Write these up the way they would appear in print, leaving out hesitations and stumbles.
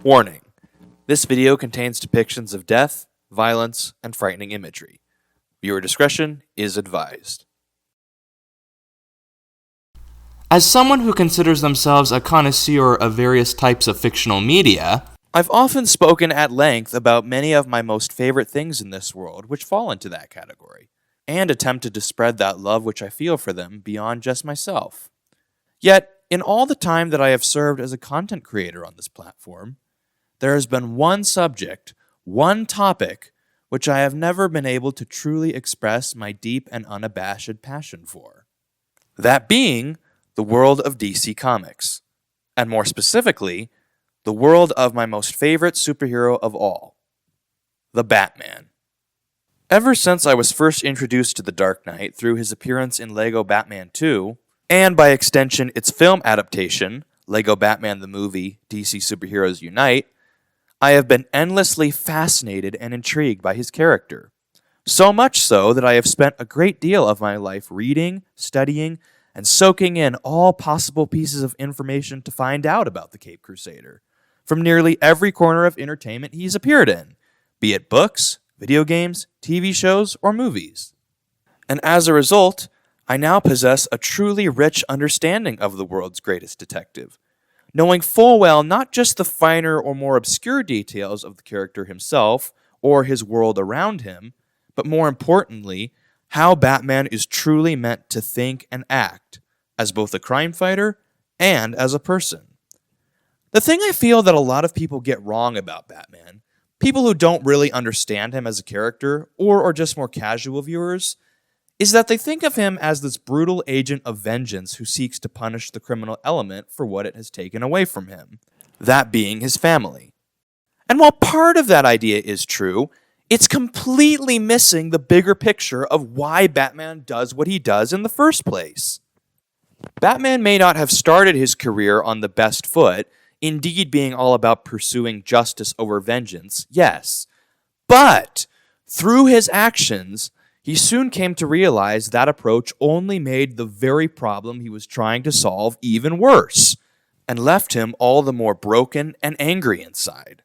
Warning: this video contains depictions of death, violence, and frightening imagery. Viewer discretion is advised. As someone who considers themselves a connoisseur of various types of fictional media, I've often spoken at length about many of my most favorite things in this world which fall into that category, and attempted to spread that love which I feel for them beyond just myself. Yet, in all the time that I have served as a content creator on this platform, there has been one subject, one topic, which I have never been able to truly express my deep and unabashed passion for. That being the world of DC Comics, and more specifically, the world of my most favorite superhero of all, the Batman. Ever since I was first introduced to the Dark Knight through his appearance in LEGO Batman 2, and by extension its film adaptation, LEGO Batman the Movie, DC Superheroes Unite, I have been endlessly fascinated and intrigued by his character. So much so that I have spent a great deal of my life reading, studying, and soaking in all possible pieces of information to find out about the Caped Crusader, from nearly every corner of entertainment he's appeared in, be it books, video games, TV shows, or movies. And as a result, I now possess a truly rich understanding of the world's greatest detective, knowing full well not just the finer or more obscure details of the character himself or his world around him, but more importantly, how Batman is truly meant to think and act, as both a crime fighter and as a person. The thing I feel that a lot of people get wrong about Batman, people who don't really understand him as a character, or are just more casual viewers, is that they think of him as this brutal agent of vengeance who seeks to punish the criminal element for what it has taken away from him, that being his family. And while part of that idea is true, it's completely missing the bigger picture of why Batman does what he does in the first place. Batman may not have started his career on the best foot, indeed being all about pursuing justice over vengeance, yes, but through his actions, he soon came to realize that approach only made the very problem he was trying to solve even worse, and left him all the more broken and angry inside.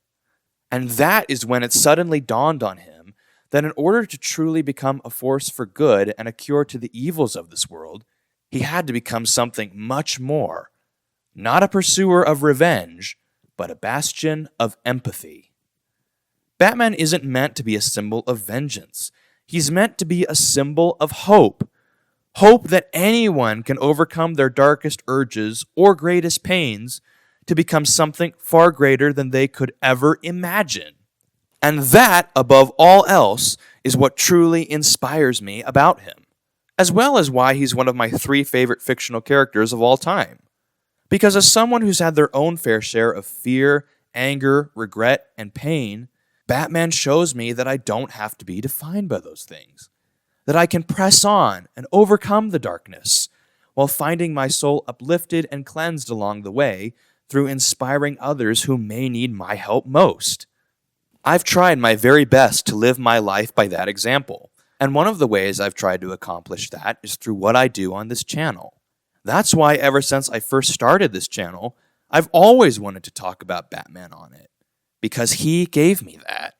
And that is when it suddenly dawned on him that in order to truly become a force for good and a cure to the evils of this world, he had to become something much more. Not a pursuer of revenge, but a bastion of empathy. Batman isn't meant to be a symbol of vengeance. He's meant to be a symbol of hope. Hope that anyone can overcome their darkest urges or greatest pains to become something far greater than they could ever imagine. And that, above all else, is what truly inspires me about him, as well as why he's one of my 3 favorite fictional characters of all time. Because as someone who's had their own fair share of fear, anger, regret, and pain, Batman shows me that I don't have to be defined by those things, that I can press on and overcome the darkness, while finding my soul uplifted and cleansed along the way through inspiring others who may need my help most. I've tried my very best to live my life by that example, and one of the ways I've tried to accomplish that is through what I do on this channel. That's why ever since I first started this channel, I've always wanted to talk about Batman on it, because he gave me that.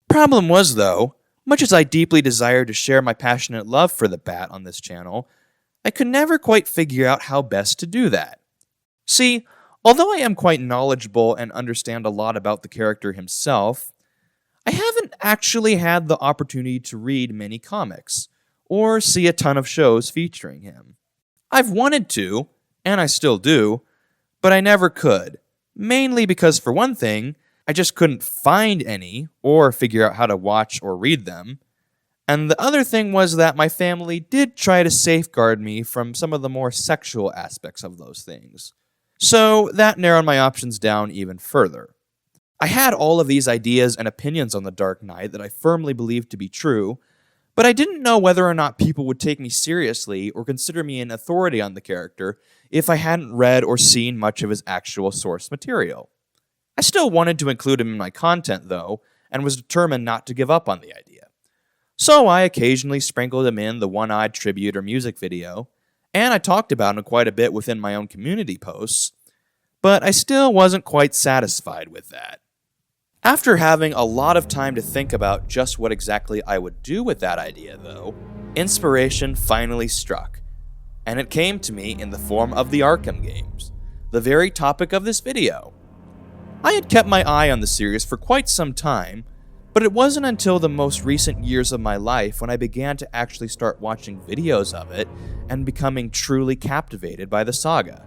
Problem was, though, much as I deeply desired to share my passionate love for the Bat on this channel, I could never quite figure out how best to do that. See, although I am quite knowledgeable and understand a lot about the character himself, I haven't actually had the opportunity to read many comics, or see a ton of shows featuring him. I've wanted to, and I still do, but I never could, mainly because, for one thing, I just couldn't find any or figure out how to watch or read them. And the other thing was that my family did try to safeguard me from some of the more sexual aspects of those things. So that narrowed my options down even further. I had all of these ideas and opinions on the Dark Knight that I firmly believed to be true, but I didn't know whether or not people would take me seriously or consider me an authority on the character if I hadn't read or seen much of his actual source material. I still wanted to include him in my content, though, and was determined not to give up on the idea. So I occasionally sprinkled him in the one-eyed tribute or music video, and I talked about him quite a bit within my own community posts, but I still wasn't quite satisfied with that. After having a lot of time to think about just what exactly I would do with that idea, though, inspiration finally struck, and it came to me in the form of the Arkham games, the very topic of this video. I had kept my eye on the series for quite some time, but it wasn't until the most recent years of my life when I began to actually start watching videos of it and becoming truly captivated by the saga.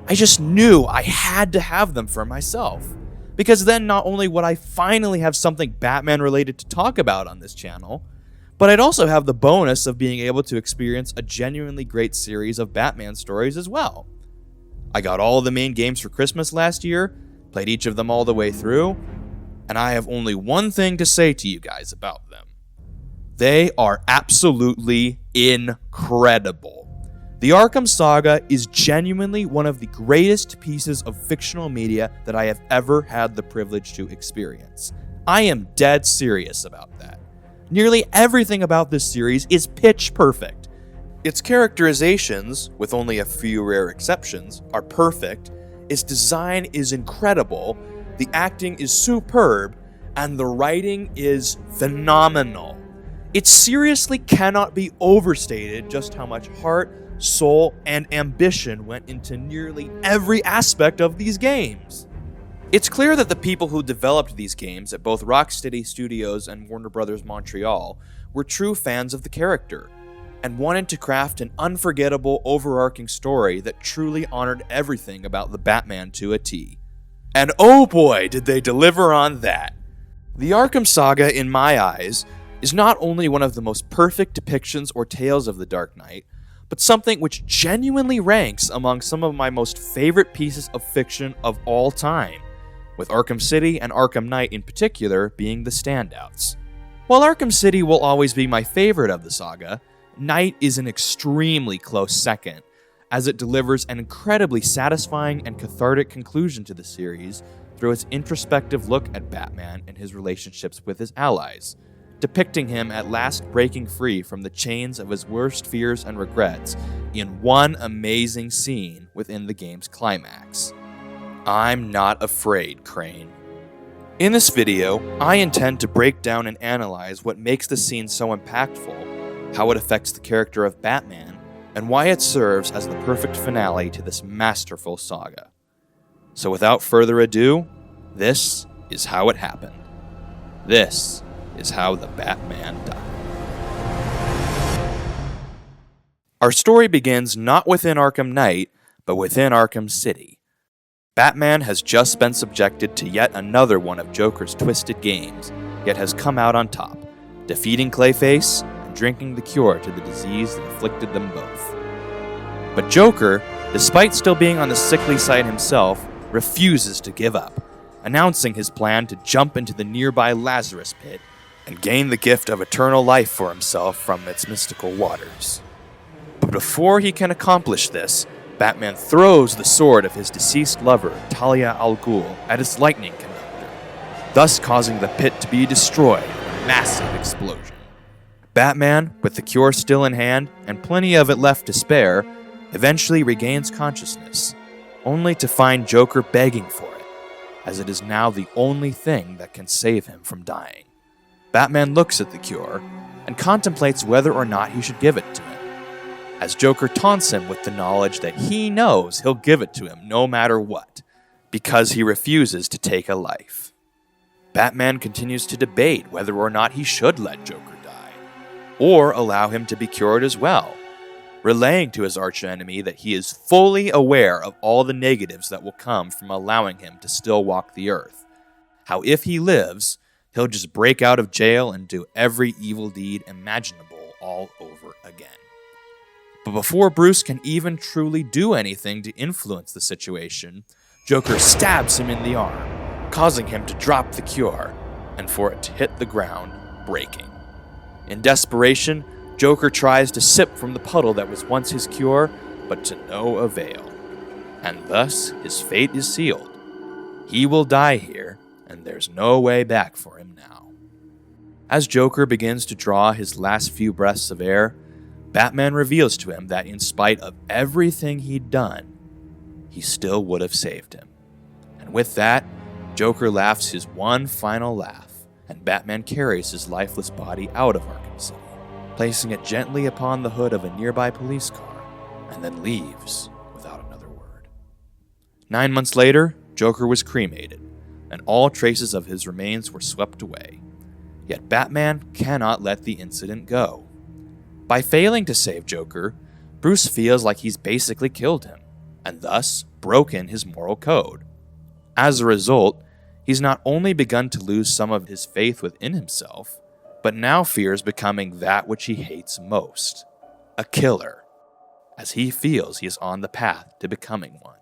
I just knew I had to have them for myself, because then not only would I finally have something Batman related to talk about on this channel, but I'd also have the bonus of being able to experience a genuinely great series of Batman stories as well. I got all of the main games for Christmas last year, played each of them all the way through, and I have only one thing to say to you guys about them. They are absolutely incredible. The Arkham Saga is genuinely one of the greatest pieces of fictional media that I have ever had the privilege to experience. I am dead serious about that. Nearly everything about this series is pitch perfect. Its characterizations, with only a few rare exceptions, are perfect, its design is incredible, the acting is superb, and the writing is phenomenal. It seriously cannot be overstated just how much heart, soul, and ambition went into nearly every aspect of these games. It's clear that the people who developed these games at both Rocksteady Studios and Warner Bros. Montreal were true fans of the character, and wanted to craft an unforgettable, overarching story that truly honored everything about the Batman to a T. And oh boy, did they deliver on that! The Arkham Saga, in my eyes, is not only one of the most perfect depictions or tales of the Dark Knight, but something which genuinely ranks among some of my most favorite pieces of fiction of all time, with Arkham City and Arkham Knight in particular being the standouts. While Arkham City will always be my favorite of the saga, Knight is an extremely close second, as it delivers an incredibly satisfying and cathartic conclusion to the series through its introspective look at Batman and his relationships with his allies, depicting him at last breaking free from the chains of his worst fears and regrets in one amazing scene within the game's climax. I'm not afraid, Crane. In this video, I intend to break down and analyze what makes the scene so impactful, how it affects the character of Batman, and why it serves as the perfect finale to this masterful saga. So without further ado, this is how it happened. This is how the Batman died. Our story begins not within Arkham Knight, but within Arkham City. Batman has just been subjected to yet another one of Joker's twisted games, yet has come out on top, defeating Clayface and drinking the cure to the disease that afflicted them both. But Joker, despite still being on the sickly side himself, refuses to give up, announcing his plan to jump into the nearby Lazarus Pit and gain the gift of eternal life for himself from its mystical waters. But before he can accomplish this, Batman throws the sword of his deceased lover, Talia al Ghul, at its lightning conductor, thus causing the pit to be destroyed in a massive explosion. Batman, with the cure still in hand and plenty of it left to spare, eventually regains consciousness, only to find Joker begging for it, as it is now the only thing that can save him from dying. Batman looks at the cure and contemplates whether or not he should give it to him, as Joker taunts him with the knowledge that he knows he'll give it to him no matter what, because he refuses to take a life. Batman continues to debate whether or not he should let Joker die, or allow him to be cured as well, relaying to his archenemy that he is fully aware of all the negatives that will come from allowing him to still walk the earth. How if he lives, he'll just break out of jail and do every evil deed imaginable all over again. But before Bruce can even truly do anything to influence the situation, Joker stabs him in the arm, causing him to drop the cure, and for it to hit the ground, breaking. In desperation, Joker tries to sip from the puddle that was once his cure, but to no avail. And thus, his fate is sealed. He will die here, and there's no way back for him now. As Joker begins to draw his last few breaths of air, Batman reveals to him that in spite of everything he'd done, he still would have saved him. And with that, Joker laughs his one final laugh, and Batman carries his lifeless body out of Arkham City, placing it gently upon the hood of a nearby police car, and then leaves without another word. 9 months later, Joker was cremated, and all traces of his remains were swept away. Yet Batman cannot let the incident go. By failing to save Joker, Bruce feels like he's basically killed him, and thus broken his moral code. As a result, he's not only begun to lose some of his faith within himself, but now fears becoming that which he hates most, a killer, as he feels he is on the path to becoming one.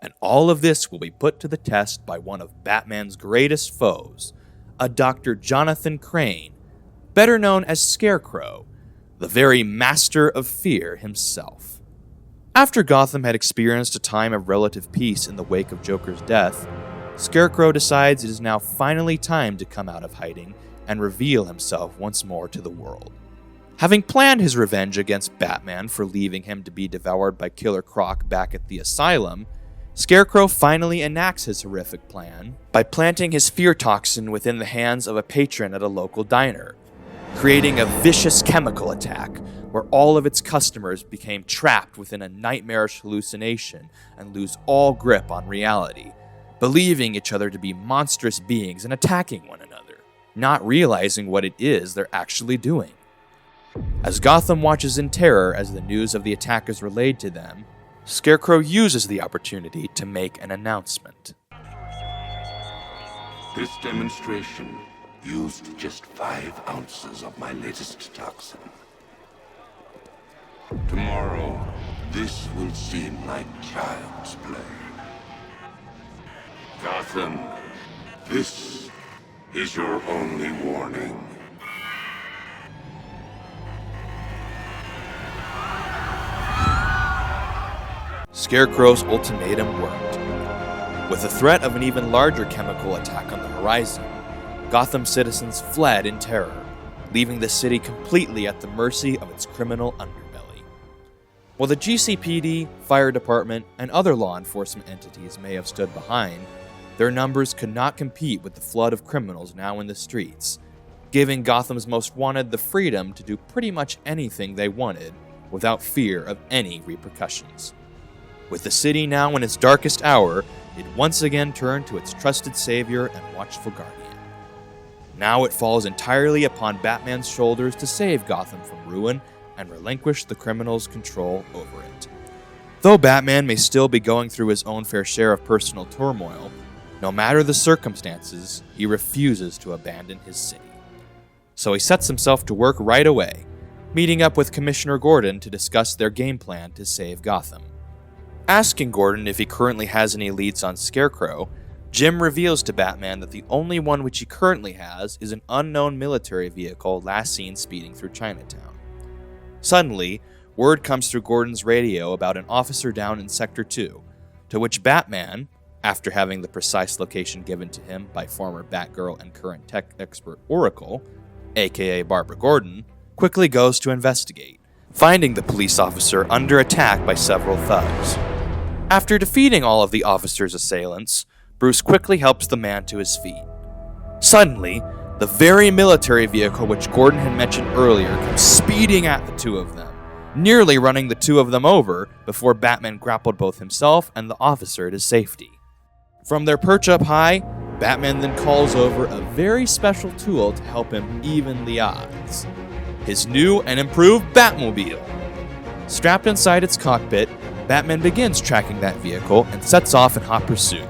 And all of this will be put to the test by one of Batman's greatest foes, a Dr. Jonathan Crane, better known as Scarecrow, the very master of fear himself. After Gotham had experienced a time of relative peace in the wake of Joker's death, Scarecrow decides it is now finally time to come out of hiding and reveal himself once more to the world. Having planned his revenge against Batman for leaving him to be devoured by Killer Croc back at the asylum, Scarecrow finally enacts his horrific plan by planting his fear toxin within the hands of a patron at a local diner, creating a vicious chemical attack where all of its customers became trapped within a nightmarish hallucination and lose all grip on reality, believing each other to be monstrous beings and attacking one another, not realizing what it is they're actually doing. As Gotham watches in terror as the news of the attack is relayed to them, Scarecrow uses the opportunity to make an announcement. This demonstration used just 5 ounces of my latest toxin. Tomorrow, this will seem like child's play. Gotham, this is your only warning. Scarecrow's ultimatum worked. With the threat of an even larger chemical attack on the horizon, Gotham citizens fled in terror, leaving the city completely at the mercy of its criminal underbelly. While the GCPD, fire department, and other law enforcement entities may have stood behind, their numbers could not compete with the flood of criminals now in the streets, giving Gotham's most wanted the freedom to do pretty much anything they wanted without fear of any repercussions. With the city now in its darkest hour, it once again turned to its trusted savior and watchful guardian. Now it falls entirely upon Batman's shoulders to save Gotham from ruin and relinquish the criminals' control over it. Though Batman may still be going through his own fair share of personal turmoil, no matter the circumstances, he refuses to abandon his city. So he sets himself to work right away, meeting up with Commissioner Gordon to discuss their game plan to save Gotham. Asking Gordon if he currently has any leads on Scarecrow, Jim reveals to Batman that the only one which he currently has is an unknown military vehicle last seen speeding through Chinatown. Suddenly, word comes through Gordon's radio about an officer down in Sector 2, to which Batman, after having the precise location given to him by former Batgirl and current tech expert Oracle, aka Barbara Gordon, quickly goes to investigate, finding the police officer under attack by several thugs. After defeating all of the officer's assailants, Bruce quickly helps the man to his feet. Suddenly, the very military vehicle which Gordon had mentioned earlier comes speeding at the two of them, nearly running the two of them over before Batman grappled both himself and the officer to safety. From their perch up high, Batman then calls over a very special tool to help him even the odds: his new and improved Batmobile. Strapped inside its cockpit, Batman begins tracking that vehicle and sets off in hot pursuit,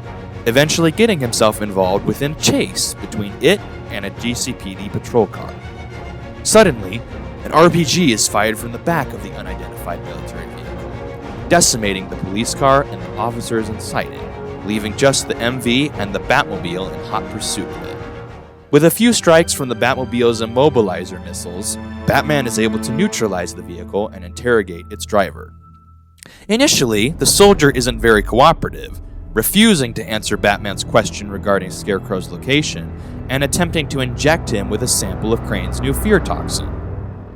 eventually getting himself involved within a chase between it and a GCPD patrol car. Suddenly, an RPG is fired from the back of the unidentified military vehicle, decimating the police car and the officers inside it, leaving just the MV and the Batmobile in hot pursuit of it. With a few strikes from the Batmobile's immobilizer missiles, Batman is able to neutralize the vehicle and interrogate its driver. Initially, the soldier isn't very cooperative, refusing to answer Batman's question regarding Scarecrow's location and attempting to inject him with a sample of Crane's new fear toxin.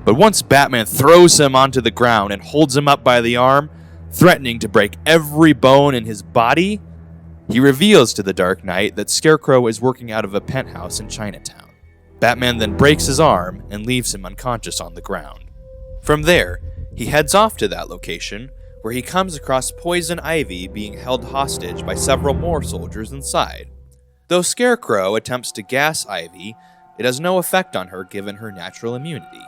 But once Batman throws him onto the ground and holds him up by the arm, threatening to break every bone in his body, He reveals to the Dark Knight that Scarecrow is working out of a penthouse in Chinatown. Batman then breaks his arm and leaves him unconscious on the ground. From there, he heads off to that location, where he comes across Poison Ivy being held hostage by several more soldiers inside. Though Scarecrow attempts to gas Ivy, it has no effect on her given her natural immunity.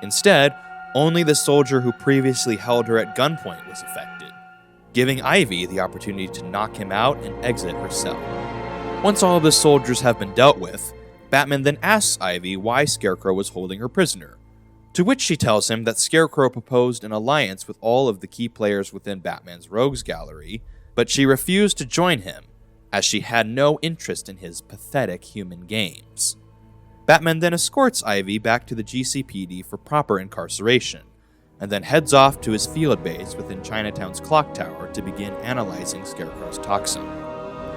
Instead, only the soldier who previously held her at gunpoint was affected, giving Ivy the opportunity to knock him out and exit her cell. Once all of the soldiers have been dealt with, Batman then asks Ivy why Scarecrow was holding her prisoner, to which she tells him that Scarecrow proposed an alliance with all of the key players within Batman's rogues gallery, but she refused to join him, as she had no interest in his pathetic human games. Batman then escorts Ivy back to the GCPD for proper incarceration, and then heads off to his field base within Chinatown's clock tower to begin analyzing Scarecrow's toxin.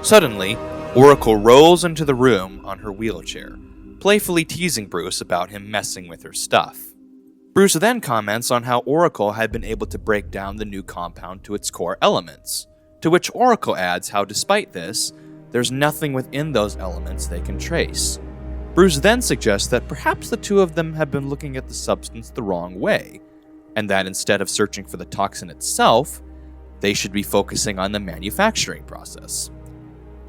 Suddenly, Oracle rolls into the room on her wheelchair, playfully teasing Bruce about him messing with her stuff. Bruce then comments on how Oracle had been able to break down the new compound to its core elements, to which Oracle adds how despite this, there's nothing within those elements they can trace. Bruce then suggests that perhaps the two of them have been looking at the substance the wrong way, and that instead of searching for the toxin itself, they should be focusing on the manufacturing process.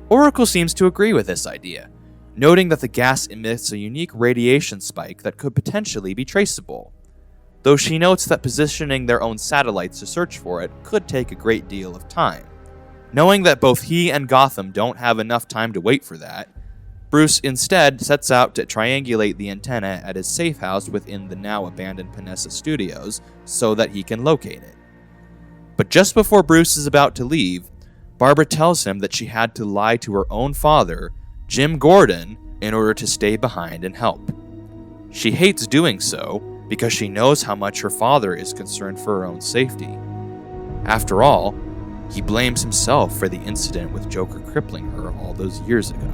Oracle seems to agree with this idea, noting that the gas emits a unique radiation spike that could potentially be traceable, though she notes that positioning their own satellites to search for it could take a great deal of time. Knowing that both he and Gotham don't have enough time to wait for that, Bruce instead sets out to triangulate the antenna at his safe house within the now abandoned Panessa Studios so that he can locate it. But just before Bruce is about to leave, Barbara tells him that she had to lie to her own father, Jim Gordon, in order to stay behind and help. She hates doing so because she knows how much her father is concerned for her own safety. After all, he blames himself for the incident with Joker crippling her all those years ago.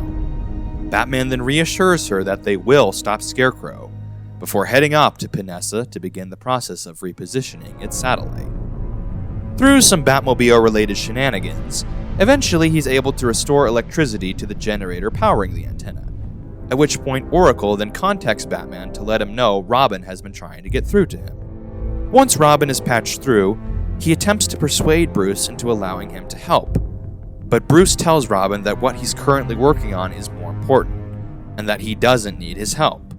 Batman then reassures her that they will stop Scarecrow, before heading up to Panessa to begin the process of repositioning its satellite. Through some Batmobile-related shenanigans, eventually he's able to restore electricity to the generator powering the antenna, at which point Oracle then contacts Batman to let him know Robin has been trying to get through to him. Once Robin is patched through, he attempts to persuade Bruce into allowing him to help. But Bruce tells Robin that what he's currently working on is more important, and that he doesn't need his help.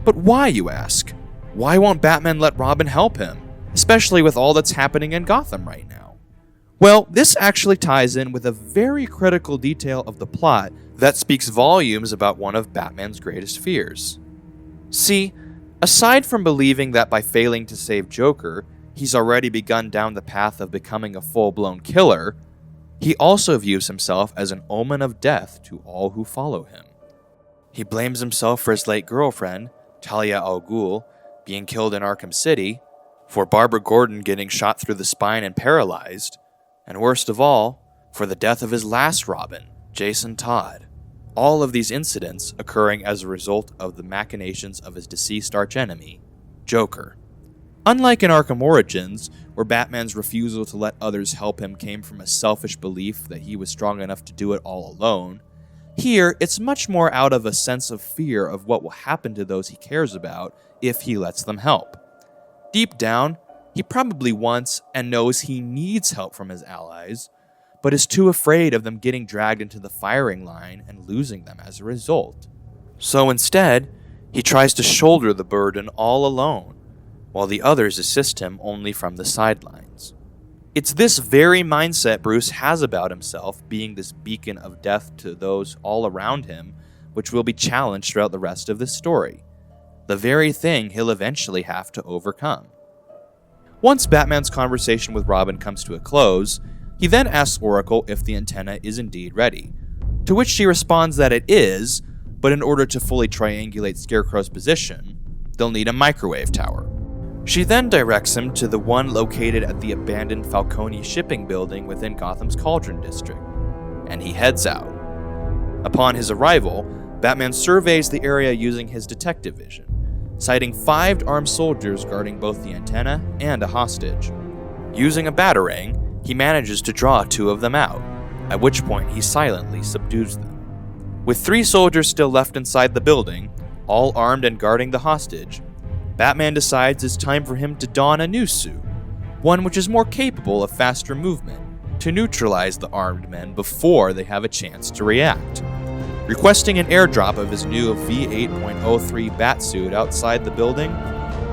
But why, you ask? Why won't Batman let Robin help him, especially with all that's happening in Gotham right now? Well, this actually ties in with a very critical detail of the plot that speaks volumes about one of Batman's greatest fears. See, aside from believing that by failing to save Joker, he's already begun down the path of becoming a full-blown killer, he also views himself as an omen of death to all who follow him. He blames himself for his late girlfriend, Talia al Ghul, being killed in Arkham City, for Barbara Gordon getting shot through the spine and paralyzed, and worst of all, for the death of his last Robin, Jason Todd. All of these incidents occurring as a result of the machinations of his deceased archenemy, Joker. Unlike in Arkham Origins, where Batman's refusal to let others help him came from a selfish belief that he was strong enough to do it all alone, here it's much more out of a sense of fear of what will happen to those he cares about if he lets them help. Deep down, he probably wants and knows he needs help from his allies, but is too afraid of them getting dragged into the firing line and losing them as a result. So instead, he tries to shoulder the burden all alone, while the others assist him only from the sidelines. It's this very mindset Bruce has about himself, being this beacon of death to those all around him, which will be challenged throughout the rest of this story. The very thing he'll eventually have to overcome. Once Batman's conversation with Robin comes to a close, he then asks Oracle if the antenna is indeed ready, to which she responds that it is, but in order to fully triangulate Scarecrow's position, they'll need a microwave tower. She then directs him to the one located at the abandoned Falcone shipping building within Gotham's Cauldron District, and he heads out. Upon his arrival, Batman surveys the area using his detective vision, sighting 5 armed soldiers guarding both the antenna and a hostage. Using a batarang, he manages to draw 2 of them out, at which point he silently subdues them. With 3 soldiers still left inside the building, all armed and guarding the hostage, Batman decides it's time for him to don a new suit, one which is more capable of faster movement, to neutralize the armed men before they have a chance to react. Requesting an airdrop of his new V8.03 Batsuit outside the building,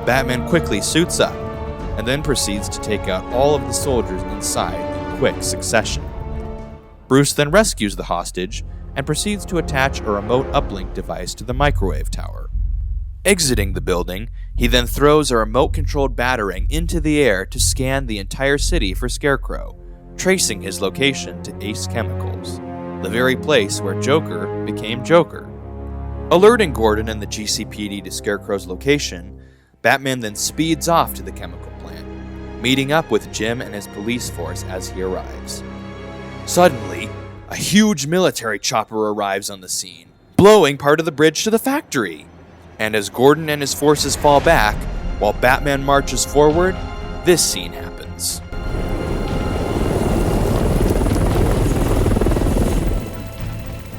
Batman quickly suits up, and then proceeds to take out all of the soldiers inside in quick succession. Bruce then rescues the hostage and proceeds to attach a remote uplink device to the microwave tower. Exiting the building, he then throws a remote-controlled batarang into the air to scan the entire city for Scarecrow, tracing his location to Ace Chemicals, the very place where Joker became Joker. Alerting Gordon and the GCPD to Scarecrow's location, Batman then speeds off to the chemical plant, meeting up with Jim and his police force as he arrives. Suddenly, a huge military chopper arrives on the scene, blowing part of the bridge to the factory. And as Gordon and his forces fall back, while Batman marches forward, this scene happens.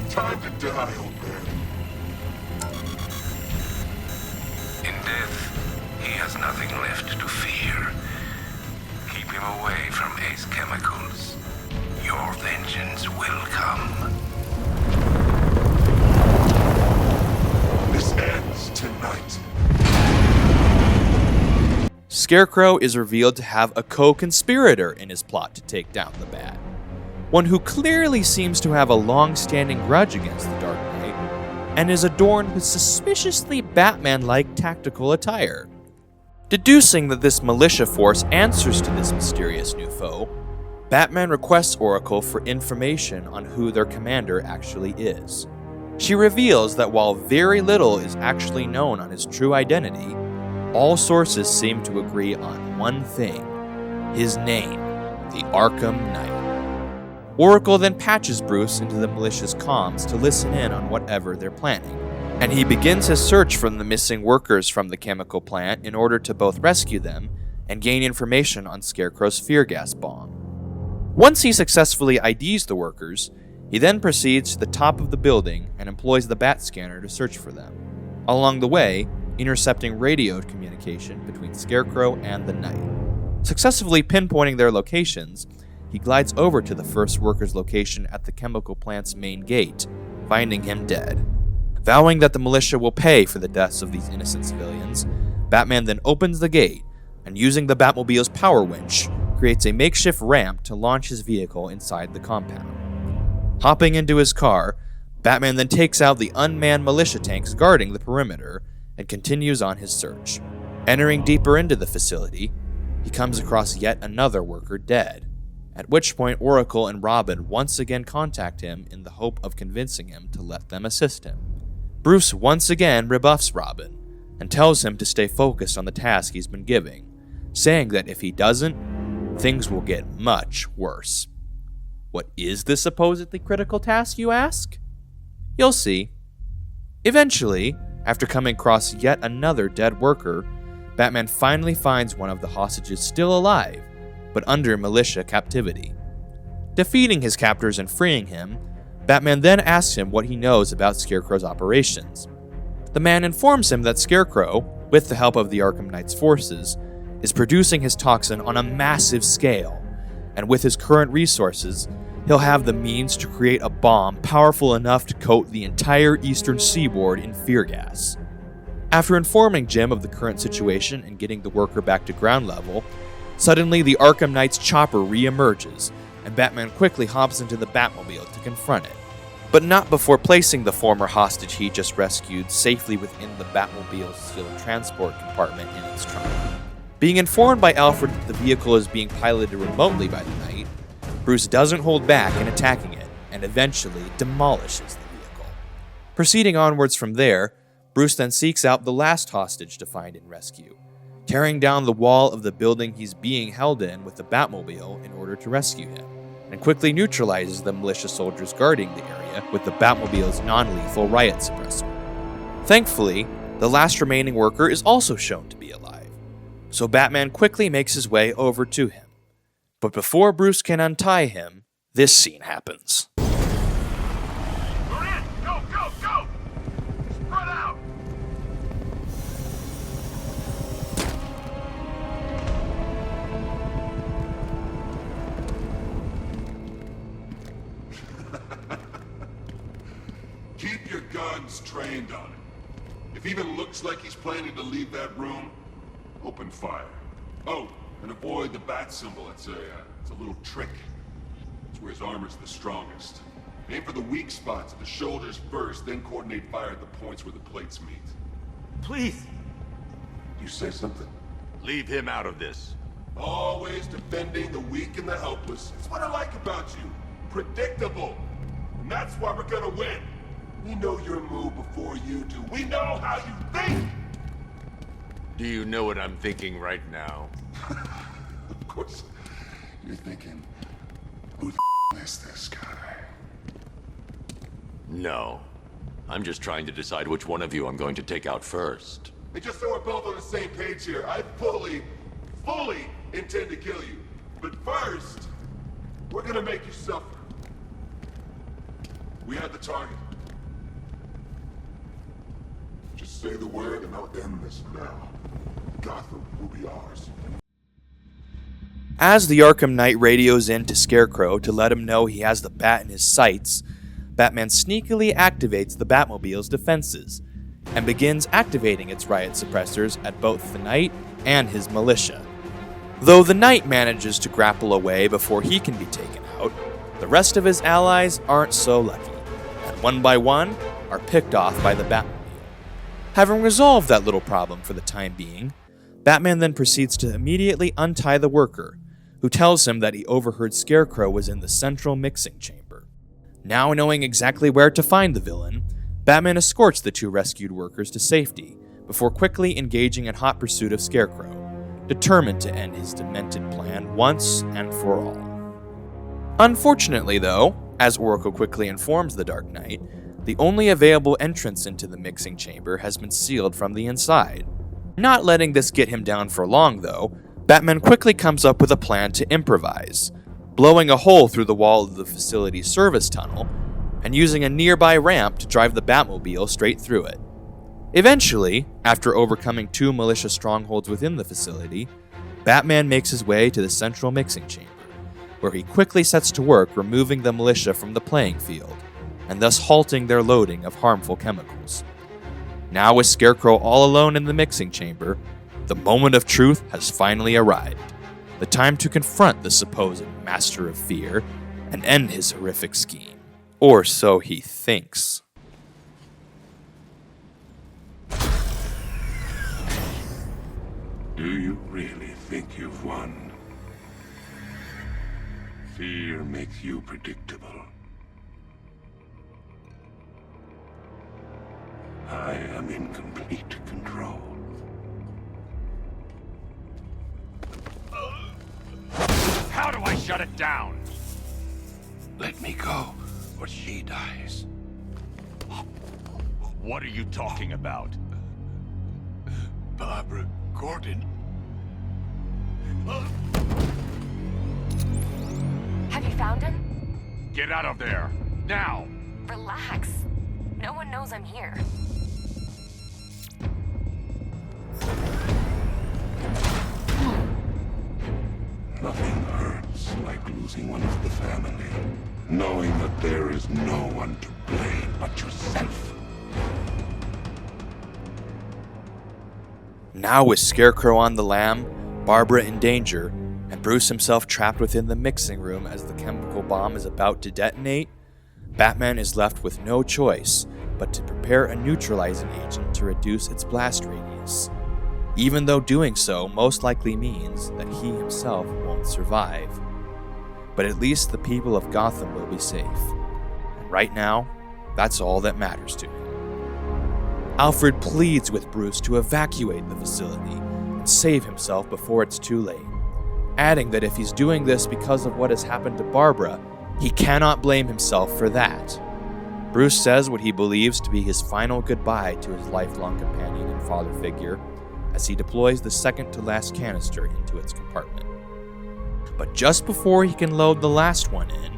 Time to die, old man. In death, he has nothing left to fear. Keep him away from Ace Chemicals. Your vengeance will come. This ends tonight. Scarecrow is revealed to have a co-conspirator in his plot to take down the Bat, one who clearly seems to have a long-standing grudge against the Dark Knight, and is adorned with suspiciously Batman-like tactical attire. Deducing that this militia force answers to this mysterious new foe, Batman requests Oracle for information on who their commander actually is. She reveals that while very little is actually known on his true identity, all sources seem to agree on one thing: his name, the Arkham Knight. Oracle then patches Bruce into the militia's comms to listen in on whatever they're planning, and he begins his search for the missing workers from the chemical plant in order to both rescue them and gain information on Scarecrow's fear gas bomb. Once he successfully IDs the workers, he then proceeds to the top of the building and employs the bat scanner to search for them, along the way intercepting radio communication between Scarecrow and the Knight. Successfully pinpointing their locations, he glides over to the first worker's location at the chemical plant's main gate, finding him dead. Vowing that the militia will pay for the deaths of these innocent civilians, Batman then opens the gate and, using the Batmobile's power winch, creates a makeshift ramp to launch his vehicle inside the compound. Hopping into his car, Batman then takes out the unmanned militia tanks guarding the perimeter and continues on his search. Entering deeper into the facility, he comes across yet another worker dead, at which point Oracle and Robin once again contact him in the hope of convincing him to let them assist him. Bruce once again rebuffs Robin and tells him to stay focused on the task he's been giving, saying that if he doesn't, things will get much worse. What is this supposedly critical task, you ask? You'll see. Eventually, after coming across yet another dead worker, Batman finally finds one of the hostages still alive, but under militia captivity. Defeating his captors and freeing him, Batman then asks him what he knows about Scarecrow's operations. The man informs him that Scarecrow, with the help of the Arkham Knight's forces, is producing his toxin on a massive scale, and with his current resources, he'll have the means to create a bomb powerful enough to coat the entire eastern seaboard in fear gas. After informing Jim of the current situation and getting the worker back to ground level, suddenly the Arkham Knight's chopper re-emerges, and Batman quickly hops into the Batmobile to confront it, but not before placing the former hostage he just rescued safely within the Batmobile's sealed transport compartment in its trunk. Being informed by Alfred that the vehicle is being piloted remotely by the Knight, Bruce doesn't hold back in attacking it, and eventually demolishes the vehicle. Proceeding onwards from there, Bruce then seeks out the last hostage to find and rescue, tearing down the wall of the building he's being held in with the Batmobile in order to rescue him, and quickly neutralizes the militia soldiers guarding the area with the Batmobile's non-lethal riot suppressor. Thankfully, the last remaining worker is also shown to be alive, so Batman quickly makes his way over to him. But before Bruce can untie him, this scene happens. We're in! Go, go, go! Spread out! Keep your guns trained on him. If he even looks like he's planning to leave that room, open fire. Oh, and avoid the bat symbol. It's a little trick. It's where his armor's the strongest. Aim for the weak spots at the shoulders first, then coordinate fire at the points where the plates meet. Please, You say something? leave him out of this. Always defending the weak and the helpless. It's what I like about you. Predictable. And that's why we're gonna win. We know your move before you do. We know how you think! Do you know what I'm thinking right now? Of course, you're thinking, who the is this guy? No. I'm just trying to decide which one of you I'm going to take out first. And just so we're both on the same page here, I fully intend to kill you. But first, we're gonna make you suffer. We have the target. Just say the word and I'll end this now. Gotham will be ours. As the Arkham Knight radios in to Scarecrow to let him know he has the bat in his sights, Batman sneakily activates the Batmobile's defenses and begins activating its riot suppressors at both the Knight and his militia. Though the Knight manages to grapple away before he can be taken out, the rest of his allies aren't so lucky, and one by one are picked off by the Batmobile. Having resolved that little problem for the time being, Batman then proceeds to immediately untie the worker, who tells him that he overheard Scarecrow was in the central mixing chamber. Now knowing exactly where to find the villain, Batman escorts the two rescued workers to safety before quickly engaging in hot pursuit of Scarecrow, determined to end his demented plan once and for all. Unfortunately though, as Oracle quickly informs the Dark Knight, the only available entrance into the mixing chamber has been sealed from the inside. Not letting this get him down for long though, Batman quickly comes up with a plan to improvise, blowing a hole through the wall of the facility's service tunnel and using a nearby ramp to drive the Batmobile straight through it. Eventually, after overcoming two militia strongholds within the facility, Batman makes his way to the central mixing chamber, where he quickly sets to work removing the militia from the playing field, and thus halting their loading of harmful chemicals. Now with Scarecrow all alone in the mixing chamber, the moment of truth has finally arrived. The time to confront the supposed master of fear and end his horrific scheme. Or so he thinks. Do you really think you've won? Fear makes you predictable. I am in complete control. How do I shut it down? Let me go, or she dies. What are you talking about? Barbara Gordon. Have you found him? Get out of there, now! Relax. No one knows I'm here. Nothing hurts like losing one of the family. Knowing that there is no one to blame but yourself. Now with Scarecrow on the lam, Barbara in danger, and Bruce himself trapped within the mixing room as the chemical bomb is about to detonate, Batman is left with no choice but to prepare a neutralizing agent to reduce its blast radius, even though doing so most likely means that he himself won't survive. But at least the people of Gotham will be safe, and right now, that's all that matters to him. Alfred pleads with Bruce to evacuate the facility and save himself before it's too late, adding that if he's doing this because of what has happened to Barbara, he cannot blame himself for that. Bruce says what he believes to be his final goodbye to his lifelong companion and father figure as he deploys the second-to-last canister into its compartment. But just before he can load the last one in,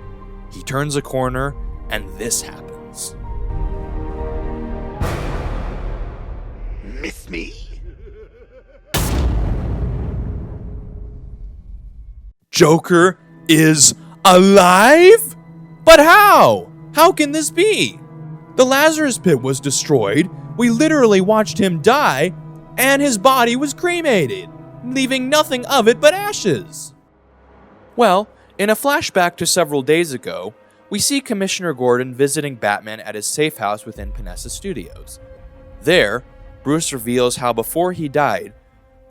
He turns a corner, and this happens. Miss me? Joker is alive? But how? How can this be? The Lazarus Pit was destroyed, we literally watched him die, and his body was cremated, leaving nothing of it but ashes. Well, in a flashback to several days ago, we see Commissioner Gordon visiting Batman at his safe house within Panessa Studios. There, Bruce reveals how before he died,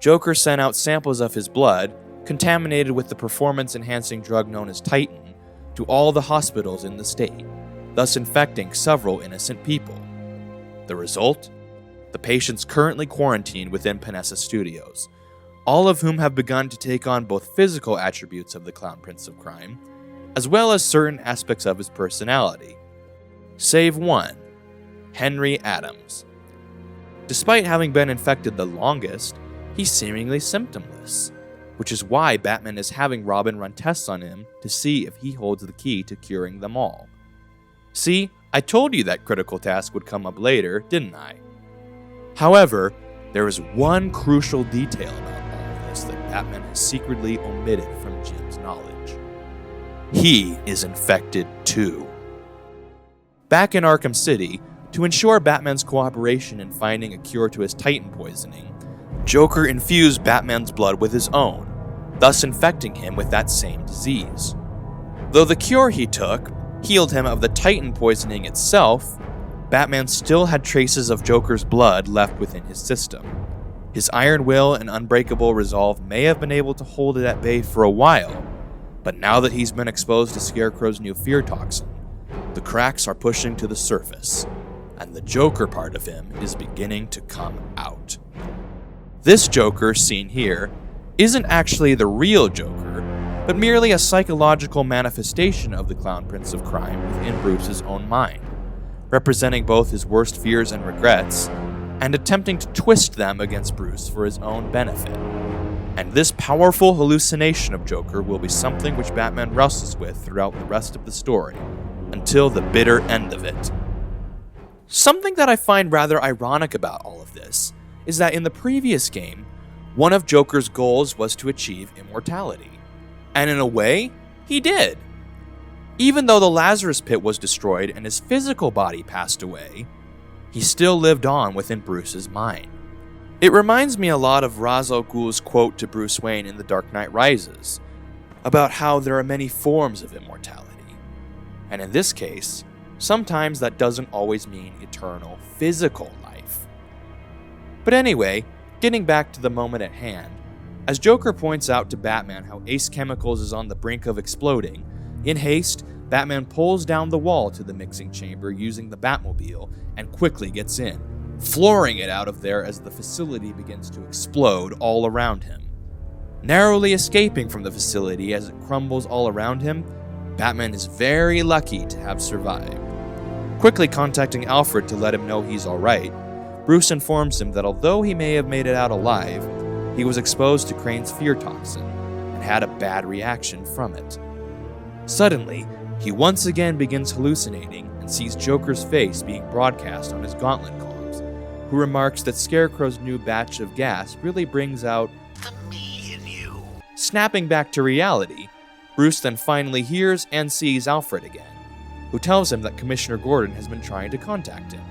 Joker sent out samples of his blood, contaminated with the performance-enhancing drug known as Titan, to all the hospitals in the state, thus infecting several innocent people. The result? The patients currently quarantined within Panessa Studios, all of whom have begun to take on both physical attributes of the Clown Prince of Crime, as well as certain aspects of his personality. Save one, Henry Adams. Despite having been infected the longest, he's seemingly symptomless, which is why Batman is having Robin run tests on him to see if he holds the key to curing them all. See, I told you that critical task would come up later, didn't I? However, there is one crucial detail about all of this that Batman has secretly omitted from Jim's knowledge. He is infected too. Back in Arkham City, to ensure Batman's cooperation in finding a cure to his Titan poisoning, Joker infused Batman's blood with his own, thus infecting him with that same disease. Though the cure he took healed him of the Titan poisoning itself, Batman still had traces of Joker's blood left within his system. His iron will and unbreakable resolve may have been able to hold it at bay for a while, but now that he's been exposed to Scarecrow's new fear toxin, the cracks are pushing to the surface, and the Joker part of him is beginning to come out. This Joker, seen here, isn't actually the real Joker, but merely a psychological manifestation of the Clown Prince of Crime within Bruce's own mind, representing both his worst fears and regrets, and attempting to twist them against Bruce for his own benefit. And this powerful hallucination of Joker will be something which Batman wrestles with throughout the rest of the story, until the bitter end of it. Something that I find rather ironic about all of this is that in the previous game, one of Joker's goals was to achieve immortality. And in a way, he did. Even though the Lazarus Pit was destroyed and his physical body passed away, he still lived on within Bruce's mind. It reminds me a lot of Ra's al Ghul's quote to Bruce Wayne in The Dark Knight Rises, about how there are many forms of immortality. And in this case, sometimes that doesn't always mean eternal physical life. But anyway, getting back to the moment at hand, as Joker points out to Batman how Ace Chemicals is on the brink of exploding, in haste, Batman pulls down the wall to the mixing chamber using the Batmobile and quickly gets in, flooring it out of there as the facility begins to explode all around him. Narrowly escaping from the facility as it crumbles all around him, Batman is very lucky to have survived. Quickly contacting Alfred to let him know he's alright, Bruce informs him that although he may have made it out alive, he was exposed to Crane's fear toxin and had a bad reaction from it. Suddenly, he once again begins hallucinating and sees Joker's face being broadcast on his gauntlet comms, who remarks that Scarecrow's new batch of gas really brings out The me in you. Snapping back to reality, Bruce then finally hears and sees Alfred again, who tells him that Commissioner Gordon has been trying to contact him.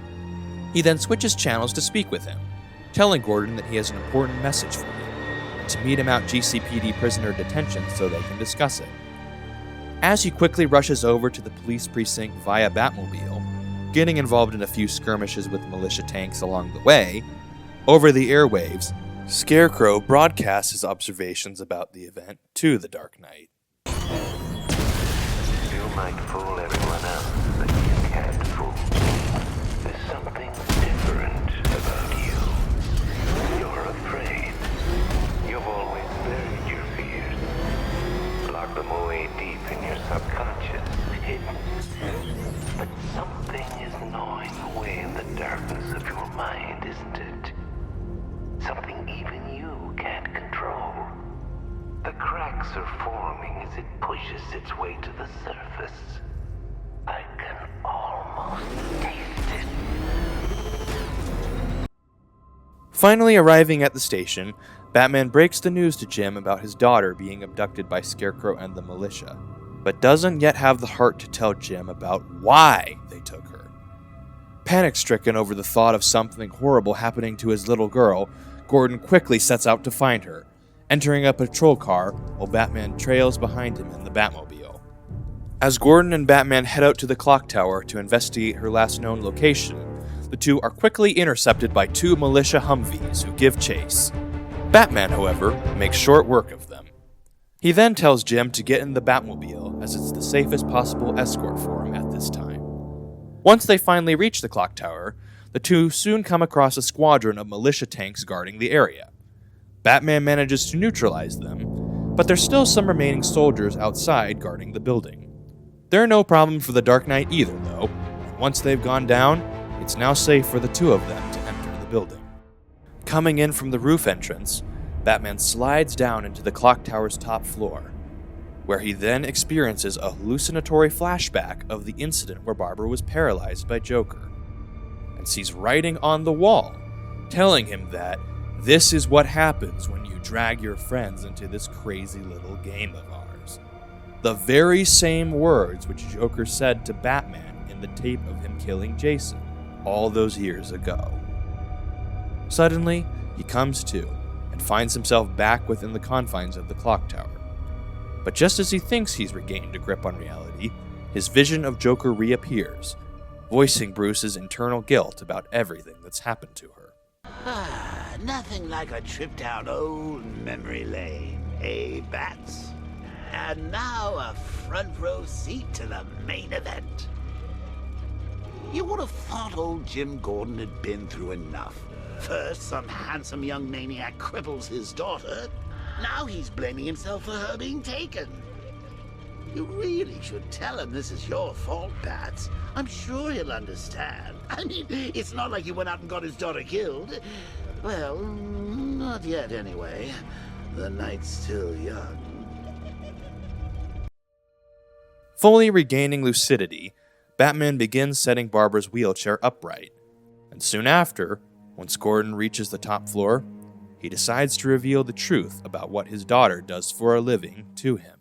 He then switches channels to speak with him, telling Gordon that he has an important message for him, and to meet him out GCPD prisoner detention so they can discuss it. As he quickly rushes over to the police precinct via Batmobile, getting involved in a few skirmishes with militia tanks along the way, over the airwaves, Scarecrow broadcasts his observations about the event to the Dark Knight. You might fool everyone else, but you can't fool me. There's something different about you. You're afraid. You've always buried your fears. Locked them away deep in your subconscious, hidden. But something is gnawing away in the darkness of your mind, isn't it? Something even you can't control. The cracks are forming as it pushes its way to the surface. Finally arriving at the station, Batman breaks the news to Jim about his daughter being abducted by Scarecrow and the militia, but doesn't yet have the heart to tell Jim about why they took her. Panic-stricken over the thought of something horrible happening to his little girl, Gordon quickly sets out to find her, entering a patrol car while Batman trails behind him in the Batmobile. As Gordon and Batman head out to the clock tower to investigate her last known location, the two are quickly intercepted by two militia Humvees who give chase. Batman, however, makes short work of them. He then tells Jim to get in the Batmobile, as it's the safest possible escort for him at this time. Once they finally reach the clock tower, the two soon come across a squadron of militia tanks guarding the area. Batman manages to neutralize them, but there's still some remaining soldiers outside guarding the building. They're no problem for the Dark Knight either, though, and once they've gone down, it's now safe for the two of them to enter the building. Coming in from the roof entrance, Batman slides down into the clock tower's top floor, where he then experiences a hallucinatory flashback of the incident where Barbara was paralyzed by Joker, and sees writing on the wall telling him that this is what happens when you drag your friends into this crazy little game of ours. The very same words which Joker said to Batman in the tape of him killing Jason all those years ago. Suddenly, he comes to and finds himself back within the confines of the clock tower. But just as he thinks he's regained a grip on reality, his vision of Joker reappears, voicing Bruce's internal guilt about everything that's happened to her. Nothing like a trip down old memory lane, eh, Bats? And now a front row seat to the main event. You would have thought old Jim Gordon had been through enough. First, some handsome young maniac cripples his daughter. Now he's blaming himself for her being taken. You really should tell him this is your fault, Bats. I'm sure he'll understand. I mean, it's not like you went out and got his daughter killed. Well, not yet anyway. The night's still young. Fully regaining lucidity, Batman begins setting Barbara's wheelchair upright, and soon after, once Gordon reaches the top floor, he decides to reveal the truth about what his daughter does for a living to him.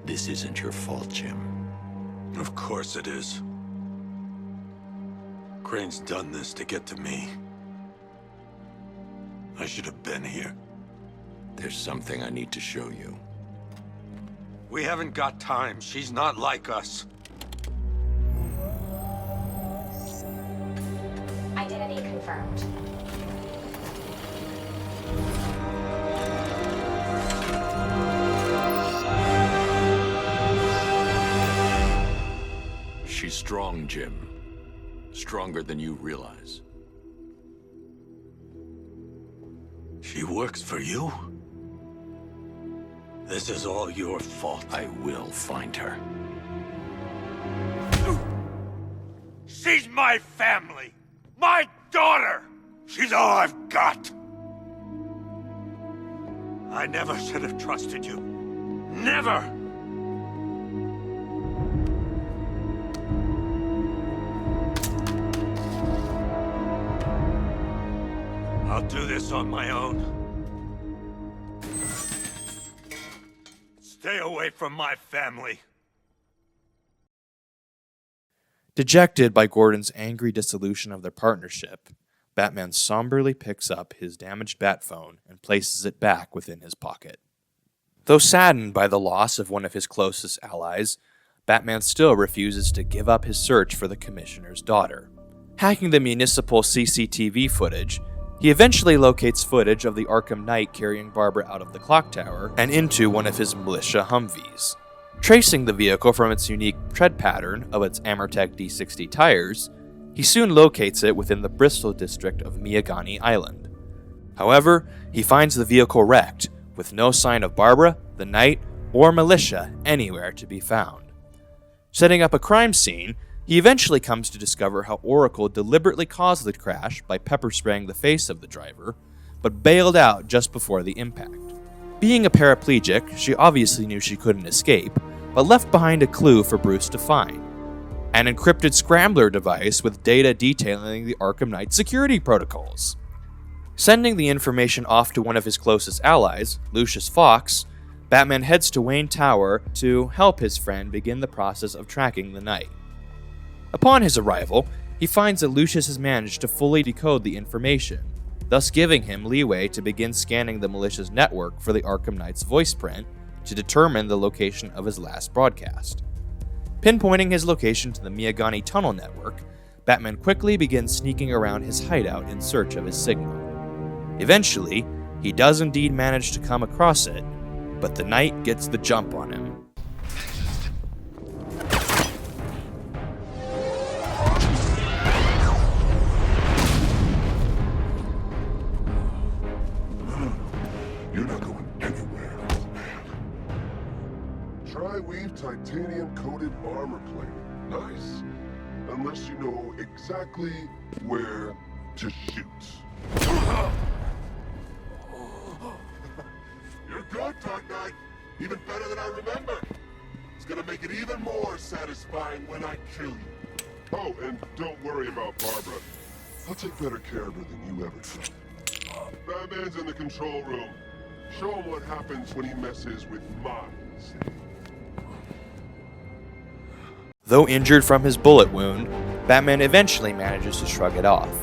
This isn't your fault, Jim. Of course it is. Crane's done this to get to me. I should have been here. There's something I need to show you. We haven't got time. She's not like us. Identity confirmed. She's strong, Jim. Stronger than you realize. She works for you? This is all your fault. I will find her. She's my family! My daughter! She's all I've got! I never should have trusted you. Never! I'll do this on my own. Stay away from my family. Dejected by Gordon's angry dissolution of their partnership, Batman somberly picks up his damaged bat phone and places it back within his pocket. Though saddened by the loss of one of his closest allies, Batman still refuses to give up his search for the Commissioner's daughter. Hacking the municipal CCTV footage, he eventually locates footage of the Arkham Knight carrying Barbara out of the clock tower and into one of his militia Humvees. Tracing the vehicle from its unique tread pattern of its Amertec D60 tires, he soon locates it within the Bristol district of Miagani Island. However, he finds the vehicle wrecked, with no sign of Barbara, the Knight, or militia anywhere to be found. Setting up a crime scene, he eventually comes to discover how Oracle deliberately caused the crash by pepper spraying the face of the driver, but bailed out just before the impact. Being a paraplegic, she obviously knew she couldn't escape, but left behind a clue for Bruce to find. An encrypted scrambler device with data detailing the Arkham Knight security protocols. Sending the information off to one of his closest allies, Lucius Fox, Batman heads to Wayne Tower to help his friend begin the process of tracking the Knight. Upon his arrival, he finds that Lucius has managed to fully decode the information, thus giving him leeway to begin scanning the malicious network for the Arkham Knight's voice print to determine the location of his last broadcast. Pinpointing his location to the Miagani tunnel network, Batman quickly begins sneaking around his hideout in search of his signal. Eventually, he does indeed manage to come across it, but the Knight gets the jump on him. You're not going anywhere, man. Tri-weave titanium-coated armor plate. Nice. Unless you know exactly where to shoot. You're good, Dark Knight. Even better than I remember. It's gonna make it even more satisfying when I kill you. Oh, and don't worry about Barbara. I'll take better care of her than you ever did. Batman's in the control room. Show him what happens when he messes with my city. Though injured from his bullet wound, Batman eventually manages to shrug it off,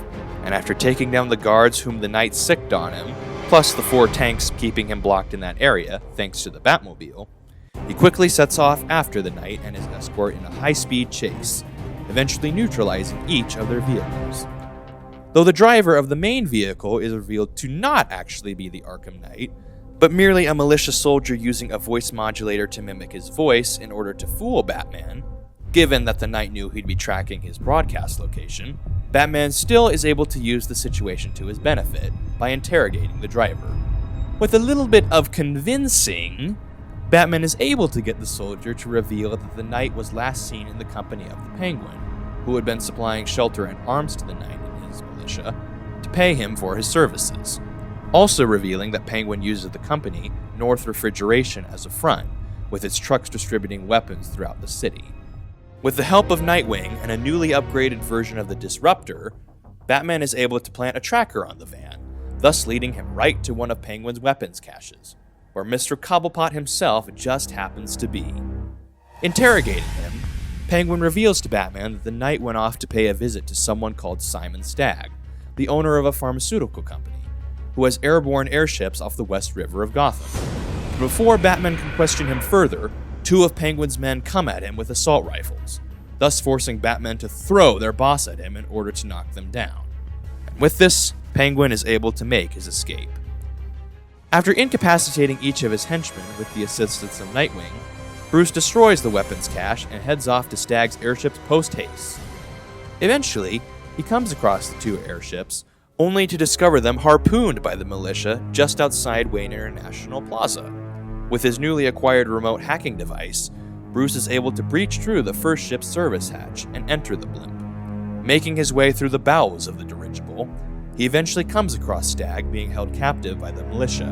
and after taking down the guards whom the Knight sicked on him, plus the 4 tanks keeping him blocked in that area thanks to the Batmobile, he quickly sets off after the Knight and his escort in a high-speed chase, eventually neutralizing each of their vehicles. Though the driver of the main vehicle is revealed to not actually be the Arkham Knight, but merely a malicious soldier using a voice modulator to mimic his voice in order to fool Batman, given that the Knight knew he'd be tracking his broadcast location, Batman still is able to use the situation to his benefit by interrogating the driver. With a little bit of convincing, Batman is able to get the soldier to reveal that the Knight was last seen in the company of the Penguin, who had been supplying shelter and arms to the Knight and his militia to pay him for his services, also revealing that Penguin uses the company North Refrigeration as a front, with its trucks distributing weapons throughout the city. With the help of Nightwing and a newly upgraded version of the Disruptor, Batman is able to plant a tracker on the van, thus leading him right to one of Penguin's weapons caches, where Mr. Cobblepot himself just happens to be. Interrogating him, Penguin reveals to Batman that the Knight went off to pay a visit to someone called Simon Stagg, the owner of a pharmaceutical company, who has airborne airships off the West River of Gotham. Before Batman can question him further, 2 of Penguin's men come at him with assault rifles, thus forcing Batman to throw their boss at him in order to knock them down. And with this, Penguin is able to make his escape. After incapacitating each of his henchmen with the assistance of Nightwing, Bruce destroys the weapons cache and heads off to Stagg's airships post-haste. Eventually, he comes across the 2 airships, only to discover them harpooned by the militia just outside Wayne International Plaza. With his newly acquired remote hacking device, Bruce is able to breach through the first ship's service hatch and enter the blimp. Making his way through the bowels of the dirigible, he eventually comes across Stagg being held captive by the militia.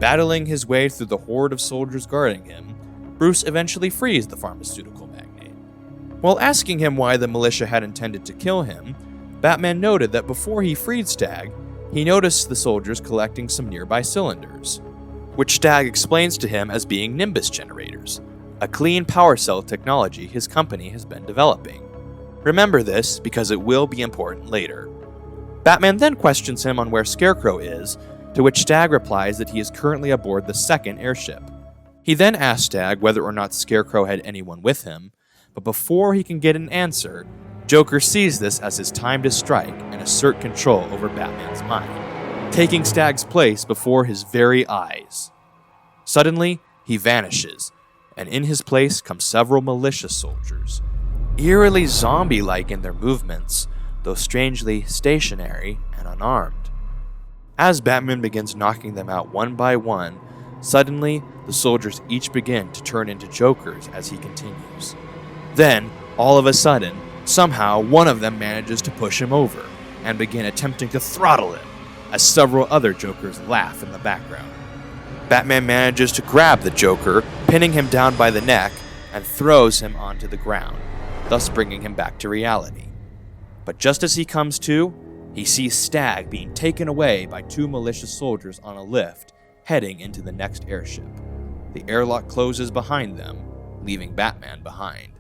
Battling his way through the horde of soldiers guarding him, Bruce eventually frees the pharmaceutical magnate. While asking him why the militia had intended to kill him, Batman noted that before he freed Stagg, he noticed the soldiers collecting some nearby cylinders, which Stagg explains to him as being Nimbus generators, a clean power cell technology his company has been developing. Remember this because it will be important later. Batman then questions him on where Scarecrow is, to which Stagg replies that he is currently aboard the 2nd airship. He then asks Stagg whether or not Scarecrow had anyone with him, but before he can get an answer, Joker sees this as his time to strike and assert control over Batman's mind, taking Stagg's place before his very eyes. Suddenly, he vanishes, and in his place come several militia soldiers, eerily zombie-like in their movements, though strangely stationary and unarmed. As Batman begins knocking them out one by one, suddenly the soldiers each begin to turn into Jokers as he continues. Then, all of a sudden, somehow one of them manages to push him over and begin attempting to throttle him, as several other Jokers laugh in the background. Batman manages to grab the Joker, pinning him down by the neck, and throws him onto the ground, thus bringing him back to reality. But just as he comes to, he sees Stag being taken away by two malicious soldiers on a lift, heading into the next airship. The airlock closes behind them, leaving Batman behind.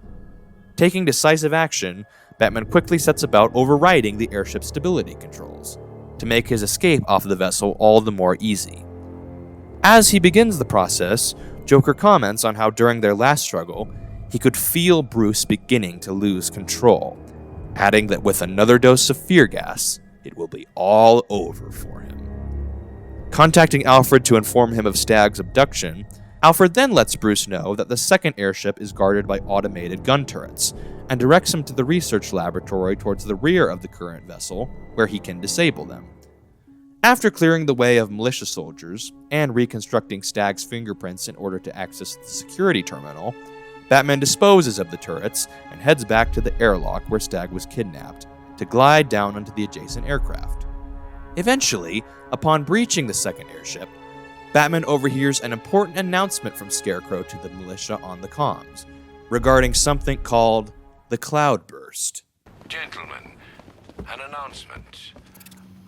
Taking decisive action, Batman quickly sets about overriding the airship's stability controls, to make his escape off the vessel all the more easy. As he begins the process, Joker comments on how during their last struggle, he could feel Bruce beginning to lose control, adding that with another dose of fear gas, it will be all over for him. Contacting Alfred to inform him of Stag's abduction, Alfred then lets Bruce know that the second airship is guarded by automated gun turrets, and directs him to the research laboratory towards the rear of the current vessel, where he can disable them. After clearing the way of militia soldiers, and reconstructing Stag's fingerprints in order to access the security terminal, Batman disposes of the turrets and heads back to the airlock where Stag was kidnapped, to glide down onto the adjacent aircraft. Eventually, upon breaching the second airship, Batman overhears an important announcement from Scarecrow to the militia on the comms, regarding something called the Cloudburst. Gentlemen, an announcement.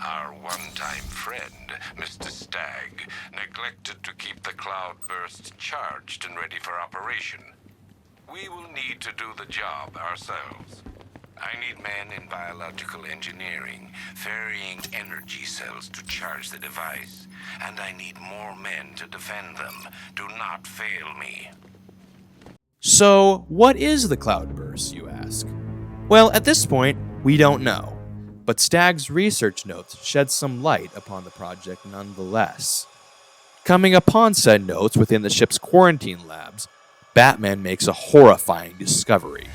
Our one-time friend, Mr. Stag, neglected to keep the Cloudburst charged and ready for operation. We will need to do the job ourselves. I need men in biological engineering, ferrying energy cells to charge the device, and I need more men to defend them. Do not fail me. So, what is the Cloudburst, you ask? Well, at this point, we don't know, but Stag's research notes shed some light upon the project nonetheless. Coming upon said notes within the ship's quarantine labs, Batman makes a horrifying discovery.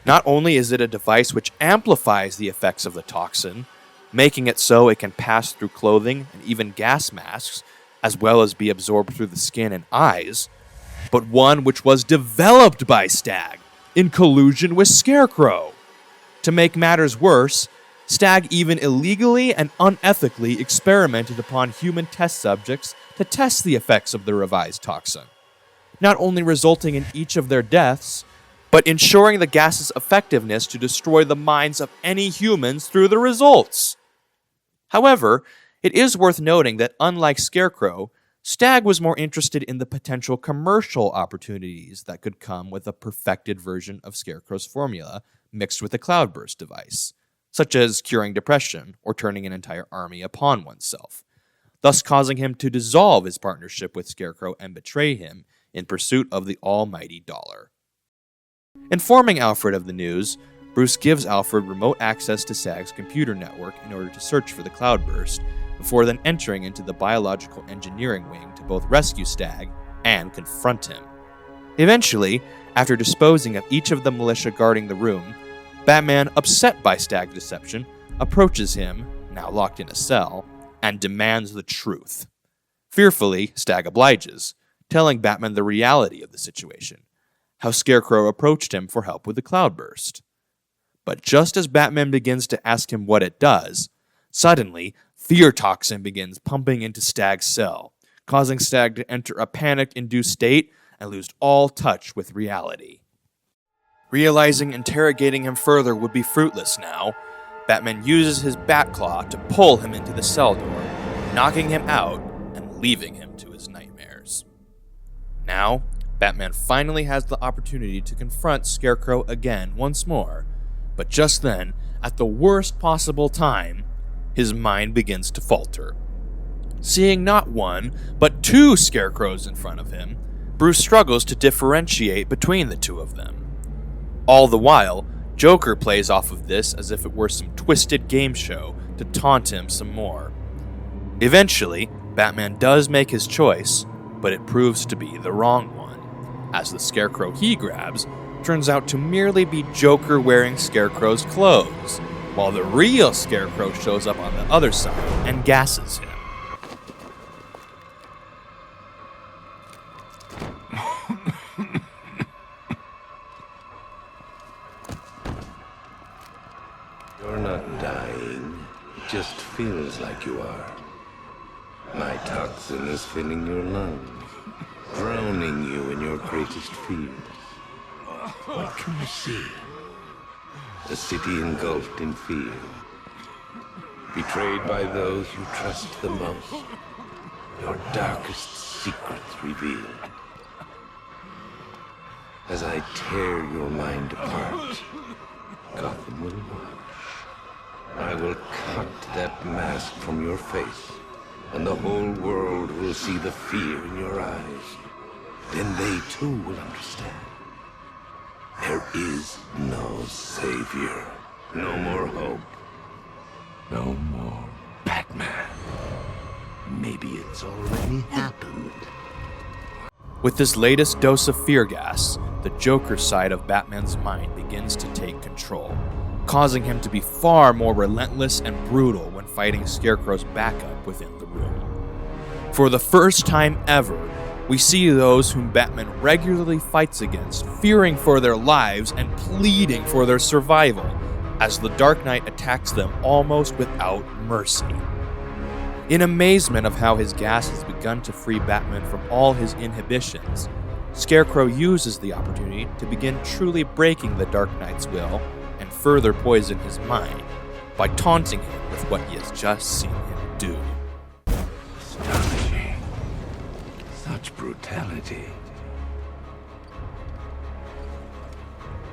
Not only is it a device which amplifies the effects of the toxin, making it so it can pass through clothing and even gas masks, as well as be absorbed through the skin and eyes, but one which was developed by Stag in collusion with Scarecrow. To make matters worse, Stag even illegally and unethically experimented upon human test subjects to test the effects of the revised toxin, not only resulting in each of their deaths, but ensuring the gas's effectiveness to destroy the minds of any humans through the results. However, it is worth noting that unlike Scarecrow, Stag was more interested in the potential commercial opportunities that could come with a perfected version of Scarecrow's formula mixed with a Cloudburst device, such as curing depression or turning an entire army upon oneself, thus causing him to dissolve his partnership with Scarecrow and betray him in pursuit of the almighty dollar. Informing Alfred of the news, Bruce gives Alfred remote access to Stag's computer network in order to search for the Cloudburst, before then entering into the biological engineering wing to both rescue Stag and confront him. Eventually, after disposing of each of the militia guarding the room, Batman, upset by Stag's deception, approaches him, now locked in a cell, and demands the truth. Fearfully, Stag obliges, telling Batman the reality of the situation, how Scarecrow approached him for help with the Cloudburst. But just as Batman begins to ask him what it does, suddenly, fear toxin begins pumping into Stag's cell, causing Stag to enter a panic-induced state and lose all touch with reality. Realizing interrogating him further would be fruitless now, Batman uses his Batclaw to pull him into the cell door, knocking him out and leaving him to his nightmares. Now, Batman finally has the opportunity to confront Scarecrow again once more, but just then, at the worst possible time, his mind begins to falter. Seeing not one, but two Scarecrows in front of him, Bruce struggles to differentiate between the two of them. All the while, Joker plays off of this as if it were some twisted game show to taunt him some more. Eventually, Batman does make his choice, but it proves to be the wrong one, as the Scarecrow he grabs turns out to merely be Joker wearing Scarecrow's clothes, while the real Scarecrow shows up on the other side and gasses him. You're not dying. It just feels like you are. My toxin is filling your lungs, drowning you in your greatest fears. What can you see? A city engulfed in fear. Betrayed by those you trust the most. Your darkest secrets revealed. As I tear your mind apart, Gotham will watch. I will cut that mask from your face, and the whole world will see the fear in your eyes. Then they too will understand. There is no savior, no more hope, no more Batman. Maybe it's already happened. With this latest dose of fear gas, the Joker's side of Batman's mind begins to take control, causing him to be far more relentless and brutal when fighting Scarecrow's backup within the room. For the first time ever, we see those whom Batman regularly fights against fearing for their lives and pleading for their survival, as the Dark Knight attacks them almost without mercy. In amazement of how his gas has begun to free Batman from all his inhibitions, Scarecrow uses the opportunity to begin truly breaking the Dark Knight's will and further poison his mind by taunting him with what he has just seen him do. Astonishing. Such brutality.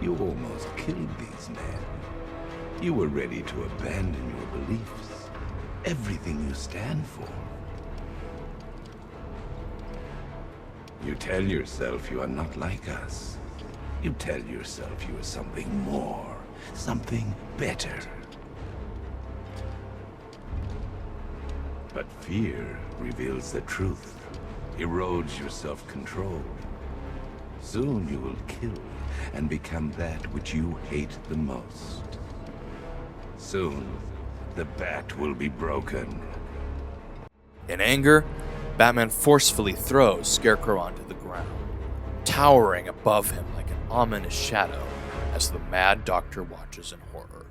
You almost killed these men. You were ready to abandon your beliefs, everything you stand for. You tell yourself you are not like us. You tell yourself you are something more, something better. But fear reveals the truth, erodes your self-control. Soon you will kill and become that which you hate the most. Soon, the bat will be broken. In anger, Batman forcefully throws Scarecrow onto the ground, towering above him like an ominous shadow as the Mad Doctor watches in horror.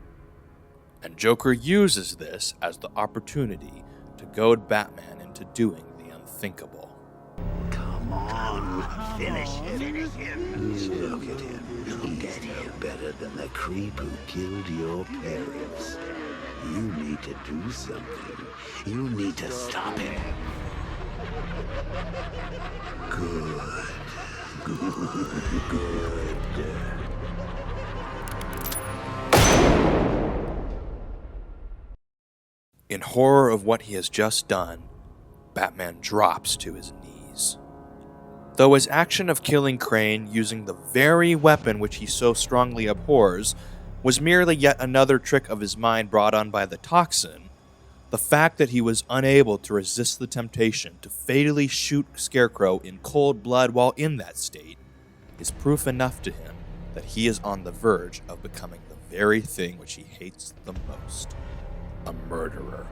And Joker uses this as the opportunity to goad Batman into doing the unthinkable. Come on, finish him. Look at him. He's no better than the creep who killed your parents. You need to do something. You need to stop him. Good. In horror of what he has just done, Batman drops to his knees. Though his action of killing Crane using the very weapon which he so strongly abhors was merely yet another trick of his mind brought on by the toxin, the fact that he was unable to resist the temptation to fatally shoot Scarecrow in cold blood while in that state is proof enough to him that he is on the verge of becoming the very thing which he hates the most: a murderer.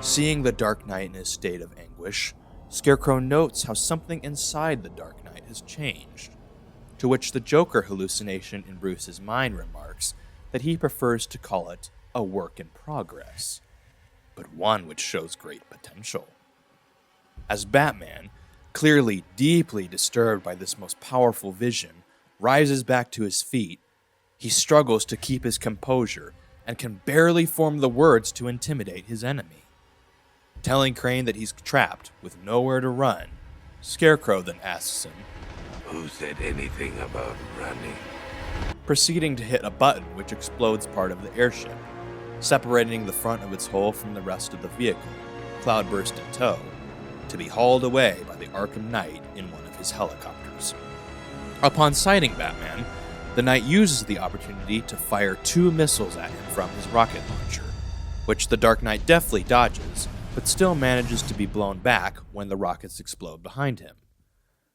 Seeing the Dark Knight in his state of anguish, Scarecrow notes how something inside the Dark Knight has changed, to which the Joker hallucination in Bruce's mind remarks that he prefers to call it a work in progress, but one which shows great potential. As Batman, clearly deeply disturbed by this most powerful vision, rises back to his feet, he struggles to keep his composure and can barely form the words to intimidate his enemy. Telling Crane that he's trapped with nowhere to run, Scarecrow then asks him, Who said anything about running? proceeding to hit a button which explodes part of the airship, separating the front of its hull from the rest of the vehicle, Cloudburst in tow, to be hauled away by the Arkham Knight in one of his helicopters. Upon sighting Batman, the Knight uses the opportunity to fire 2 missiles at him from his rocket launcher, which the Dark Knight deftly dodges, but still manages to be blown back when the rockets explode behind him.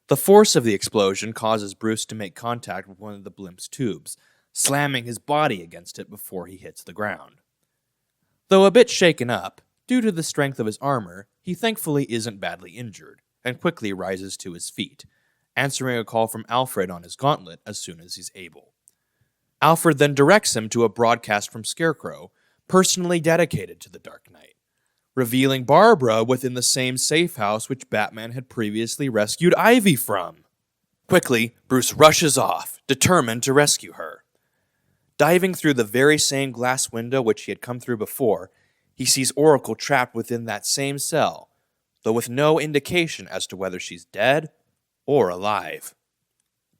The force of the explosion causes Bruce to make contact with one of the blimp's tubes, slamming his body against it before he hits the ground. Though a bit shaken up, due to the strength of his armor, he thankfully isn't badly injured, and quickly rises to his feet, answering a call from Alfred on his gauntlet as soon as he's able. Alfred then directs him to a broadcast from Scarecrow, personally dedicated to the Dark Knight, revealing Barbara within the same safe house which Batman had previously rescued Ivy from. Quickly, Bruce rushes off, determined to rescue her. Diving through the very same glass window which he had come through before, he sees Oracle trapped within that same cell, though with no indication as to whether she's dead or alive.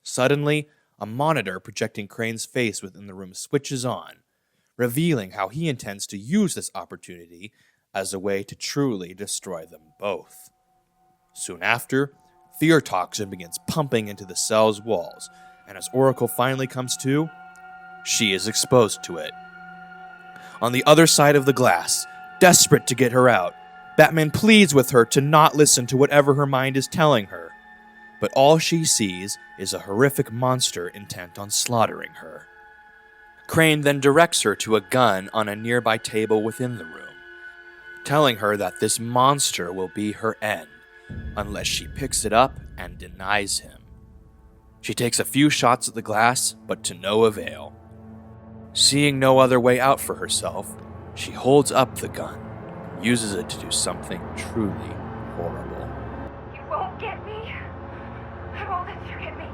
Suddenly, a monitor projecting Crane's face within the room switches on, revealing how he intends to use this opportunity as a way to truly destroy them both. Soon after, fear toxin begins pumping into the cell's walls, and as Oracle finally comes to, she is exposed to it. On the other side of the glass, desperate to get her out, Batman pleads with her to not listen to whatever her mind is telling her, but all she sees is a horrific monster intent on slaughtering her. Crane then directs her to a gun on a nearby table within the room, telling her that this monster will be her end unless she picks it up and denies him. She takes a few shots at the glass, but to no avail. Seeing no other way out for herself, she holds up the gun and uses it to do something truly horrible. You won't get me. I won't let you get me.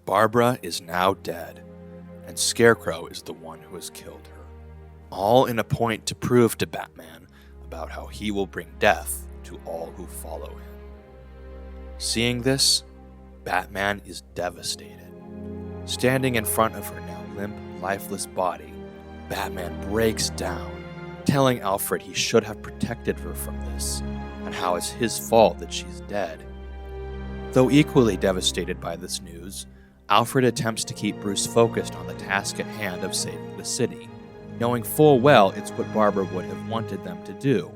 Barbara is now dead, and Scarecrow is the one who has killed her, all in a point to prove to Batman about how he will bring death to all who follow him. Seeing this, Batman is devastated. Standing in front of her now limp, lifeless body, Batman breaks down, telling Alfred he should have protected her from this, and how it's his fault that she's dead. Though equally devastated by this news, Alfred attempts to keep Bruce focused on the task at hand of saving the city, knowing full well it's what Barbara would have wanted them to do,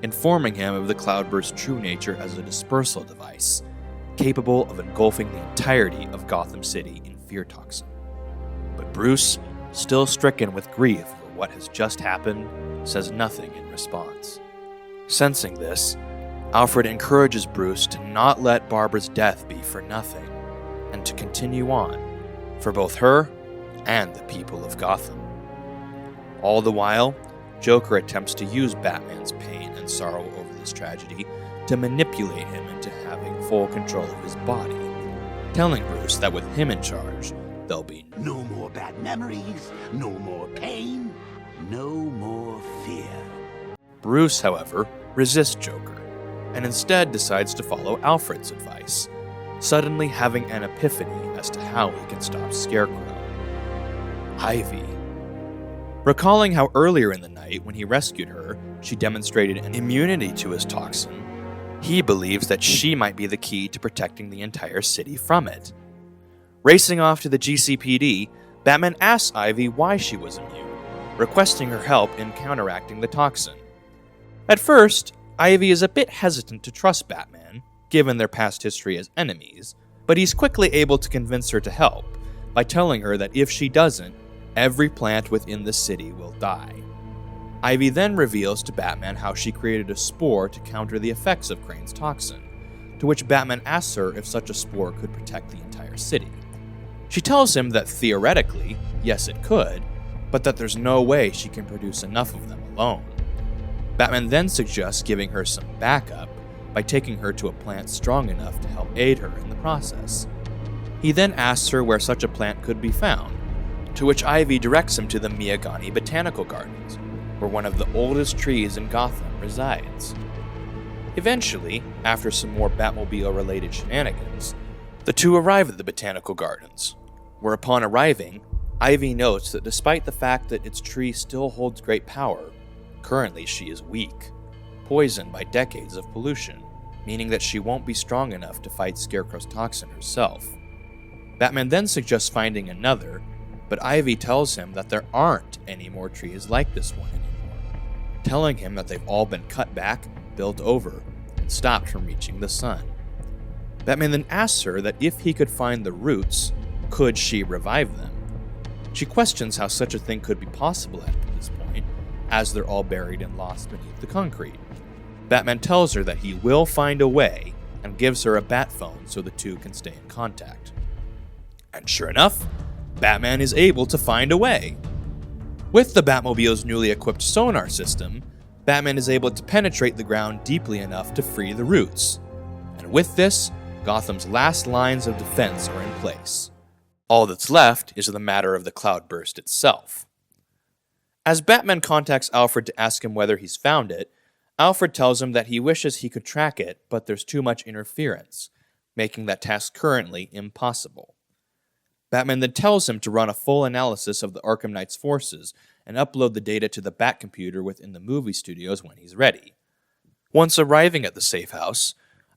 informing him of the Cloudburst's true nature as a dispersal device, capable of engulfing the entirety of Gotham City in fear toxin. But Bruce, still stricken with grief for what has just happened, says nothing in response. Sensing this, Alfred encourages Bruce to not let Barbara's death be for nothing, and to continue on, for both her and the people of Gotham. All the while, Joker attempts to use Batman's pain and sorrow over this tragedy to manipulate him into having full control of his body, telling Bruce that with him in charge, there'll be No more bad memories, no more pain, no more fear. Bruce, however, resists Joker, and instead decides to follow Alfred's advice, suddenly having an epiphany as to how he can stop Scarecrow. Ivy. Recalling how earlier in the night, when he rescued her, she demonstrated an immunity to his toxin, he believes that she might be the key to protecting the entire city from it. Racing off to the GCPD, Batman asks Ivy why she was immune, requesting her help in counteracting the toxin. At first, Ivy is a bit hesitant to trust Batman, given their past history as enemies, but he's quickly able to convince her to help by telling her that if she doesn't, every plant within the city will die. Ivy then reveals to Batman how she created a spore to counter the effects of Crane's toxin, to which Batman asks her if such a spore could protect the entire city. She tells him that theoretically, yes it could, but that there's no way she can produce enough of them alone. Batman then suggests giving her some backup by taking her to a plant strong enough to help aid her in the process. He then asks her where such a plant could be found, to which Ivy directs him to the Miagani Botanical Gardens, where one of the oldest trees in Gotham resides. Eventually, after some more Batmobile-related shenanigans, the two arrive at the Botanical Gardens, where upon arriving, Ivy notes that despite the fact that its tree still holds great power, currently she is weak, poisoned by decades of pollution, meaning that she won't be strong enough to fight Scarecrow's toxin herself. Batman then suggests finding another, but Ivy tells him that there aren't any more trees like this one anymore, telling him that they've all been cut back, built over, and stopped from reaching the sun. Batman then asks her that if he could find the roots, could she revive them? She questions how such a thing could be possible at this point, as they're all buried and lost beneath the concrete. Batman tells her that he will find a way, and gives her a bat phone so the two can stay in contact. And sure enough, Batman is able to find a way, With the Batmobile's newly equipped sonar system, Batman is able to penetrate the ground deeply enough to free the roots. And with this, Gotham's last lines of defense are in place. All that's left is the matter of the cloudburst itself. As Batman contacts Alfred to ask him whether he's found it, Alfred tells him that he wishes he could track it, but there's too much interference, making that task currently impossible. Batman then tells him to run a full analysis of the Arkham Knight's forces and upload the data to the Batcomputer within the movie studios when he's ready. Once arriving at the safe house,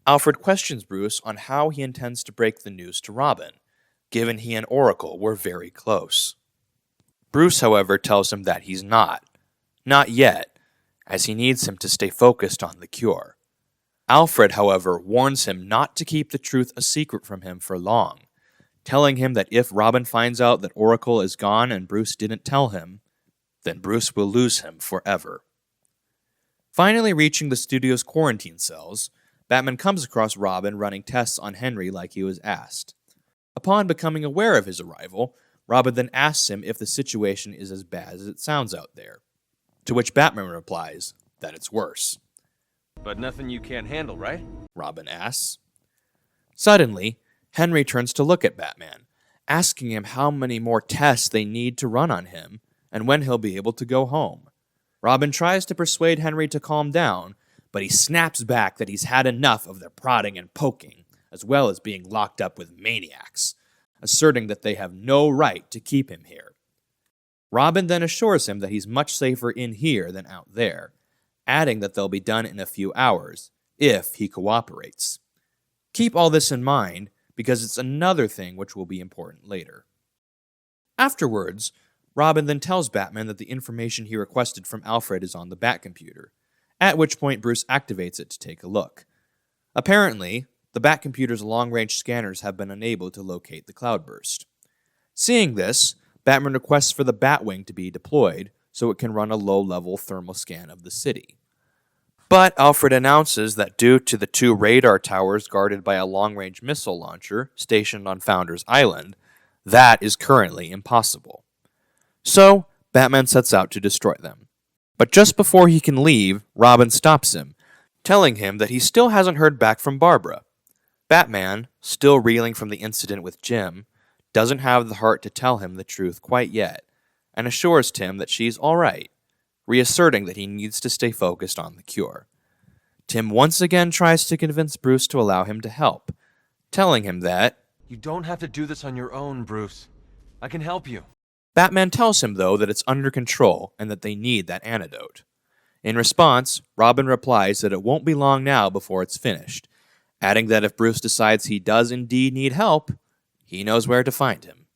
Alfred questions Bruce on how he intends to break the news to Robin, given he and Oracle were very close. Bruce, however, tells him that he's not. Not yet, as he needs him to stay focused on the cure. Alfred, however, warns him not to keep the truth a secret from him for long, telling him that if Robin finds out that Oracle is gone and Bruce didn't tell him, then Bruce will lose him forever. Finally reaching the studio's quarantine cells, Batman comes across Robin running tests on Henry like he was asked. Upon becoming aware of his arrival, Robin then asks him if the situation is as bad as it sounds out there, to which Batman replies that it's worse. But nothing you can't handle, right? Robin asks. Suddenly, Henry turns to look at Batman, asking him how many more tests they need to run on him and when he'll be able to go home. Robin tries to persuade Henry to calm down, but he snaps back that he's had enough of their prodding and poking, as well as being locked up with maniacs, asserting that they have no right to keep him here. Robin then assures him that he's much safer in here than out there, adding that they'll be done in a few hours, if he cooperates. Keep all this in mind, because it's another thing which will be important later. Afterwards, Robin then tells Batman that the information he requested from Alfred is on the Batcomputer, at which point Bruce activates it to take a look. Apparently, the Batcomputer's long-range scanners have been unable to locate the cloudburst. Seeing this, Batman requests for the Batwing to be deployed so it can run a low-level thermal scan of the city. But Alfred announces that due to the 2 radar towers guarded by a long-range missile launcher stationed on Founders Island, that is currently impossible. So, Batman sets out to destroy them. But just before he can leave, Robin stops him, telling him that he still hasn't heard back from Barbara. Batman, still reeling from the incident with Jim, doesn't have the heart to tell him the truth quite yet, and assures Tim that she's alright, reasserting that he needs to stay focused on the cure. Tim once again tries to convince Bruce to allow him to help, telling him that, You don't have to do this on your own, Bruce. I can help you. Batman tells him, though, that it's under control and that they need that antidote. In response, Robin replies that it won't be long now before it's finished, adding that if Bruce decides he does indeed need help, he knows where to find him.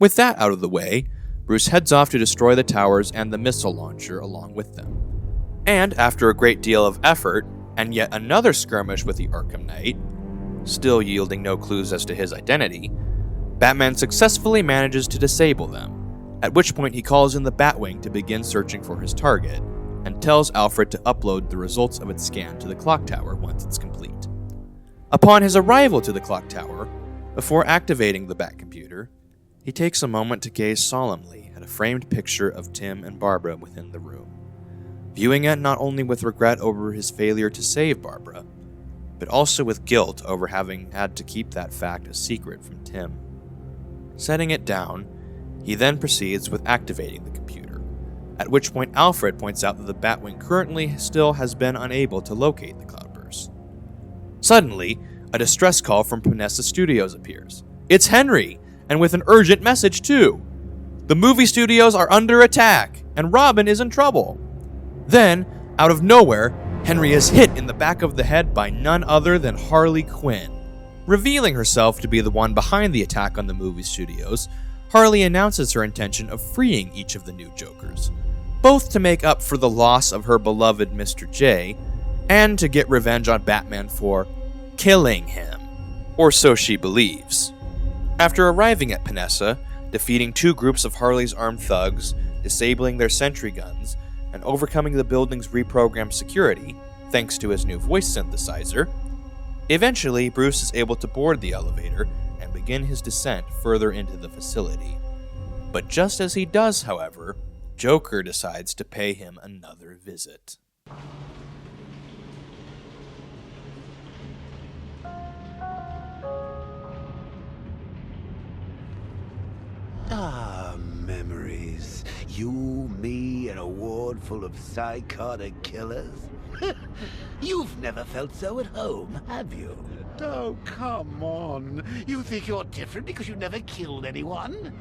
With that out of the way, Bruce heads off to destroy the towers and the missile launcher along with them. And after a great deal of effort, and yet another skirmish with the Arkham Knight, still yielding no clues as to his identity, Batman successfully manages to disable them, at which point he calls in the Batwing to begin searching for his target, and tells Alfred to upload the results of its scan to the clock tower once it's complete. Upon his arrival to the clock tower, before activating the Batcomputer, he takes a moment to gaze solemnly at a framed picture of Tim and Barbara within the room, viewing it not only with regret over his failure to save Barbara, but also with guilt over having had to keep that fact a secret from Tim. Setting it down, he then proceeds with activating the computer, at which point Alfred points out that the Batwing currently still has been unable to locate the cloudburst. Suddenly, a distress call from Panessa Studios appears. It's Henry, and with an urgent message too. The movie studios are under attack, and Robin is in trouble. Then, out of nowhere, Henry is hit in the back of the head by none other than Harley Quinn. Revealing herself to be the one behind the attack on the movie studios, Harley announces her intention of freeing each of the new Jokers, both to make up for the loss of her beloved Mr. J, and to get revenge on Batman for killing him, or so she believes. After arriving at Panessa, defeating 2 groups of Harley's armed thugs, disabling their sentry guns, and overcoming the building's reprogrammed security, thanks to his new voice synthesizer, eventually Bruce is able to board the elevator and begin his descent further into the facility. But just as he does, however, Joker decides to pay him another visit. Ah, memories. You, me, and a ward full of psychotic killers. You've never felt so at home, have you? Oh, come on. You think you're different because you never killed anyone?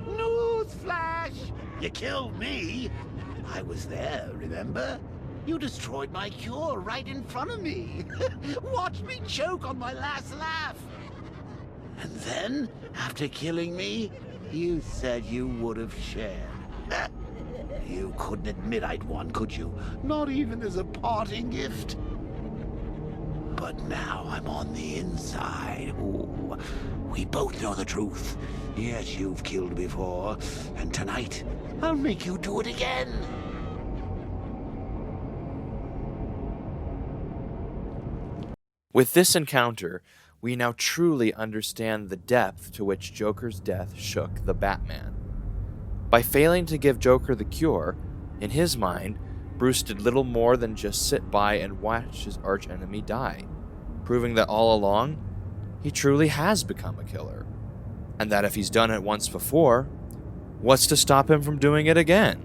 Newsflash! You killed me. I was there, remember? You destroyed my cure right in front of me. Watch me choke on my last laugh. And then, after killing me, you said you would have shared. You couldn't admit I'd won, could you? Not even as a parting gift. But now I'm on the inside. Ooh, we both know the truth. Yes, you've killed before, and tonight I'll make you do it again. With this encounter, we now truly understand the depth to which Joker's death shook the Batman. By failing to give Joker the cure, in his mind, Bruce did little more than just sit by and watch his archenemy die, proving that all along, he truly has become a killer, and that if he's done it once before, what's to stop him from doing it again?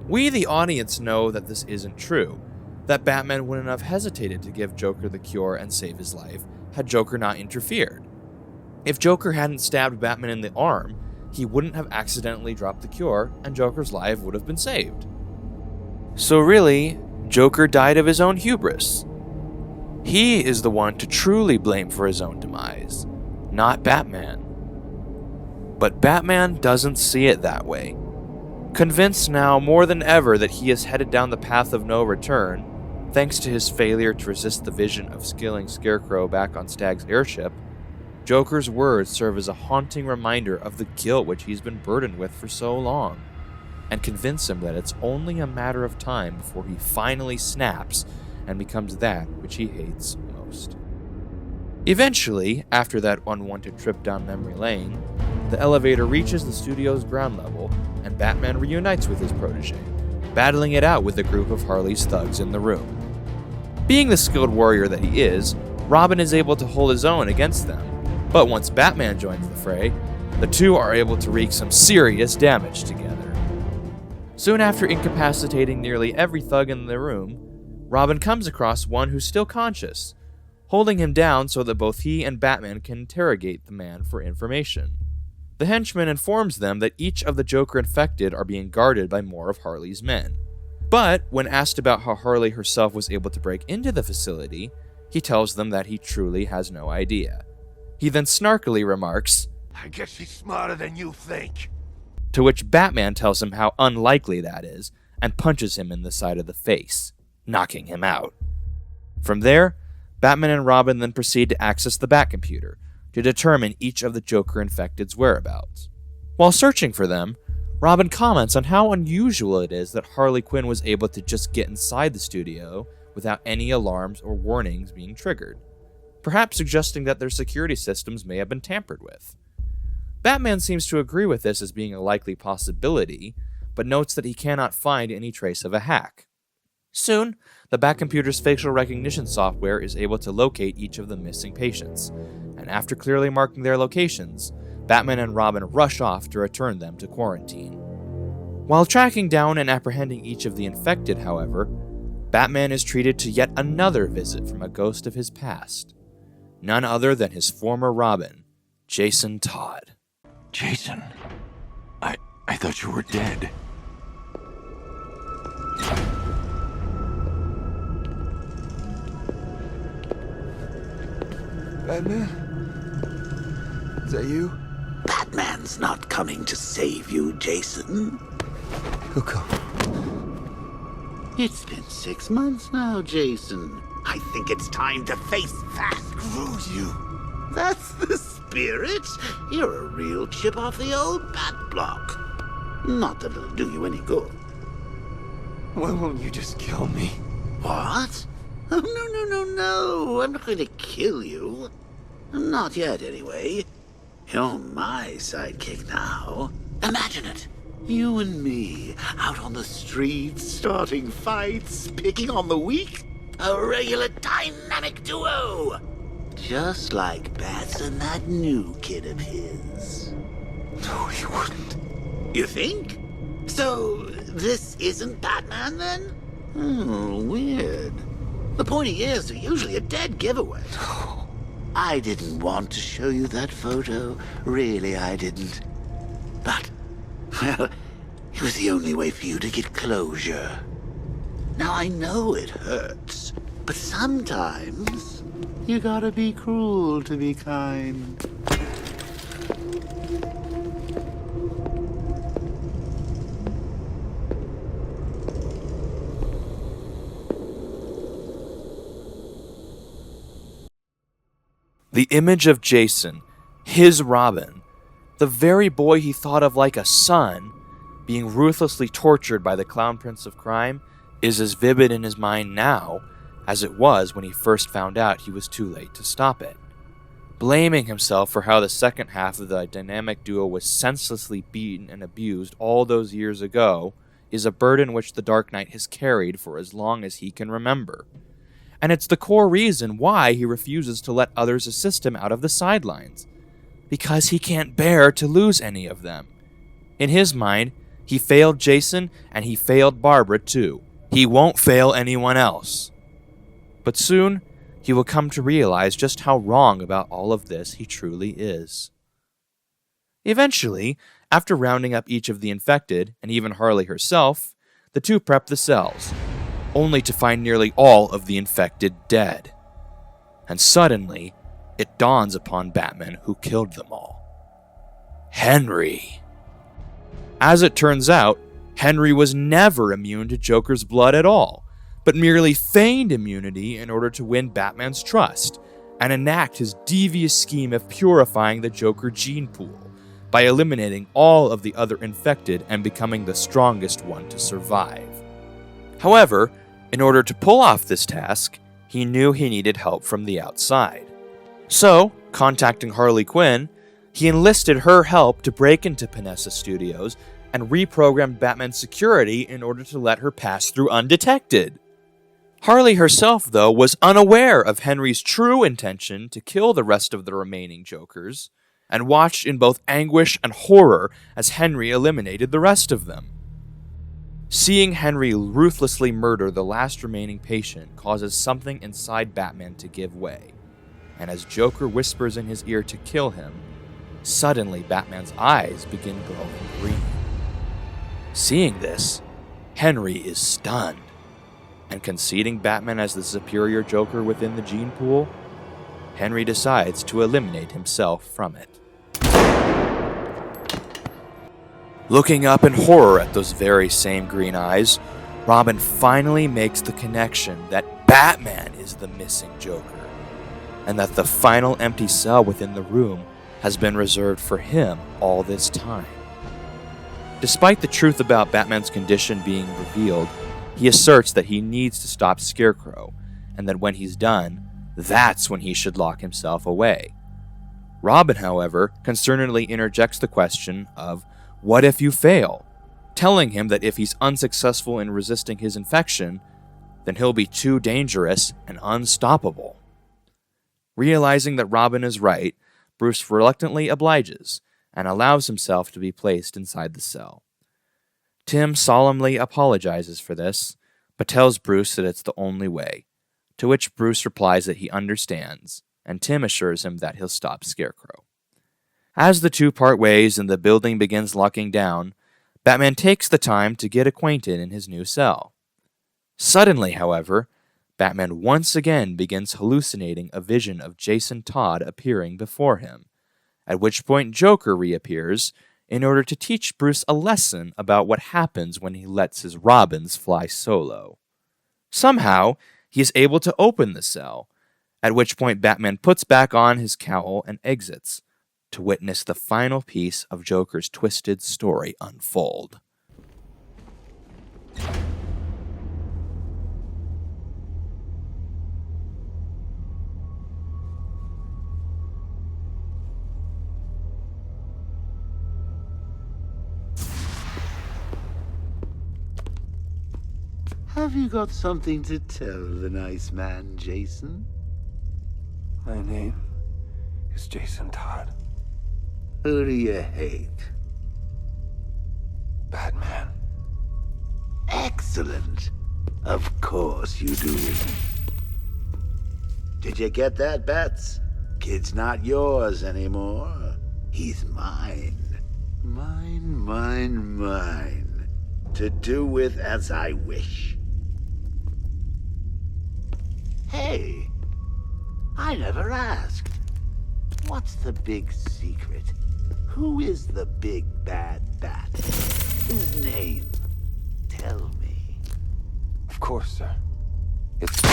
We, the audience, know that this isn't true, that Batman wouldn't have hesitated to give Joker the cure and save his life had Joker not interfered. If Joker hadn't stabbed Batman in the arm, he wouldn't have accidentally dropped the cure, and Joker's life would have been saved. So really, Joker died of his own hubris. He is the one to truly blame for his own demise, not Batman. But Batman doesn't see it that way. Convinced now more than ever that he is headed down the path of no return, thanks to his failure to resist the vision of skilling Scarecrow back on Stag's airship, Joker's words serve as a haunting reminder of the guilt which he's been burdened with for so long, and convince him that it's only a matter of time before he finally snaps and becomes that which he hates most. Eventually, after that unwanted trip down memory lane, the elevator reaches the studio's ground level, and Batman reunites with his protege, battling it out with a group of Harley's thugs in the room. Being the skilled warrior that he is, Robin is able to hold his own against them, but once Batman joins the fray, the two are able to wreak some serious damage together. Soon after incapacitating nearly every thug in the room, Robin comes across one who's still conscious, holding him down so that both he and Batman can interrogate the man for information. The henchman informs them that each of the Joker infected are being guarded by more of Harley's men. But when asked about how Harley herself was able to break into the facility, he tells them that he truly has no idea. He then snarkily remarks, I guess she's smarter than you think. To which Batman tells him how unlikely that is, and punches him in the side of the face, knocking him out. From there, Batman and Robin then proceed to access the Batcomputer to determine each of the Joker-infected's whereabouts. While searching for them, Robin comments on how unusual it is that Harley Quinn was able to just get inside the studio without any alarms or warnings being triggered, perhaps suggesting that their security systems may have been tampered with. Batman seems to agree with this as being a likely possibility, but notes that he cannot find any trace of a hack. Soon, the Batcomputer's facial recognition software is able to locate each of the missing patients, and after clearly marking their locations, Batman and Robin rush off to return them to quarantine. While tracking down and apprehending each of the infected, however, Batman is treated to yet another visit from a ghost of his past, none other than his former Robin, Jason Todd. Jason, I thought you were dead. Batman? Is that you? Batman's not coming to save you, Jason. Who'll come? It's been 6 months now, Jason. I think it's time to face fast. Screw you. That's the spirit. You're a real chip off the old bat block. Not that it'll do you any good. Why won't you just kill me? What? Oh, no. I'm not going to kill you. Not yet, anyway. You're my sidekick now. Imagine it. You and me, out on the streets, starting fights, picking on the weak. A regular dynamic duo. Just like Bats and that new kid of his. No, you wouldn't. You think? So, this isn't Batman then? Weird. The pointy ears are usually a dead giveaway. No. I didn't want to show you that photo. Really, I didn't. But, well, it was the only way for you to get closure. Now, I know it hurts, but sometimes you gotta be cruel to be kind. The image of Jason, his Robin, the very boy he thought of like a son, being ruthlessly tortured by the Clown Prince of Crime, is as vivid in his mind now as it was when he first found out he was too late to stop it. Blaming himself for how the second half of the dynamic duo was senselessly beaten and abused all those years ago is a burden which the Dark Knight has carried for as long as he can remember. And it's the core reason why he refuses to let others assist him out of the sidelines. Because he can't bear to lose any of them. In his mind, he failed Jason and he failed Barbara too. He won't fail anyone else. But soon, he will come to realize just how wrong about all of this he truly is. Eventually, after rounding up each of the infected, and even Harley herself, the two prep the cells, only to find nearly all of the infected dead. And suddenly, it dawns upon Batman who killed them all. Henry. As it turns out, Henry was never immune to Joker's blood at all, but merely feigned immunity in order to win Batman's trust and enact his devious scheme of purifying the Joker gene pool by eliminating all of the other infected and becoming the strongest one to survive. However, in order to pull off this task, he knew he needed help from the outside. So, contacting Harley Quinn, he enlisted her help to break into Panessa Studios and reprogram Batman's security in order to let her pass through undetected. Harley herself, though, was unaware of Henry's true intention to kill the rest of the remaining Jokers, and watched in both anguish and horror as Henry eliminated the rest of them. Seeing Henry ruthlessly murder the last remaining patient causes something inside Batman to give way, and as Joker whispers in his ear to kill him, suddenly Batman's eyes begin glowing green. Seeing this, Henry is stunned, and conceding Batman as the superior Joker within the gene pool, Henry decides to eliminate himself from it. Looking up in horror at those very same green eyes, Robin finally makes the connection that Batman is the missing Joker, and that the final empty cell within the room has been reserved for him all this time. Despite the truth about Batman's condition being revealed, he asserts that he needs to stop Scarecrow, and that when he's done, that's when he should lock himself away. Robin, however, concernedly interjects the question of, what if you fail? Telling him that if he's unsuccessful in resisting his infection, then he'll be too dangerous and unstoppable. Realizing that Robin is right, Bruce reluctantly obliges and allows himself to be placed inside the cell. Tim solemnly apologizes for this, but tells Bruce that it's the only way, to which Bruce replies that he understands, and Tim assures him that he'll stop Scarecrow. As the two part ways and the building begins locking down, Batman takes the time to get acquainted in his new cell. Suddenly, however, Batman once again begins hallucinating a vision of Jason Todd appearing before him, at which point Joker reappears in order to teach Bruce a lesson about what happens when he lets his Robins fly solo. Somehow, he is able to open the cell, at which point Batman puts back on his cowl and exits, to witness the final piece of Joker's twisted story unfold. Have you got something to tell the nice man, Jason? My name is Jason Todd. Who do you hate? Batman. Excellent. Of course you do. Did you get that, Bats? Kid's not yours anymore. He's mine. Mine. To do with as I wish. Hey, I never asked. What's the big secret? Who is the big bad bat? His name. Tell me. Of course, sir. It's...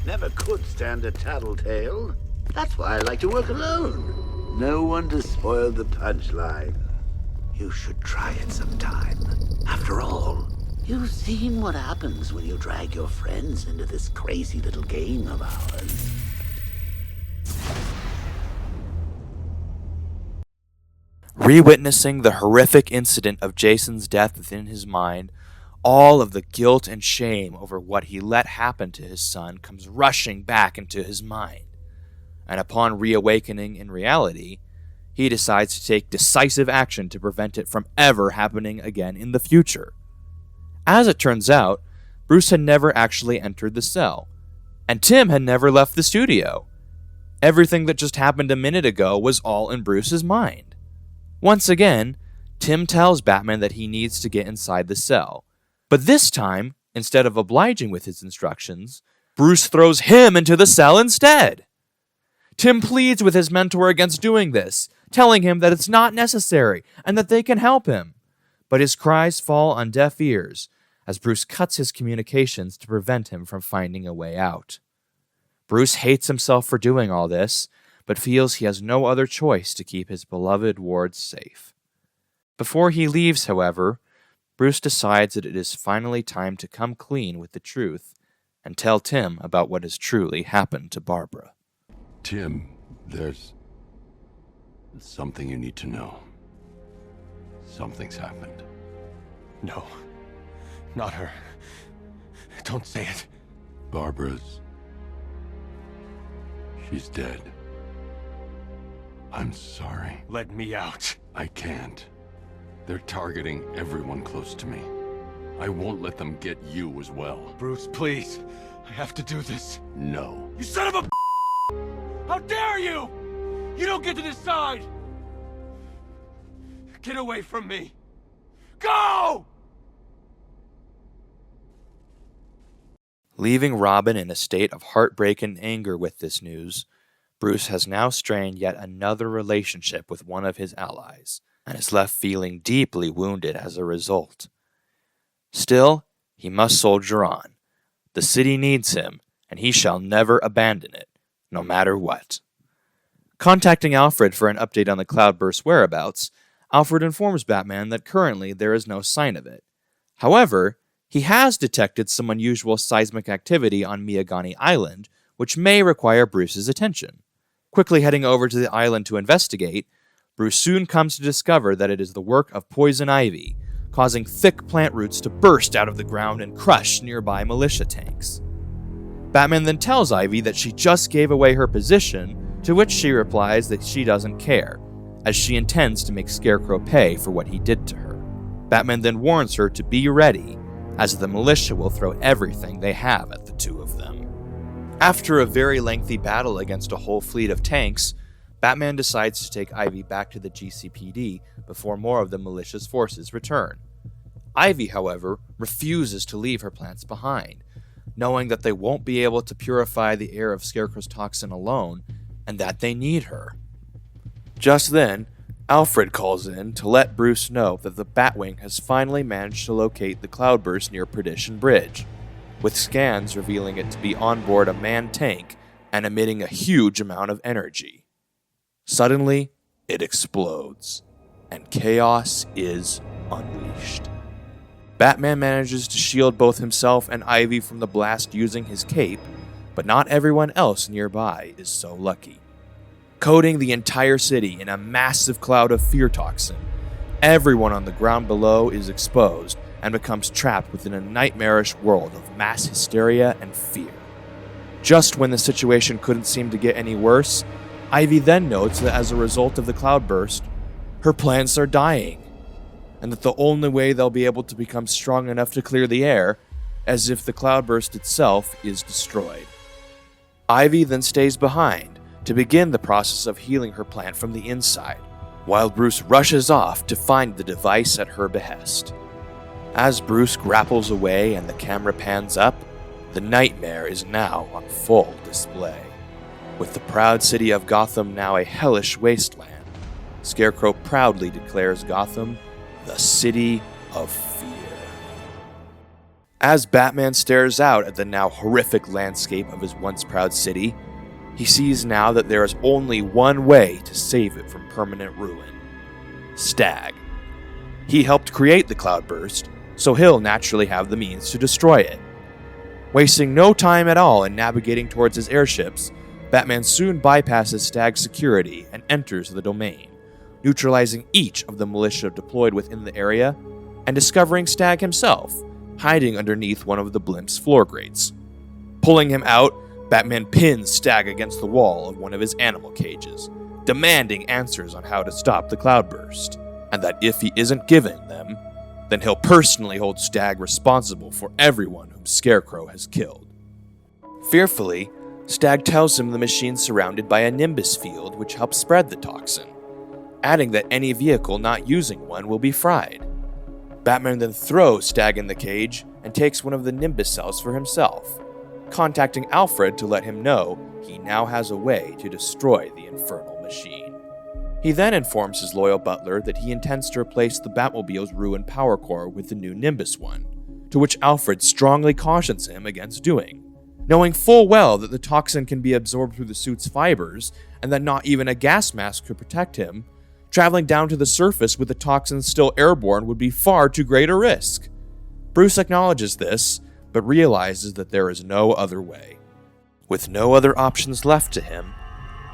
Never could stand a tattletale. That's why I like to work alone. No one to spoil the punchline. You should try it sometime. After all, you've seen what happens when you drag your friends into this crazy little game of ours. Re-witnessing the horrific incident of Jason's death within his mind, all of the guilt and shame over what he let happen to his son comes rushing back into his mind. And upon reawakening in reality, he decides to take decisive action to prevent it from ever happening again in the future. As it turns out, Bruce had never actually entered the cell, and Tim had never left the studio. Everything that just happened a minute ago was all in Bruce's mind. Once again, Tim tells Batman that he needs to get inside the cell, but this time, instead of obliging with his instructions, Bruce throws him into the cell instead. Tim pleads with his mentor against doing this, telling him that it's not necessary and that they can help him. But his cries fall on deaf ears as Bruce cuts his communications to prevent him from finding a way out. Bruce hates himself for doing all this, but feels he has no other choice to keep his beloved wards safe. Before he leaves, however, Bruce decides that it is finally time to come clean with the truth and tell Tim about what has truly happened to Barbara. Tim, there's something you need to know. Something's happened. No. Not her. Don't say it. Barbara's... she's dead. I'm sorry. Let me out. I can't. They're targeting everyone close to me. I won't let them get you as well. Bruce, please. I have to do this. No. You son of a... How dare you! You don't get to decide! Get away from me! Go! Leaving Robin in a state of heartbreak and anger with this news, Bruce has now strained yet another relationship with one of his allies, and is left feeling deeply wounded as a result. Still, he must soldier on. The city needs him, and he shall never abandon it, no matter what. Contacting Alfred for an update on the Cloudburst's whereabouts, Alfred informs Batman that currently there is no sign of it. However, he has detected some unusual seismic activity on Miyagani Island, which may require Bruce's attention. Quickly heading over to the island to investigate, Bruce soon comes to discover that it is the work of poison ivy, causing thick plant roots to burst out of the ground and crush nearby militia tanks. Batman then tells Ivy that she just gave away her position, to which she replies that she doesn't care, as she intends to make Scarecrow pay for what he did to her. Batman then warns her to be ready, as the militia will throw everything they have at the two of them. After a very lengthy battle against a whole fleet of tanks, Batman decides to take Ivy back to the GCPD before more of the militia's forces return. Ivy, however, refuses to leave her plants behind, knowing that they won't be able to purify the air of Scarecrow's toxin alone, and that they need her. Just then, Alfred calls in to let Bruce know that the Batwing has finally managed to locate the Cloudburst near Perdition Bridge, with scans revealing it to be on board a manned tank and emitting a huge amount of energy. Suddenly, it explodes, and chaos is unleashed. Batman manages to shield both himself and Ivy from the blast using his cape, but not everyone else nearby is so lucky. Coating the entire city in a massive cloud of fear toxin, everyone on the ground below is exposed and becomes trapped within a nightmarish world of mass hysteria and fear. Just when the situation couldn't seem to get any worse, Ivy then notes that as a result of the cloudburst, her plants are dying, and that the only way they'll be able to become strong enough to clear the air, as if the cloudburst itself is destroyed. Ivy then stays behind to begin the process of healing her plant from the inside, while Bruce rushes off to find the device at her behest. As Bruce grapples away and the camera pans up, the nightmare is now on full display. With the proud city of Gotham now a hellish wasteland, Scarecrow proudly declares Gotham the City of Fear. As Batman stares out at the now horrific landscape of his once proud city, he sees now that there is only one way to save it from permanent ruin: Stag. He helped create the cloudburst, so he'll naturally have the means to destroy it. Wasting no time at all in navigating towards his airships, Batman soon bypasses Stag's security and enters the domain, neutralizing each of the militia deployed within the area, and discovering Stag himself, hiding underneath one of the blimp's floor grates. Pulling him out, Batman pins Stag against the wall of one of his animal cages, demanding answers on how to stop the cloudburst, and that if he isn't given them, then he'll personally hold Stag responsible for everyone whom Scarecrow has killed. Fearfully, Stag tells him the machine's surrounded by a nimbus field which helps spread the toxin, adding that any vehicle not using one will be fried. Batman then throws Stag in the cage and takes one of the nimbus cells for himself, contacting Alfred to let him know he now has a way to destroy the infernal machine. He then informs his loyal butler that he intends to replace the Batmobile's ruined power core with the new Nimbus one, to which Alfred strongly cautions him against doing, knowing full well that the toxin can be absorbed through the suit's fibers and that not even a gas mask could protect him. Traveling down to the surface with the toxin still airborne would be far too great a risk. Bruce acknowledges this, but realizes that there is no other way. With no other options left to him,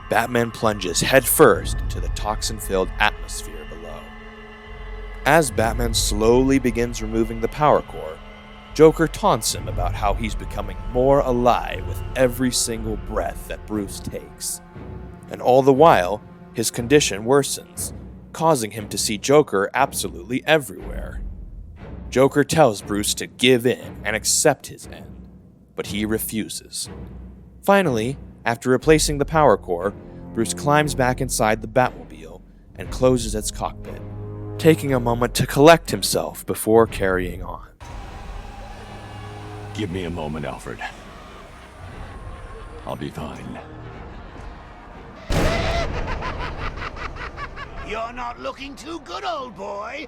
Batman plunges headfirst into the toxin-filled atmosphere below. As Batman slowly begins removing the power core, Joker taunts him about how he's becoming more alive with every single breath that Bruce takes. And all the while, his condition worsens, causing him to see Joker absolutely everywhere. Joker tells Bruce to give in and accept his end, but he refuses. Finally, after replacing the power core, Bruce climbs back inside the Batmobile and closes its cockpit, taking a moment to collect himself before carrying on. Give me a moment, Alfred. I'll be fine. You're not looking too good, old boy.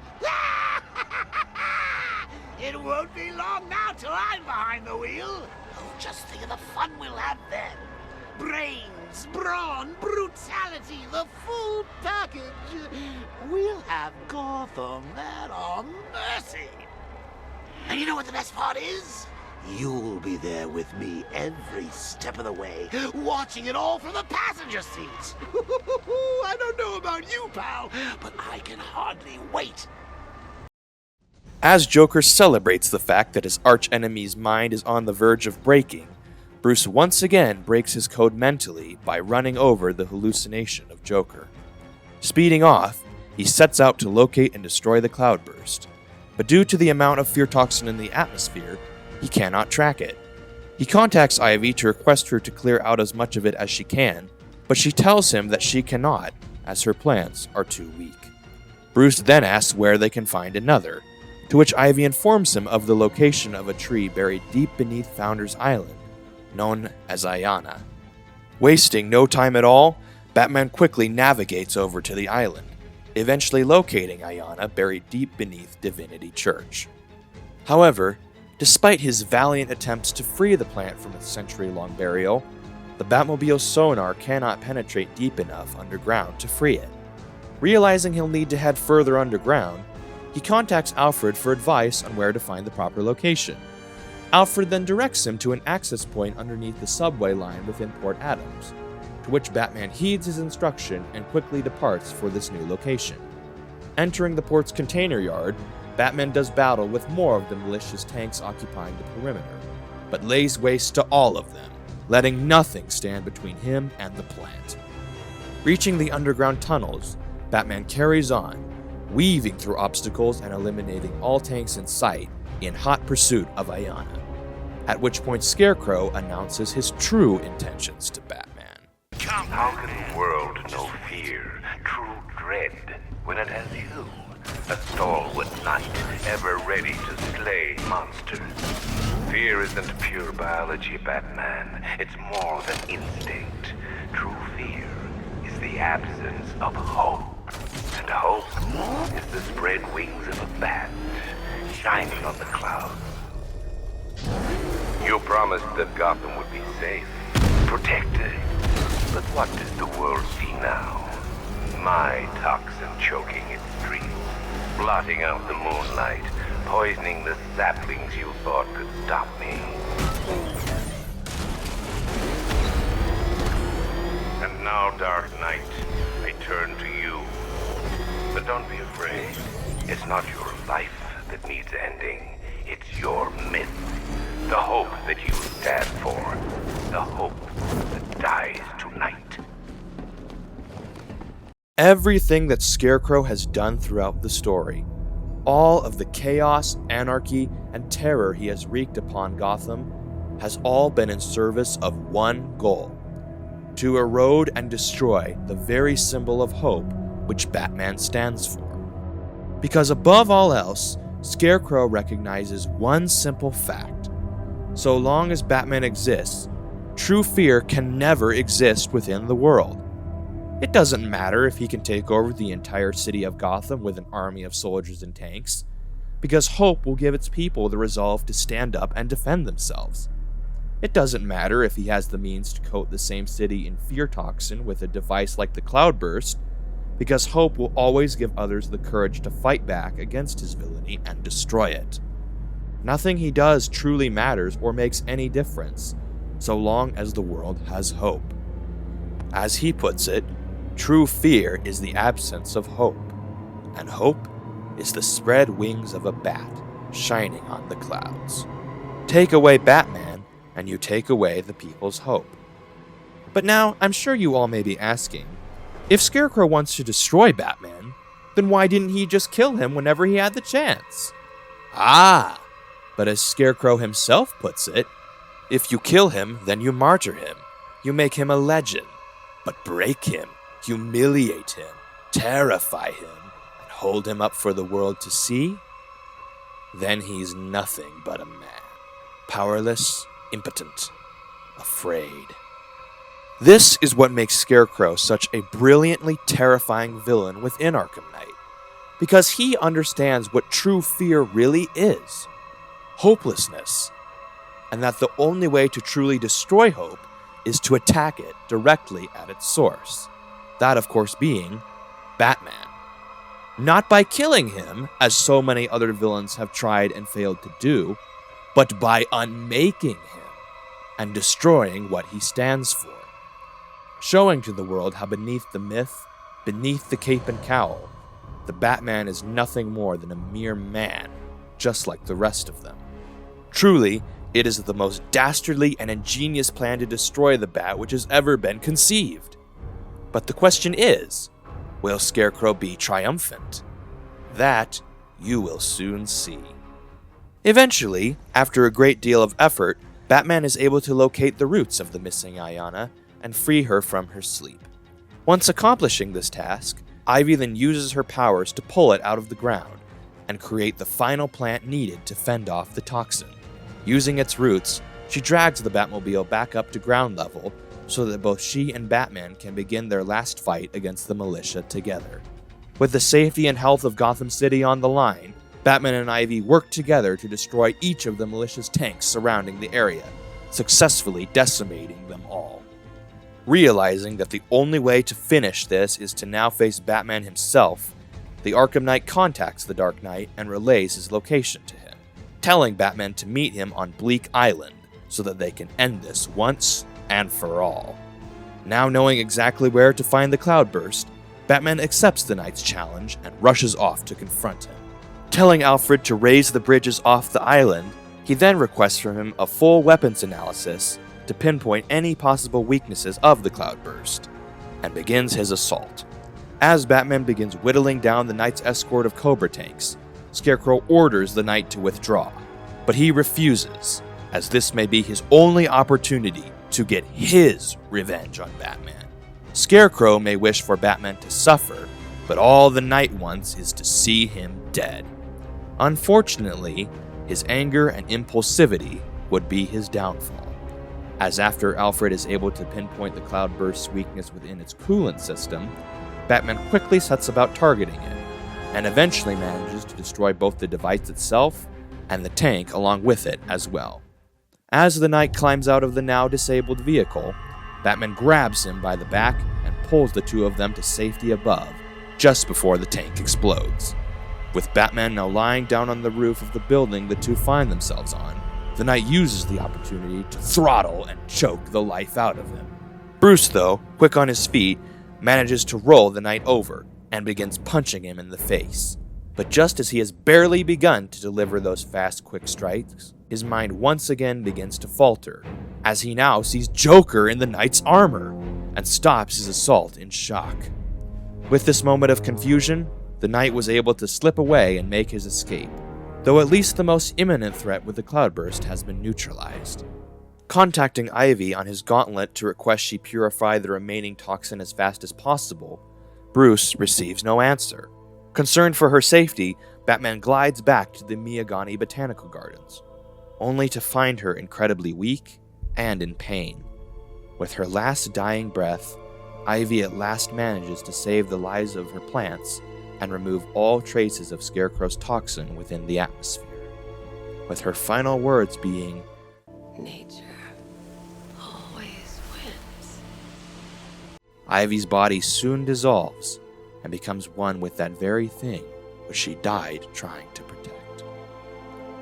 It won't be long now till I'm behind the wheel. Oh, just think of the fun we'll have then. Brains, brawn, brutality, the full package. We'll have Gotham at our mercy. And you know what the best part is? You'll be there with me every step of the way, watching it all from the passenger seat. I don't know about you, pal, but I can hardly wait. As Joker celebrates the fact that his archenemy's mind is on the verge of breaking, Bruce once again breaks his code mentally by running over the hallucination of Joker. Speeding off, he sets out to locate and destroy the cloudburst, but due to the amount of fear toxin in the atmosphere, he cannot track it. He contacts Ivy to request her to clear out as much of it as she can, but she tells him that she cannot, as her plants are too weak. Bruce then asks where they can find another, to which Ivy informs him of the location of a tree buried deep beneath Founders Island, known as Ayana. Wasting no time at all, Batman quickly navigates over to the island, eventually locating Ayana buried deep beneath Divinity Church. However, despite his valiant attempts to free the plant from its century-long burial, the Batmobile's sonar cannot penetrate deep enough underground to free it. Realizing he'll need to head further underground, he contacts Alfred for advice on where to find the proper location. Alfred then directs him to an access point underneath the subway line within Port Adams, to which Batman heeds his instruction and quickly departs for this new location. Entering the port's container yard, Batman does battle with more of the malicious tanks occupying the perimeter, but lays waste to all of them, letting nothing stand between him and the plant. Reaching the underground tunnels, Batman carries on, weaving through obstacles and eliminating all tanks in sight in hot pursuit of Ayana. At which point Scarecrow announces his true intentions to Batman. How can the world know fear, true dread, when it has you? A stalwart knight, ever ready to slay monsters. Fear isn't pure biology, Batman. It's more than instinct. True fear is the absence of hope. And hope is the spread wings of a bat, shining on the clouds. You promised that Gotham would be safe, protected. But what does the world see now? My toxin choking its streets, blotting out the moonlight, poisoning the saplings you thought could stop me. And now, Dark Knight, I turn to you. But don't be afraid. It's not your life that needs ending. It's your myth. The hope that you stand for. The hope that dies tonight. Everything that Scarecrow has done throughout the story, all of the chaos, anarchy, and terror he has wreaked upon Gotham, has all been in service of one goal: to erode and destroy the very symbol of hope which Batman stands for. Because above all else, Scarecrow recognizes one simple fact: so long as Batman exists, true fear can never exist within the world. It doesn't matter if he can take over the entire city of Gotham with an army of soldiers and tanks, because hope will give its people the resolve to stand up and defend themselves. It doesn't matter if he has the means to coat the same city in fear toxin with a device like the Cloudburst, because hope will always give others the courage to fight back against his villainy and destroy it. Nothing he does truly matters or makes any difference, so long as the world has hope. As he puts it, true fear is the absence of hope, and hope is the spread wings of a bat shining on the clouds. Take away Batman, and you take away the people's hope. But now, I'm sure you all may be asking, if Scarecrow wants to destroy Batman, then why didn't he just kill him whenever he had the chance? But as Scarecrow himself puts it, if you kill him, then you martyr him. You make him a legend. But break him, humiliate him, terrify him, and hold him up for the world to see? Then he's nothing but a man. Powerless, impotent, afraid. This is what makes Scarecrow such a brilliantly terrifying villain within Arkham Knight, because he understands what true fear really is: hopelessness, and that the only way to truly destroy hope is to attack it directly at its source. That, of course, being Batman. Not by killing him, as so many other villains have tried and failed to do, but by unmaking him and destroying what he stands for. Showing to the world how beneath the myth, beneath the cape and cowl, the Batman is nothing more than a mere man, just like the rest of them. Truly, it is the most dastardly and ingenious plan to destroy the Bat which has ever been conceived. But the question is, will Scarecrow be triumphant? That you will soon see. Eventually, after a great deal of effort, Batman is able to locate the roots of the missing Ayana and free her from her sleep. Once accomplishing this task, Ivy then uses her powers to pull it out of the ground and create the final plant needed to fend off the toxin. Using its roots, she drags the Batmobile back up to ground level so that both she and Batman can begin their last fight against the militia together. With the safety and health of Gotham City on the line, Batman and Ivy work together to destroy each of the militia's tanks surrounding the area, successfully decimating them all. Realizing that the only way to finish this is to now face Batman himself, the Arkham Knight contacts the Dark Knight and relays his location to him, telling Batman to meet him on Bleak Island so that they can end this once and for all. Now knowing exactly where to find the Cloudburst, Batman accepts the Knight's challenge and rushes off to confront him, Telling Alfred to raise the bridges off the island, he then requests from him a full weapons analysis to pinpoint any possible weaknesses of the cloudburst, and begins his assault. As Batman begins whittling down the Knight's escort of Cobra tanks, Scarecrow orders the Knight to withdraw, but he refuses, as this may be his only opportunity to get his revenge on Batman. Scarecrow may wish for Batman to suffer, but all the Knight wants is to see him dead. Unfortunately, his anger and impulsivity would be his downfall, as after Alfred is able to pinpoint the cloudburst's weakness within its coolant system, Batman quickly sets about targeting it, and eventually manages to destroy both the device itself and the tank along with it as well. As the Knight climbs out of the now disabled vehicle, Batman grabs him by the back and pulls the two of them to safety above, just before the tank explodes. With Batman now lying down on the roof of the building the two find themselves on, the Knight uses the opportunity to throttle and choke the life out of him. Bruce, though, quick on his feet, manages to roll the Knight over and begins punching him in the face. But just as he has barely begun to deliver those fast, quick strikes, his mind once again begins to falter, as he now sees Joker in the Knight's armor, and stops his assault in shock. With this moment of confusion, the Knight was able to slip away and make his escape, though at least the most imminent threat with the cloudburst has been neutralized. Contacting Ivy on his gauntlet to request she purify the remaining toxin as fast as possible, Bruce receives no answer. Concerned for her safety, Batman glides back to the Miyagani Botanical Gardens, only to find her incredibly weak and in pain. With her last dying breath, Ivy at last manages to save the lives of her plants and remove all traces of Scarecrow's toxin within the atmosphere, with her final words being, "Nature always wins." Ivy's body soon dissolves and becomes one with that very thing which she died trying to protect.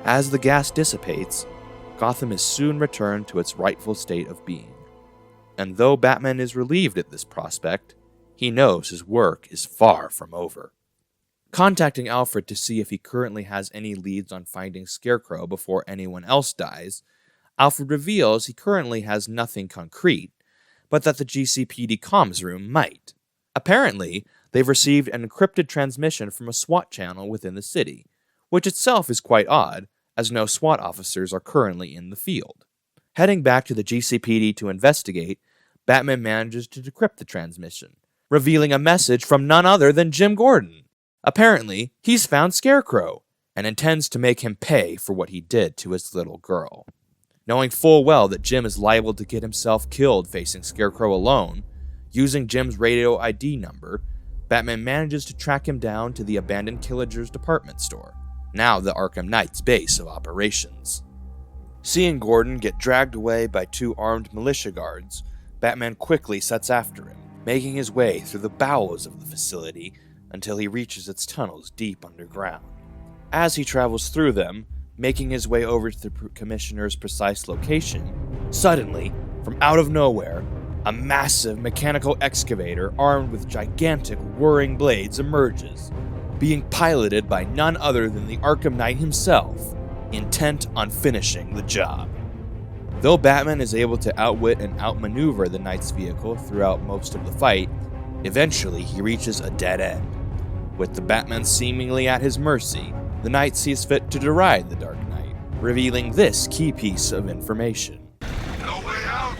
As the gas dissipates, Gotham is soon returned to its rightful state of being. And though Batman is relieved at this prospect, he knows his work is far from over. Contacting Alfred to see if he currently has any leads on finding Scarecrow before anyone else dies, Alfred reveals he currently has nothing concrete, but that the GCPD comms room might. Apparently, they've received an encrypted transmission from a SWAT channel within the city, which itself is quite odd, as no SWAT officers are currently in the field. Heading back to the GCPD to investigate, Batman manages to decrypt the transmission, revealing a message from none other than Jim Gordon. Apparently, he's found Scarecrow, and intends to make him pay for what he did to his little girl. Knowing full well that Jim is liable to get himself killed facing Scarecrow alone, using Jim's radio ID number, Batman manages to track him down to the abandoned Killinger's department store, now the Arkham Knight's base of operations. Seeing Gordon get dragged away by two armed militia guards, Batman quickly sets after him, making his way through the bowels of the facility until he reaches its tunnels deep underground. As he travels through them, making his way over to the Commissioner's precise location, suddenly, from out of nowhere, a massive mechanical excavator armed with gigantic whirring blades emerges, being piloted by none other than the Arkham Knight himself, intent on finishing the job. Though Batman is able to outwit and outmaneuver the Knight's vehicle throughout most of the fight, eventually he reaches a dead end. With the Batman seemingly at his mercy, the Knight sees fit to deride the Dark Knight, revealing this key piece of information. No way out?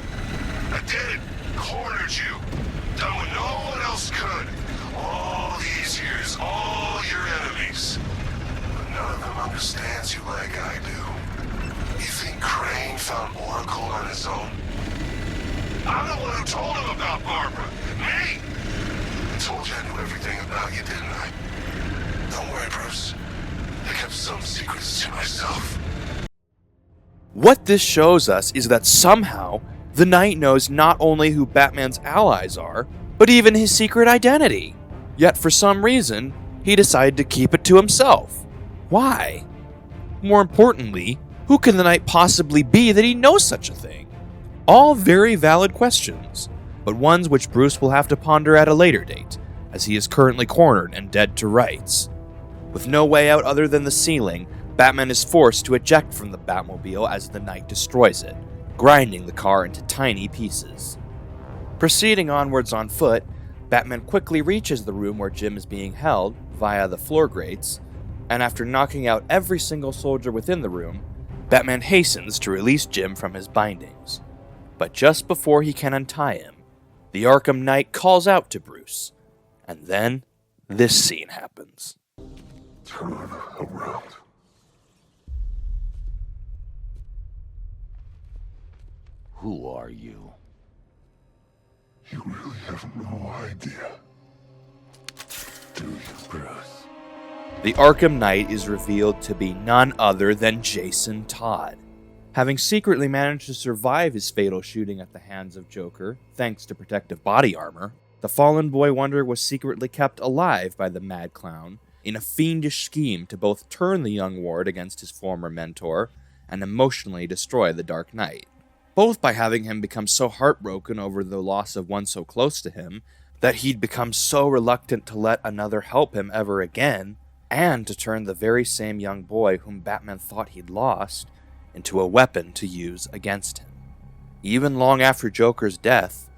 I did it. Cornered you. Done what no one else could. All these years, all your enemies. But none of them understands you like I do. You think Crane found Oracle on his own? I'm the one who told him about Barbara. Me! I told you I knew everything about you, didn't I? Don't worry, Bruce. I kept some secrets to myself. What this shows us is that somehow, the Knight knows not only who Batman's allies are, but even his secret identity. Yet for some reason, he decided to keep it to himself. Why? More importantly, who can the Knight possibly be that he knows such a thing? All very valid questions, but ones which Bruce will have to ponder at a later date, as he is currently cornered and dead to rights. With no way out other than the ceiling, Batman is forced to eject from the Batmobile as the Knight destroys it, grinding the car into tiny pieces. Proceeding onwards on foot, Batman quickly reaches the room where Jim is being held via the floor grates, and after knocking out every single soldier within the room, Batman hastens to release Jim from his bindings. But just before he can untie him, the Arkham Knight calls out to Bruce, and then this scene happens. Turn around. Who are you? You really have no idea, do you, Bruce? The Arkham Knight is revealed to be none other than Jason Todd. Having secretly managed to survive his fatal shooting at the hands of Joker, thanks to protective body armor, the fallen boy wonder was secretly kept alive by the Mad Clown in a fiendish scheme to both turn the young ward against his former mentor and emotionally destroy the Dark Knight. Both by having him become so heartbroken over the loss of one so close to him that he'd become so reluctant to let another help him ever again, and to turn the very same young boy whom Batman thought he'd lost into a weapon to use against him. Even long after Joker's death,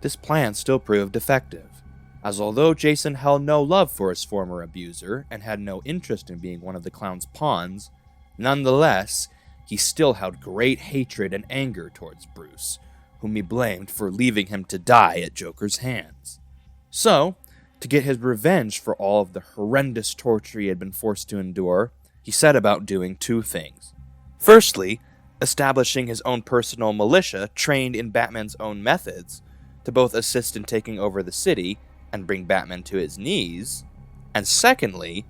this plan still proved effective, as although Jason held no love for his former abuser and had no interest in being one of the clown's pawns, nonetheless, he still held great hatred and anger towards Bruce, whom he blamed for leaving him to die at Joker's hands. So, to get his revenge for all of the horrendous torture he had been forced to endure, he set about doing two things. Firstly, establishing his own personal militia trained in Batman's own methods to both assist in taking over the city and bring Batman to his knees, and secondly,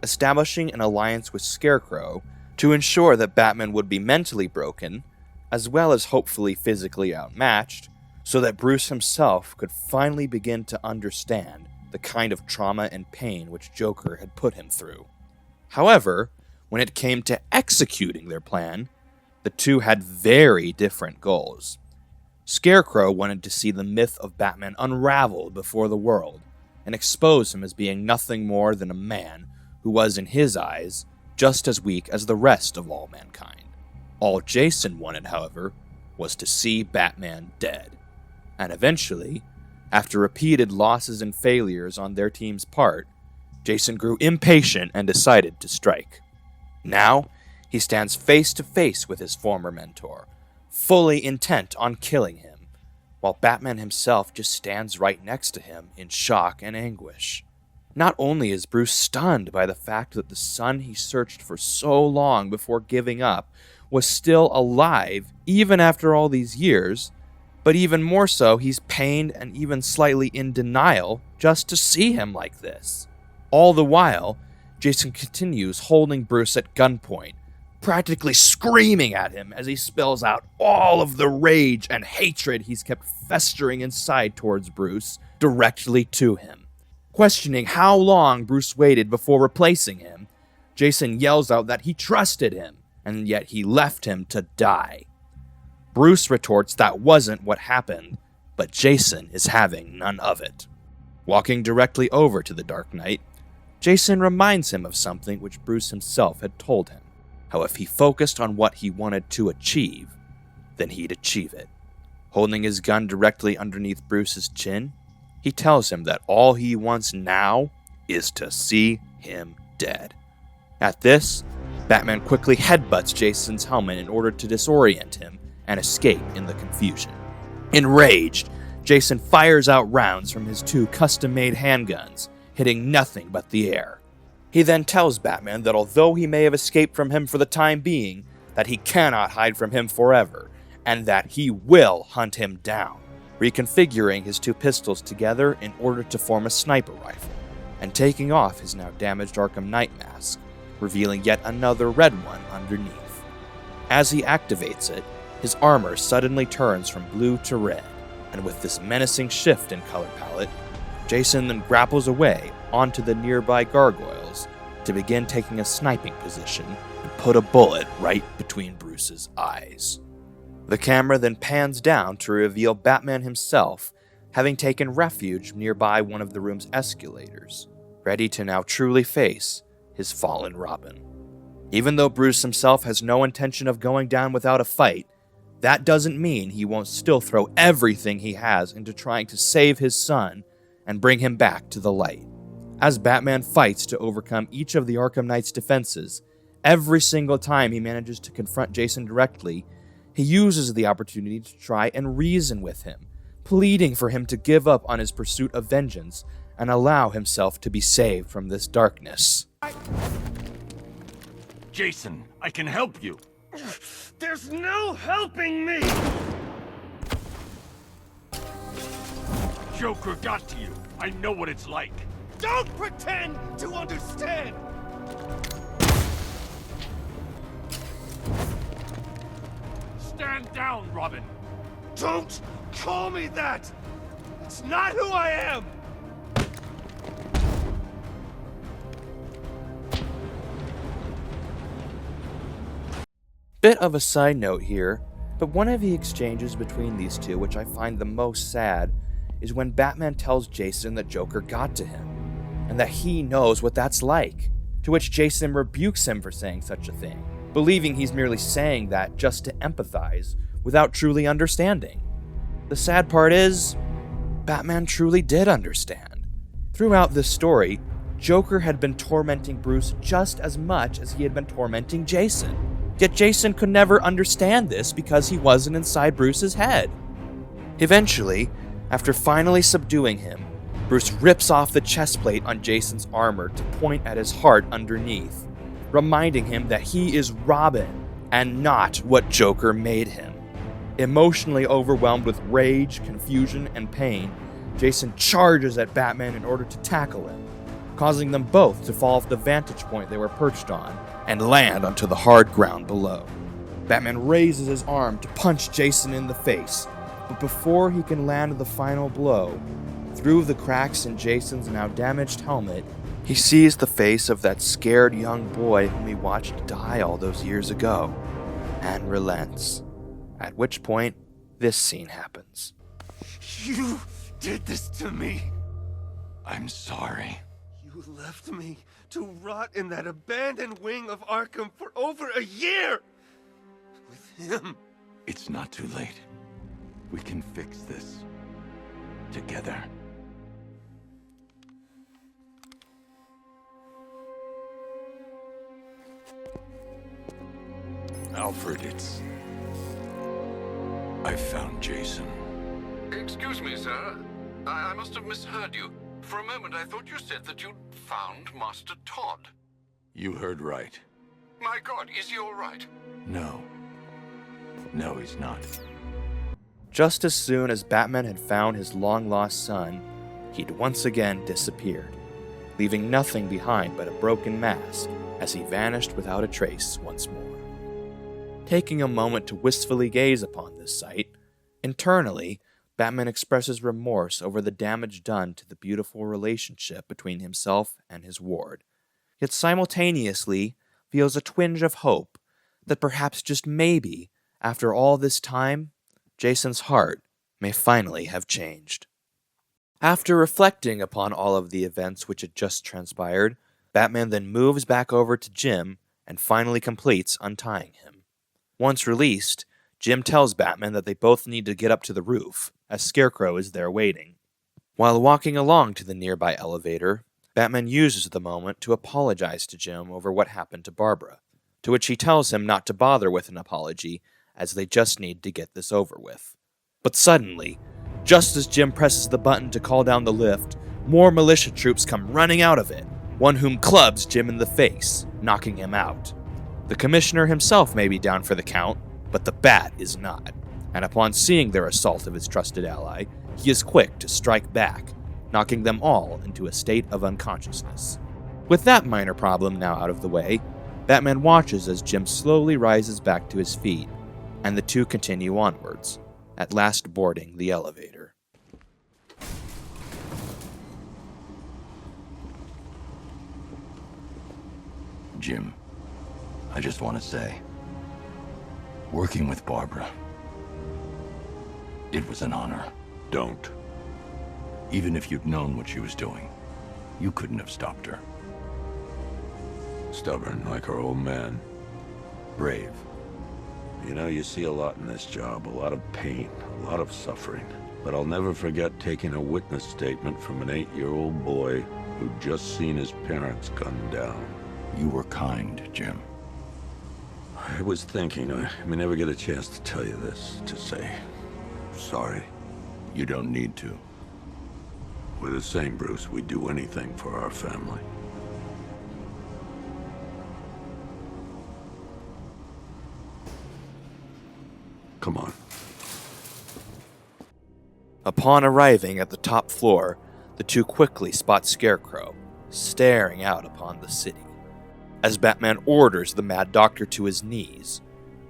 establishing an alliance with Scarecrow to ensure that Batman would be mentally broken, as well as hopefully physically outmatched, so that Bruce himself could finally begin to understand the kind of trauma and pain which Joker had put him through. However, when it came to executing their plan, the two had very different goals. Scarecrow wanted to see the myth of Batman unravel before the world, and expose him as being nothing more than a man who was, in his eyes, just as weak as the rest of all mankind. All Jason wanted, however, was to see Batman dead. And eventually, after repeated losses and failures on their team's part, Jason grew impatient and decided to strike. Now, he stands face to face with his former mentor, fully intent on killing him, while Batman himself just stands right next to him in shock and anguish. Not only is Bruce stunned by the fact that the son he searched for so long before giving up was still alive even after all these years, but even more so, he's pained and even slightly in denial just to see him like this. All the while, Jason continues holding Bruce at gunpoint, practically screaming at him as he spills out all of the rage and hatred he's kept festering inside towards Bruce directly to him. Questioning how long Bruce waited before replacing him, Jason yells out that he trusted him, and yet he left him to die. Bruce retorts that wasn't what happened, but Jason is having none of it. Walking directly over to the Dark Knight, Jason reminds him of something which Bruce himself had told him, how if he focused on what he wanted to achieve, then he'd achieve it. Holding his gun directly underneath Bruce's chin, he tells him that all he wants now is to see him dead. At this, Batman quickly headbutts Jason's helmet in order to disorient him and escape in the confusion. Enraged, Jason fires out rounds from his two custom-made handguns, hitting nothing but the air. He then tells Batman that although he may have escaped from him for the time being, that he cannot hide from him forever, and that he will hunt him down, reconfiguring his two pistols together in order to form a sniper rifle, and taking off his now damaged Arkham Knight mask, revealing yet another red one underneath. As he activates it, his armor suddenly turns from blue to red, and with this menacing shift in color palette, Jason then grapples away onto the nearby gargoyles to begin taking a sniping position and put a bullet right between Bruce's eyes. The camera then pans down to reveal Batman himself having taken refuge nearby one of the room's escalators, ready to now truly face his fallen Robin. Even though Bruce himself has no intention of going down without a fight, that doesn't mean he won't still throw everything he has into trying to save his son and bring him back to the light. As Batman fights to overcome each of the Arkham Knight's defenses, every single time he manages to confront Jason directly, he uses the opportunity to try and reason with him, pleading for him to give up on his pursuit of vengeance and allow himself to be saved from this darkness. Jason, I can help you. There's no helping me! Joker got to you. I know what it's like. Don't pretend to understand! Stand down, Robin. Don't call me that! It's not who I am! Bit of a side note here, but one of the exchanges between these two which I find the most sad is when Batman tells Jason that Joker got to him, and that he knows what that's like, to which Jason rebukes him for saying such a thing, believing he's merely saying that just to empathize, without truly understanding. The sad part is, Batman truly did understand. Throughout this story, Joker had been tormenting Bruce just as much as he had been tormenting Jason. Yet Jason could never understand this because he wasn't inside Bruce's head. Eventually, after finally subduing him, Bruce rips off the chest plate on Jason's armor to point at his heart underneath, reminding him that he is Robin and not what Joker made him. Emotionally overwhelmed with rage, confusion, and pain, Jason charges at Batman in order to tackle him, causing them both to fall off the vantage point they were perched on and land onto the hard ground below. Batman raises his arm to punch Jason in the face, but before he can land the final blow, through the cracks in Jason's now damaged helmet, he sees the face of that scared young boy whom he watched die all those years ago, and relents. At which point, this scene happens. You did this to me. I'm sorry. You left me to rot in that abandoned wing of Arkham for over a year! With him. It's not too late. We can fix this. Together. Alfred, I found Jason. Excuse me, sir. I must have misheard you. For a moment, I thought you said that you'd found Master Todd. You heard right. My God, is he all right? No. No, he's not. Just as soon as Batman had found his long-lost son, he'd once again disappeared, leaving nothing behind but a broken mask as he vanished without a trace once more. Taking a moment to wistfully gaze upon this sight, internally, Batman expresses remorse over the damage done to the beautiful relationship between himself and his ward, yet simultaneously feels a twinge of hope that perhaps just maybe, after all this time, Jason's heart may finally have changed. After reflecting upon all of the events which had just transpired, Batman then moves back over to Jim and finally completes untying him. Once released, Jim tells Batman that they both need to get up to the roof, as Scarecrow is there waiting. While walking along to the nearby elevator, Batman uses the moment to apologize to Jim over what happened to Barbara, to which he tells him not to bother with an apology, as they just need to get this over with. But suddenly, just as Jim presses the button to call down the lift, more militia troops come running out of it, one whom clubs Jim in the face, knocking him out. The commissioner himself may be down for the count, but the Bat is not, and upon seeing their assault of his trusted ally, he is quick to strike back, knocking them all into a state of unconsciousness. With that minor problem now out of the way, Batman watches as Jim slowly rises back to his feet, and the two continue onwards, at last boarding the elevator. Jim, I just want to say, working with Barbara, it was an honor. Don't. Even if you'd known what she was doing, you couldn't have stopped her. Stubborn like her old man. Brave. You know, you see a lot in this job, a lot of pain, a lot of suffering. But I'll never forget taking a witness statement from an 8-year-old boy who'd just seen his parents gunned down. You were kind, Jim. I was thinking, I may never get a chance to tell you this, to say sorry. You don't need to. We're the same, Bruce. We'd do anything for our family. Come on. Upon arriving at the top floor, the two quickly spot Scarecrow, staring out upon the city. As Batman orders the Mad Doctor to his knees,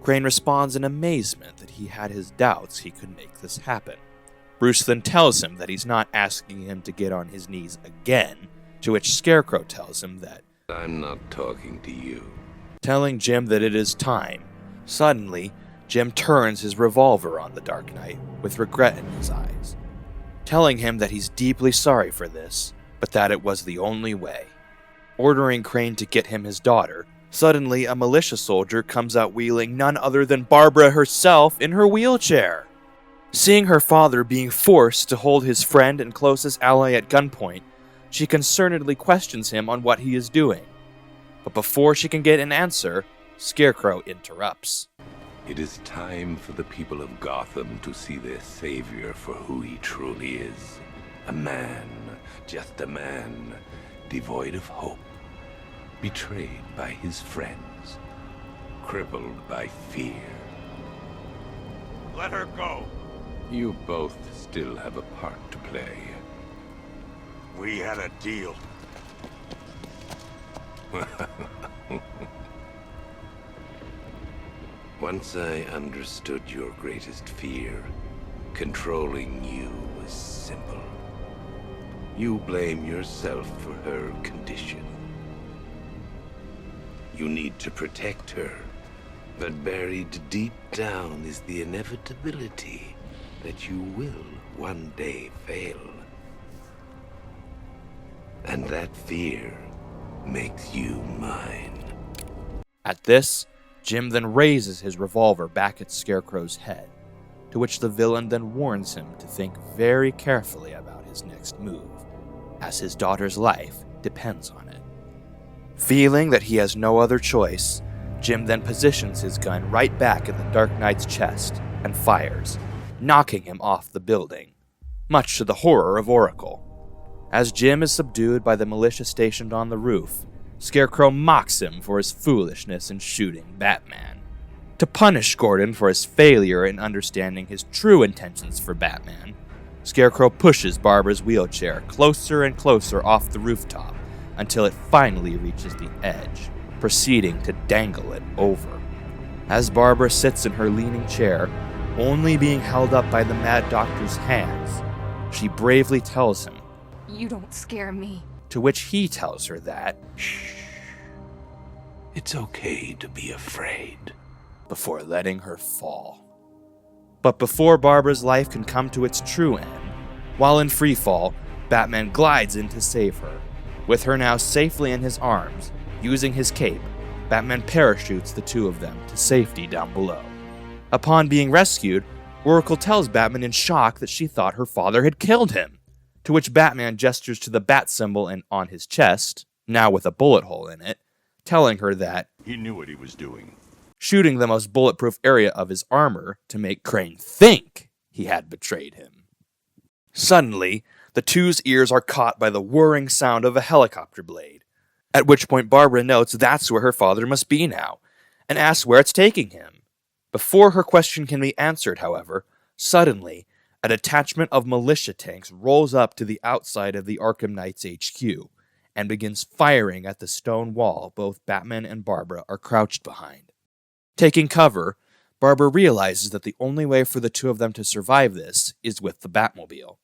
Crane responds in amazement that he had his doubts he could make this happen. Bruce then tells him that he's not asking him to get on his knees again, to which Scarecrow tells him that, I'm not talking to you. Telling Jim that it is time. Suddenly, Jim turns his revolver on the Dark Knight with regret in his eyes, telling him that he's deeply sorry for this, but that it was the only way. Ordering Crane to get him his daughter, suddenly a militia soldier comes out wheeling none other than Barbara herself in her wheelchair. Seeing her father being forced to hold his friend and closest ally at gunpoint, she concernedly questions him on what he is doing. But before she can get an answer, Scarecrow interrupts. It is time for the people of Gotham to see their savior for who he truly is. A man, just a man, devoid of hope, betrayed by his friends, crippled by fear. Let her go. You both still have a part to play. We had a deal. Once I understood your greatest fear, controlling you was simple. You blame yourself for her condition. You need to protect her, but buried deep down is the inevitability that you will one day fail. And that fear makes you mine. At this, Jim then raises his revolver back at Scarecrow's head, to which the villain then warns him to think very carefully about his next move, as his daughter's life depends on it. Feeling that he has no other choice, Jim then positions his gun right back in the Dark Knight's chest and fires, knocking him off the building, much to the horror of Oracle. As Jim is subdued by the militia stationed on the roof, Scarecrow mocks him for his foolishness in shooting Batman. To punish Gordon for his failure in understanding his true intentions for Batman, Scarecrow pushes Barbara's wheelchair closer and closer off the rooftop until it finally reaches the edge, proceeding to dangle it over. As Barbara sits in her leaning chair, only being held up by the Mad Doctor's hands, she bravely tells him, You don't scare me. To which he tells her that, Shh. It's okay to be afraid. Before letting her fall. But before Barbara's life can come to its true end, while in free fall, Batman glides in to save her. With her now safely in his arms, using his cape, Batman parachutes the two of them to safety down below. Upon being rescued, Oracle tells Batman in shock that she thought her father had killed him, to which Batman gestures to the bat symbol on his chest, now with a bullet hole in it, telling her that he knew what he was doing, shooting the most bulletproof area of his armor to make Crane think he had betrayed him. Suddenly, the two's ears are caught by the whirring sound of a helicopter blade, at which point Barbara notes that's where her father must be now, and asks where it's taking him. Before her question can be answered, however, suddenly, a detachment of militia tanks rolls up to the outside of the Arkham Knight's HQ, and begins firing at the stone wall both Batman and Barbara are crouched behind. Taking cover, Barbara realizes that the only way for the two of them to survive this is with the Batmobile.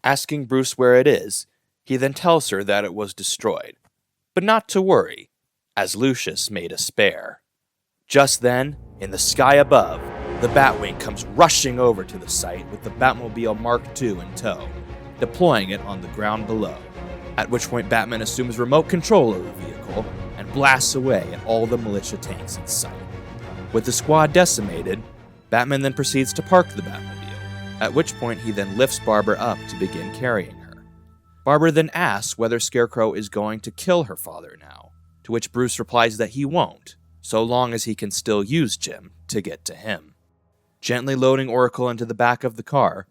Asking Bruce where it is, he then tells her that it was destroyed, but not to worry, as Lucius made a spare. Just then, in the sky above, the Batwing comes rushing over to the site with the Batmobile Mark II in tow, deploying it on the ground below, at which point Batman assumes remote control of the vehicle and blasts away at all the militia tanks in sight. With the squad decimated, Batman then proceeds to park the Batmobile, at which point he then lifts Barbara up to begin carrying her. Barbara then asks whether Scarecrow is going to kill her father now, to which Bruce replies that he won't, so long as he can still use Jim to get to him. Gently loading Oracle into the back of the car,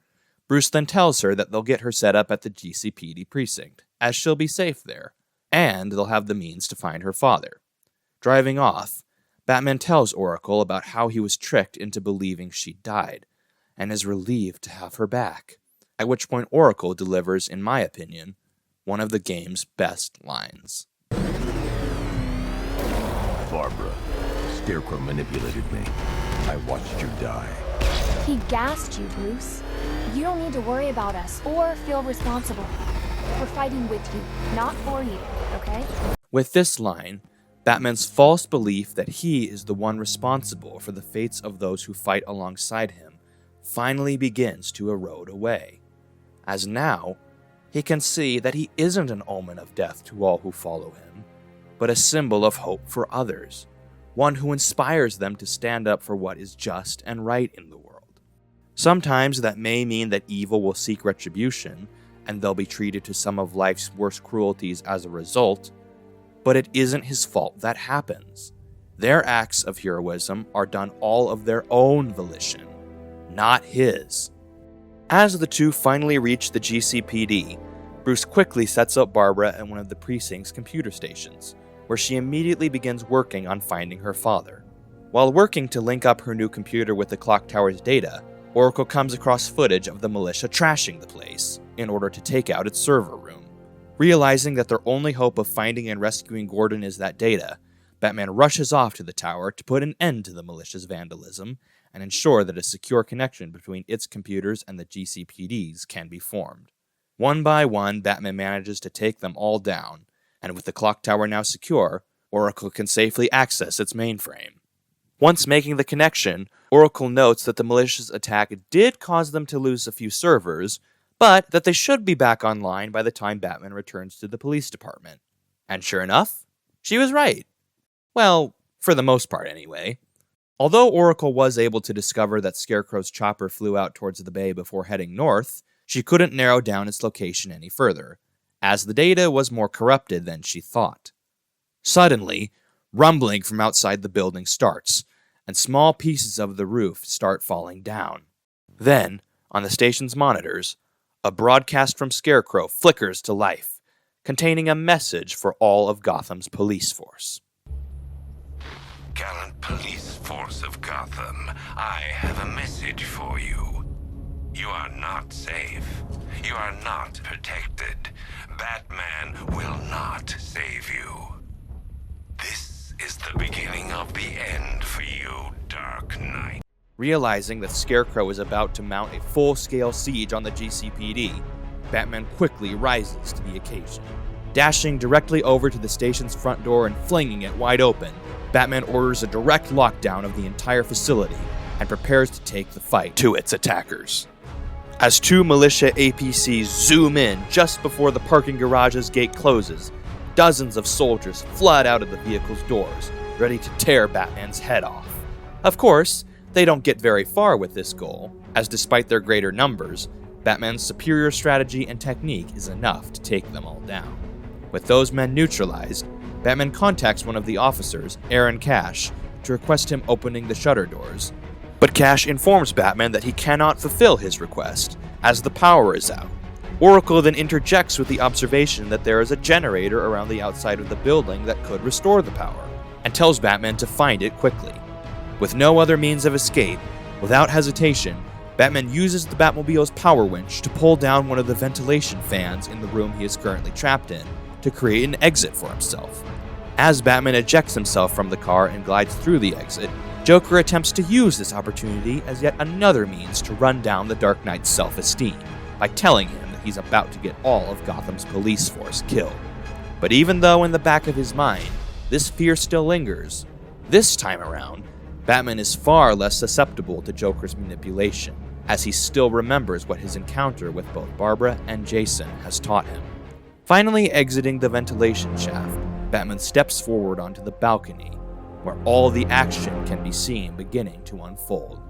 Bruce then tells her that they'll get her set up at the GCPD precinct, as she'll be safe there, and they'll have the means to find her father. Driving off, Batman tells Oracle about how he was tricked into believing she died, and is relieved to have her back, at which point Oracle delivers, in my opinion, one of the game's best lines. Barbara, Scarecrow manipulated me. I watched you die. He gassed you, Bruce. You don't need to worry about us or feel responsible. We're fighting with you, not for you, okay? With this line, Batman's false belief that he is the one responsible for the fates of those who fight alongside him finally begins to erode away, as now he can see that he isn't an omen of death to all who follow him, but a symbol of hope for others, one who inspires them to stand up for what is just and right in the world. Sometimes that may mean that evil will seek retribution, and they'll be treated to some of life's worst cruelties as a result, but it isn't his fault that happens. Their acts of heroism are done all of their own volition, not his. As the two finally reach the GCPD, Bruce quickly sets up Barbara at one of the precinct's computer stations, where she immediately begins working on finding her father. While working to link up her new computer with the clock tower's data, Oracle comes across footage of the militia trashing the place in order to take out its server room. Realizing that their only hope of finding and rescuing Gordon is that data, Batman rushes off to the tower to put an end to the militia's vandalism and ensure that a secure connection between its computers and the GCPD's can be formed. One by one, Batman manages to take them all down, and with the clock tower now secure, Oracle can safely access its mainframe. Once making the connection, Oracle notes that the malicious attack did cause them to lose a few servers, but that they should be back online by the time Batman returns to the police department. And sure enough, she was right. Well, for the most part anyway. Although Oracle was able to discover that Scarecrow's chopper flew out towards the bay before heading north, she couldn't narrow down its location any further, as the data was more corrupted than she thought. Suddenly, rumbling from outside the building starts, and small pieces of the roof start falling down. Then, on the station's monitors, a broadcast from Scarecrow flickers to life, containing a message for all of Gotham's police force. Gallant police force of Gotham, I have a message for you. You are not safe. You are not protected. Batman will not save you. This is the beginning of the end for you, Dark Knight. Realizing that Scarecrow is about to mount a full-scale siege on the GCPD, Batman quickly rises to the occasion. Dashing directly over to the station's front door and flinging it wide open, Batman orders a direct lockdown of the entire facility and prepares to take the fight to its attackers. As two militia APCs zoom in just before the parking garage's gate closes, dozens of soldiers flood out of the vehicle's doors, ready to tear Batman's head off. Of course, they don't get very far with this goal, as despite their greater numbers, Batman's superior strategy and technique is enough to take them all down. With those men neutralized, Batman contacts one of the officers, Aaron Cash, to request him opening the shutter doors. But Cash informs Batman that he cannot fulfill his request, as the power is out. Oracle then interjects with the observation that there is a generator around the outside of the building that could restore the power, and tells Batman to find it quickly. With no other means of escape, without hesitation, Batman uses the Batmobile's power winch to pull down one of the ventilation fans in the room he is currently trapped in, to create an exit for himself. As Batman ejects himself from the car and glides through the exit, Joker attempts to use this opportunity as yet another means to run down the Dark Knight's self-esteem, by telling him that he's about to get all of Gotham's police force killed. But even though in the back of his mind, this fear still lingers, this time around, Batman is far less susceptible to Joker's manipulation, as he still remembers what his encounter with both Barbara and Jason has taught him. Finally exiting the ventilation shaft, Batman steps forward onto the balcony, where all the action can be seen beginning to unfold.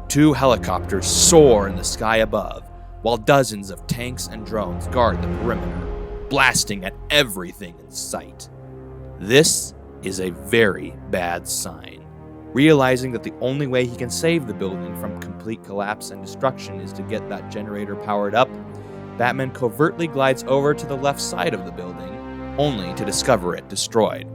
2 helicopters soar in the sky above, while dozens of tanks and drones guard the perimeter, blasting at everything in sight. This is a very bad sign. Realizing that the only way he can save the building from complete collapse and destruction is to get that generator powered up, Batman covertly glides over to the left side of the building, only to discover it destroyed.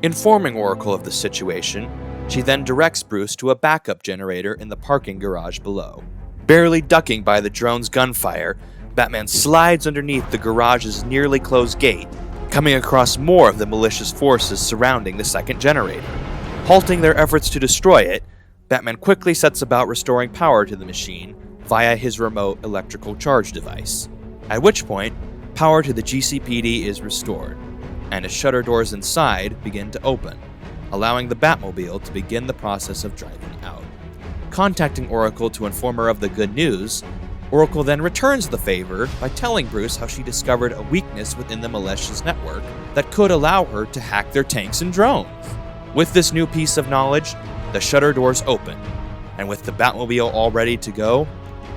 Informing Oracle of the situation, she then directs Bruce to a backup generator in the parking garage below. Barely ducking by the drone's gunfire, Batman slides underneath the garage's nearly closed gate, coming across more of the malicious forces surrounding the second generator. Halting their efforts to destroy it, Batman quickly sets about restoring power to the machine via his remote electrical charge device. At which point, power to the GCPD is restored, and its shutter doors inside begin to open, allowing the Batmobile to begin the process of driving out. Contacting Oracle to inform her of the good news, Oracle then returns the favor by telling Bruce how she discovered a weakness within the malicious network that could allow her to hack their tanks and drones. With this new piece of knowledge, the shutter doors open, and with the Batmobile all ready to go,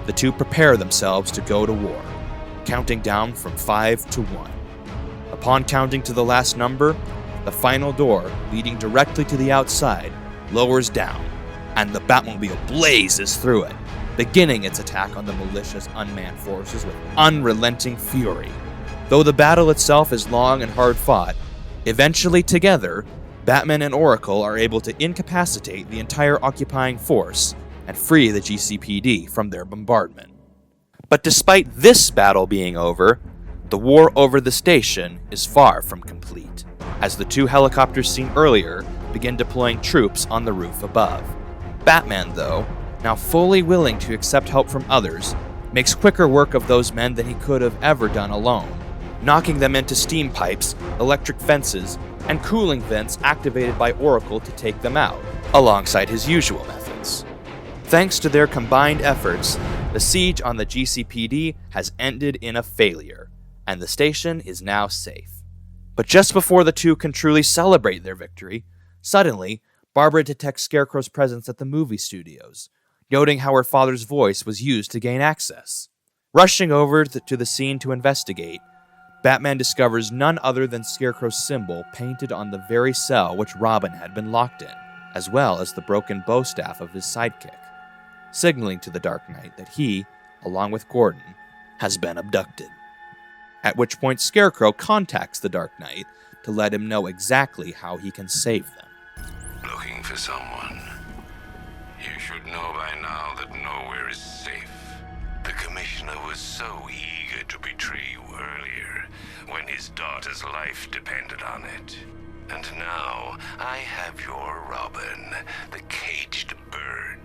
the two prepare themselves to go to war, counting down from 5 to 1. Upon counting to the last number, the final door, leading directly to the outside, lowers down, and the Batmobile blazes through it, beginning its attack on the malicious unmanned forces with unrelenting fury. Though the battle itself is long and hard fought, eventually together, Batman and Oracle are able to incapacitate the entire occupying force and free the GCPD from their bombardment. But despite this battle being over, the war over the station is far from complete, as the 2 helicopters seen earlier begin deploying troops on the roof above. Batman, though, now fully willing to accept help from others, makes quicker work of those men than he could have ever done alone, knocking them into steam pipes, electric fences, and cooling vents activated by Oracle to take them out, alongside his usual methods. Thanks to their combined efforts, the siege on the GCPD has ended in a failure, and the station is now safe. But just before the two can truly celebrate their victory, suddenly, Barbara detects Scarecrow's presence at the movie studios, noting how her father's voice was used to gain access. Rushing over to the scene to investigate, Batman discovers none other than Scarecrow's symbol painted on the very cell which Robin had been locked in, as well as the broken bow staff of his sidekick, signaling to the Dark Knight that he, along with Gordon, has been abducted. At which point Scarecrow contacts the Dark Knight to let him know exactly how he can save them. Looking for someone? You should know by now that nowhere is safe. The Commissioner was so eager to betray you earlier, when his daughter's life depended on it. And now, I have your Robin, the caged bird.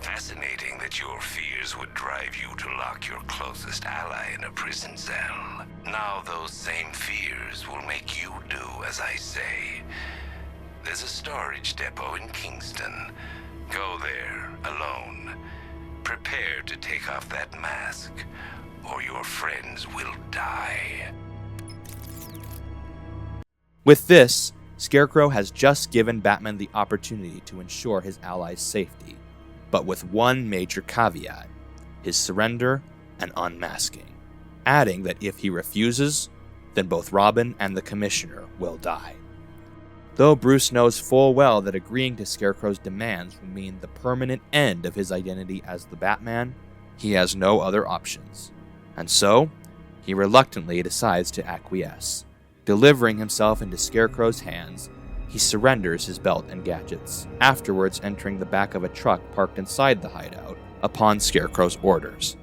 Fascinating that your fears would drive you to lock your closest ally in a prison cell. Now those same fears will make you do as I say. There's a storage depot in Kingston. Go there, alone. Prepare to take off that mask, or your friends will die. With this, Scarecrow has just given Batman the opportunity to ensure his allies' safety, but with one major caveat: his surrender and unmasking, adding that if he refuses, then both Robin and the Commissioner will die. Though Bruce knows full well that agreeing to Scarecrow's demands will mean the permanent end of his identity as the Batman, he has no other options, and so, he reluctantly decides to acquiesce. Delivering himself into Scarecrow's hands, he surrenders his belt and gadgets, afterwards entering the back of a truck parked inside the hideout upon Scarecrow's orders.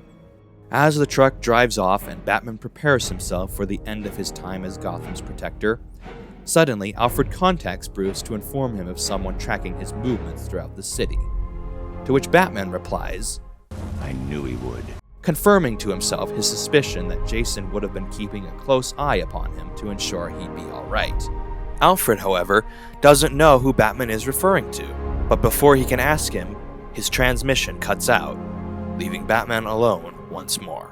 As the truck drives off and Batman prepares himself for the end of his time as Gotham's protector, suddenly Alfred contacts Bruce to inform him of someone tracking his movements throughout the city, to which Batman replies, "I knew he would," confirming to himself his suspicion that Jason would have been keeping a close eye upon him to ensure he'd be alright. Alfred, however, doesn't know who Batman is referring to, but before he can ask him, his transmission cuts out, leaving Batman alone once more.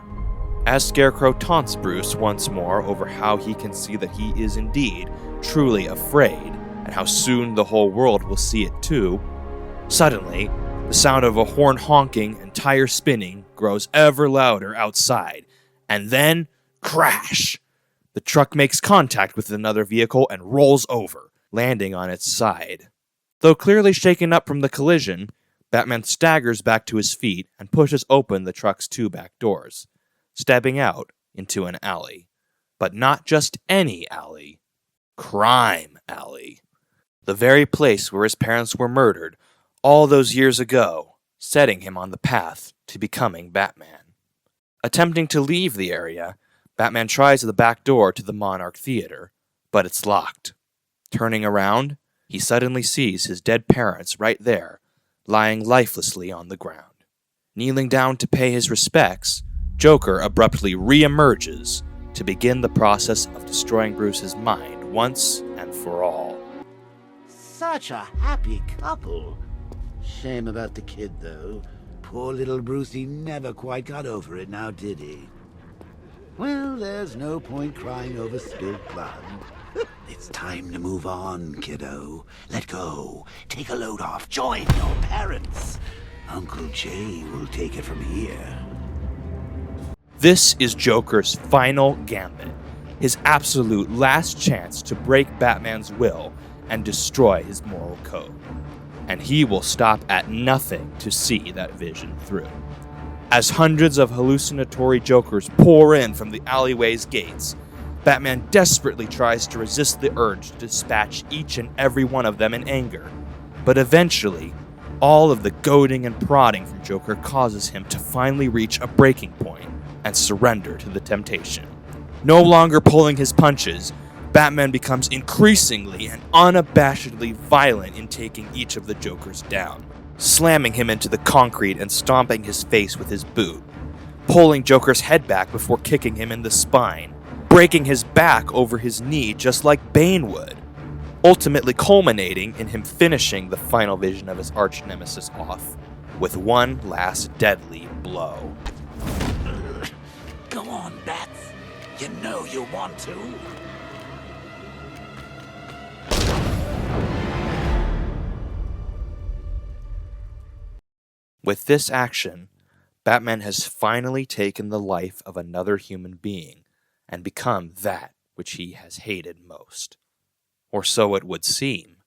as Scarecrow taunts Bruce once more over how he can see that he is indeed truly afraid, and how soon the whole world will see it too, suddenly, the sound of a horn honking and tire spinning grows ever louder outside, and then, crash! The truck makes contact with another vehicle and rolls over, landing on its side. Though clearly shaken up from the collision, Batman staggers back to his feet and pushes open the truck's 2 back doors, stepping out into an alley. But not just any alley. Crime Alley. The very place where his parents were murdered all those years ago, setting him on the path to becoming Batman. Attempting to leave the area, Batman tries the back door to the Monarch Theater, but it's locked. Turning around, he suddenly sees his dead parents right there, lying lifelessly on the ground. Kneeling down to pay his respects, Joker abruptly re-emerges to begin the process of destroying Bruce's mind once and for all. Such a happy couple. Shame about the kid, though. Poor little Brucey never quite got over it now, did he? Well, there's no point crying over spilled blood. It's time to move on, kiddo. Let go. Take a load off. Join your parents. Uncle Jay will take it from here. This is Joker's final gambit, his absolute last chance to break Batman's will and destroy his moral code. And he will stop at nothing to see that vision through. As hundreds of hallucinatory Jokers pour in from the alleyway's gates, Batman desperately tries to resist the urge to dispatch each and every one of them in anger. But eventually, all of the goading and prodding from Joker causes him to finally reach a breaking point and surrender to the temptation. No longer pulling his punches, Batman becomes increasingly and unabashedly violent in taking each of the Jokers down, slamming him into the concrete and stomping his face with his boot, pulling Joker's head back before kicking him in the spine, breaking his back over his knee just like Bane would, ultimately culminating in him finishing the final vision of his arch-nemesis off with one last deadly blow. Go on, Bats. You know you want to. With this action, Batman has finally taken the life of another human being and become that which he has hated most. Or so it would seem.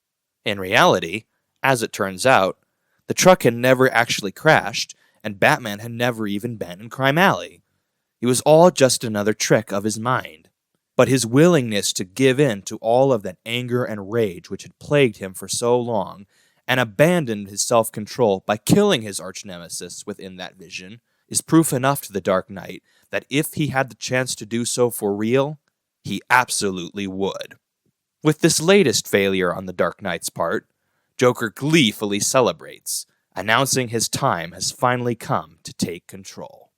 In reality, as it turns out, the truck had never actually crashed, and Batman had never even been in Crime Alley. It was all just another trick of his mind. But his willingness to give in to all of that anger and rage which had plagued him for so long, and abandoned his self-control by killing his arch-nemesis within that vision, is proof enough to the Dark Knight that if he had the chance to do so for real, he absolutely would. With this latest failure on the Dark Knight's part, Joker gleefully celebrates, announcing his time has finally come to take control.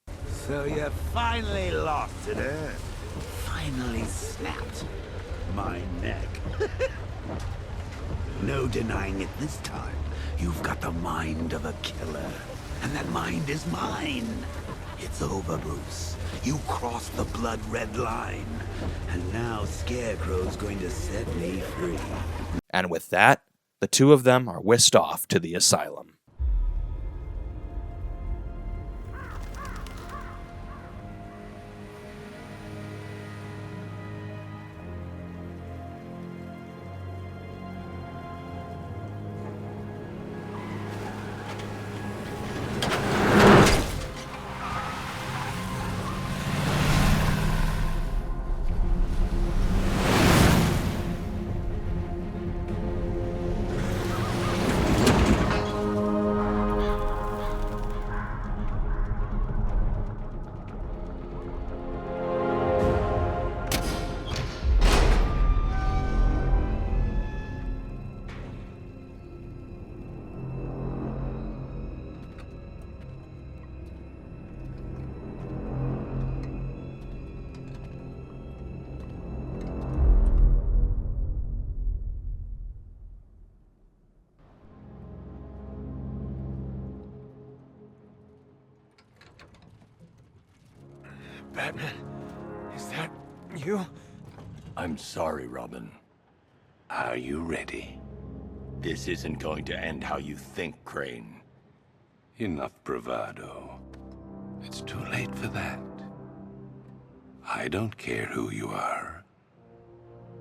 So you finally lost it, eh? Finally snapped my neck. No denying it this time. You've got the mind of a killer. And that mind is mine. It's over, Bruce. You crossed the blood-red line. And now Scarecrow's going to set me free. And with that, the two of them are whisked off to the asylum. Batman, is that you? I'm sorry, Robin. Are you ready? This isn't going to end how you think, Crane. Enough bravado. It's too late for that. I don't care who you are,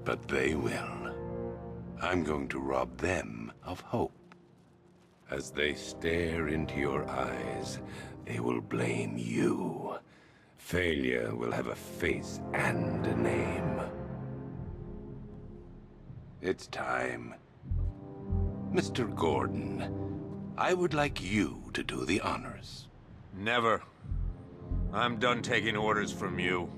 but they will. I'm going to rob them of hope. As they stare into your eyes, they will blame you. Failure will have a face and a name. It's time. Mr. Gordon, I would like you to do the honors. Never. I'm done taking orders from you.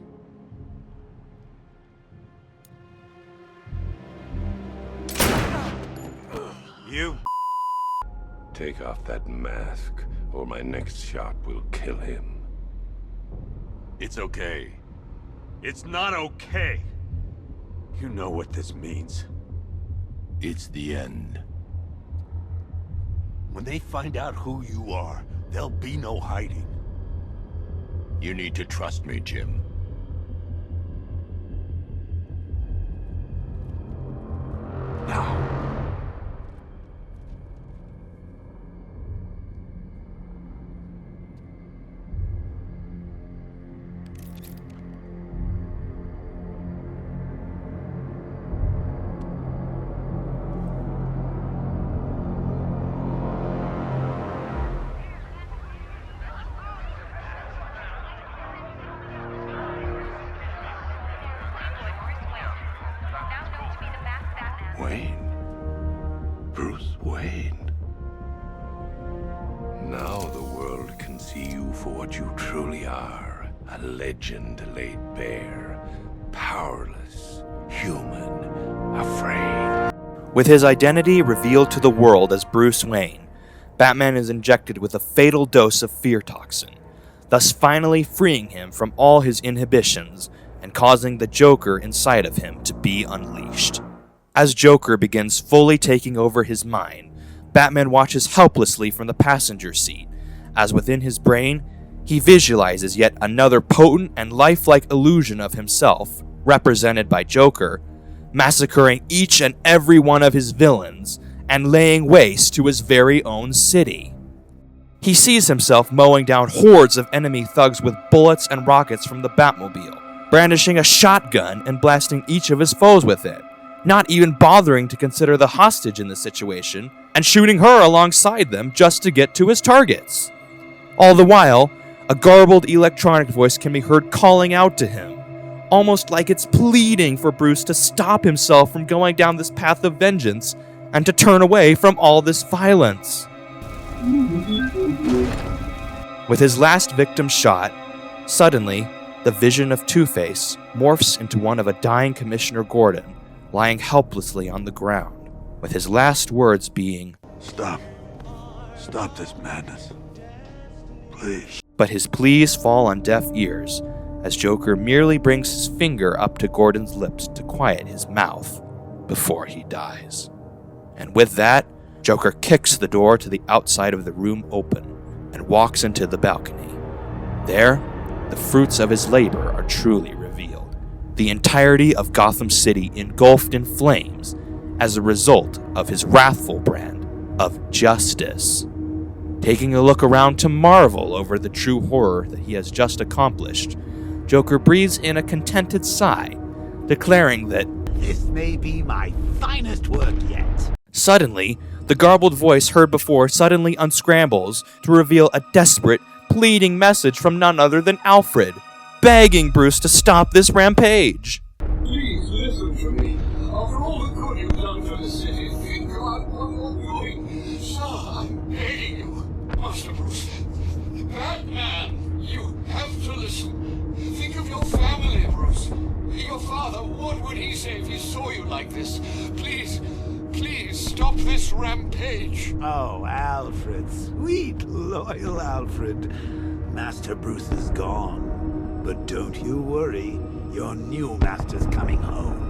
You. Take off that mask, or my next shot will kill him. It's okay. It's not okay. You know what this means. It's the end. When they find out who you are, there'll be no hiding. You need to trust me, Jim. Now. Wayne. Bruce Wayne. Now the world can see you for what you truly are. A legend laid bare. Powerless. Human. Afraid. With his identity revealed to the world as Bruce Wayne, Batman is injected with a fatal dose of fear toxin, thus finally freeing him from all his inhibitions and causing the Joker inside of him to be unleashed. As Joker begins fully taking over his mind, Batman watches helplessly from the passenger seat, as within his brain, he visualizes yet another potent and lifelike illusion of himself, represented by Joker, massacring each and every one of his villains and laying waste to his very own city. He sees himself mowing down hordes of enemy thugs with bullets and rockets from the Batmobile, brandishing a shotgun and blasting each of his foes with it, not even bothering to consider the hostage in the situation, and shooting her alongside them just to get to his targets. All the while, a garbled electronic voice can be heard calling out to him, almost like it's pleading for Bruce to stop himself from going down this path of vengeance and to turn away from all this violence. With his last victim shot, suddenly, the vision of Two-Face morphs into one of a dying Commissioner Gordon, lying helplessly on the ground, with his last words being, Stop. Stop this madness. Please. But his pleas fall on deaf ears, as Joker merely brings his finger up to Gordon's lips to quiet his mouth before he dies. And with that, Joker kicks the door to the outside of the room open and walks into the balcony. There, the fruits of his labor are truly revealed. The entirety of Gotham City engulfed in flames as a result of his wrathful brand of justice. Taking a look around to marvel over the true horror that he has just accomplished, Joker breathes in a contented sigh, declaring that this may be my finest work yet. Suddenly, the garbled voice heard before suddenly unscrambles to reveal a desperate, pleading message from none other than Alfred, begging Bruce to stop this rampage. Please listen to me. After all the good you've done for the city, think about what you're doing. Sir, I'm begging you. Master Bruce. Batman, you have to listen. Think of your family, Bruce. Your father, what would he say if he saw you like this? Please, please stop this rampage. Oh, Alfred, sweet, loyal Alfred. Master Bruce is gone. But don't you worry, your new master's coming home.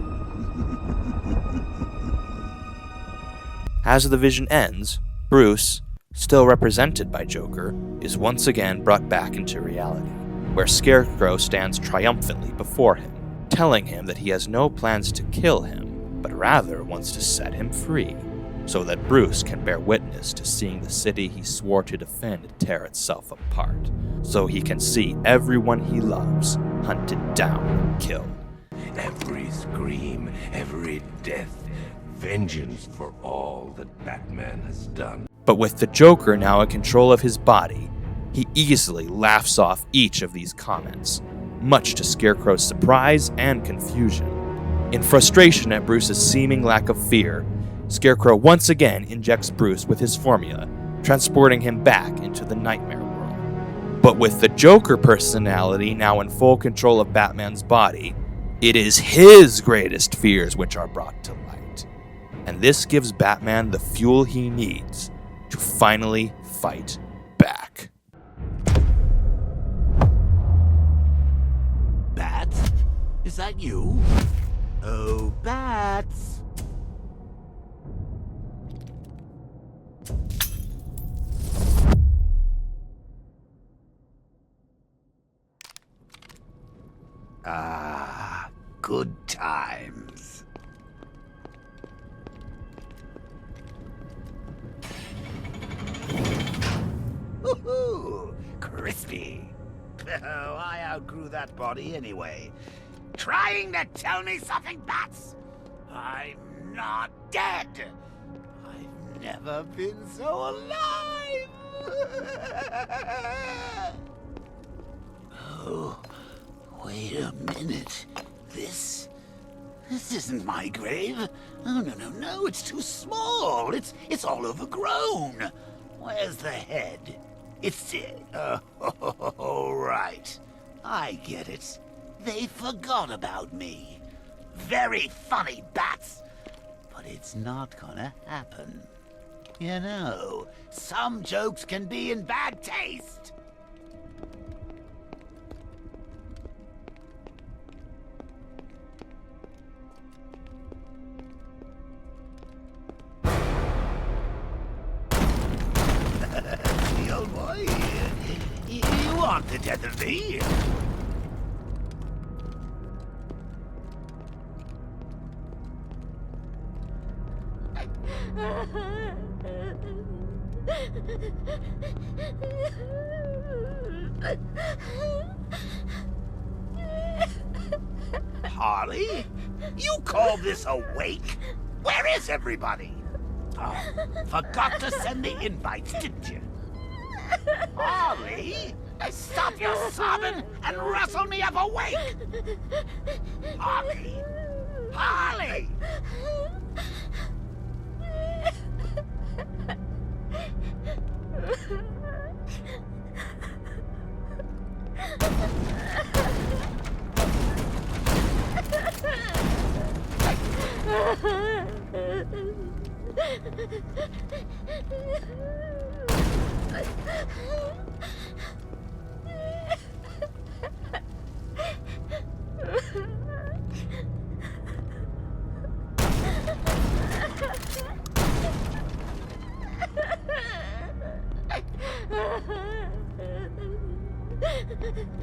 As the vision ends, Bruce, still represented by Joker, is once again brought back into reality. where Scarecrow stands triumphantly before him, telling him that he has no plans to kill him, but rather wants to set him free, so that Bruce can bear witness to seeing the city he swore to defend tear itself apart, so he can see everyone he loves hunted down and killed. Every scream, every death, vengeance for all that Batman has done. But with the Joker now in control of his body, he easily laughs off each of these comments, much to Scarecrow's surprise and confusion. In frustration at Bruce's seeming lack of fear, Scarecrow once again injects Bruce with his formula, transporting him back into the nightmare world. But with the Joker personality now in full control of Batman's body, it is his greatest fears which are brought to light. And this gives Batman the fuel he needs to finally fight back. Bats? Is that you? Oh, Bats! Ah, good times. Woohoo! Crispy. Oh, I outgrew that body anyway. Trying to tell me something, Bats? I'm not dead. I've never been so alive. Oh, wait a minute. This isn't my grave. Oh, no, it's too small. It's all overgrown. Where's the head? It's it. Oh, right. I get it. They forgot about me. Very funny, Bats. But it's not gonna happen. You know, some jokes can be in bad taste. The old boy, you want the death of me? Harley? You call this a wake? Where is everybody? Oh, forgot to send the invites, didn't you? Harley? Stop your sobbing and rustle me up a wake! Harley! Harley!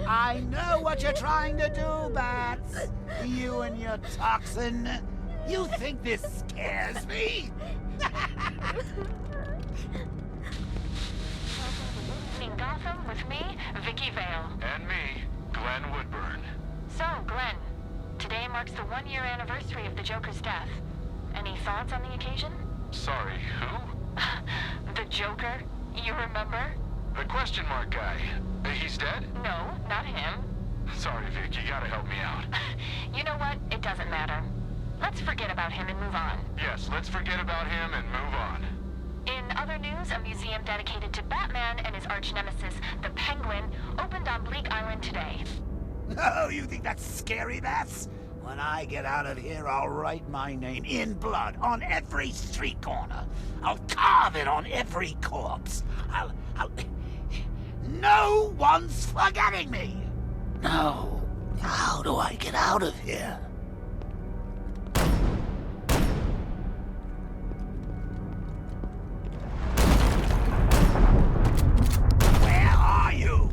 I know what you're trying to do, Bats. You and your toxin. You think this scares me? In Gotham with me, Vicky Vale. And me, Glenn Woodburn. So, Glenn, today marks the 1-year anniversary of the Joker's death. Any thoughts on the occasion? Sorry, who? The Joker, you remember? The question mark guy. He's dead? No, not him. Sorry, Vic, you gotta help me out. You know what? It doesn't matter. Let's forget about him and move on. Yes, let's forget about him and move on. In other news, a museum dedicated to Batman and his arch-nemesis, the Penguin, opened on Bleak Island today. Oh, you think that's scary, Bats? When I get out of here, I'll write my name in blood on every street corner. I'll carve it on every corpse. I'll... No one's forgetting me! No. How do I get out of here? Where are you?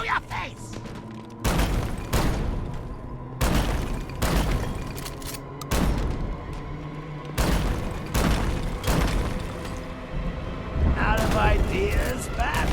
your face! Out of ideas, Bats?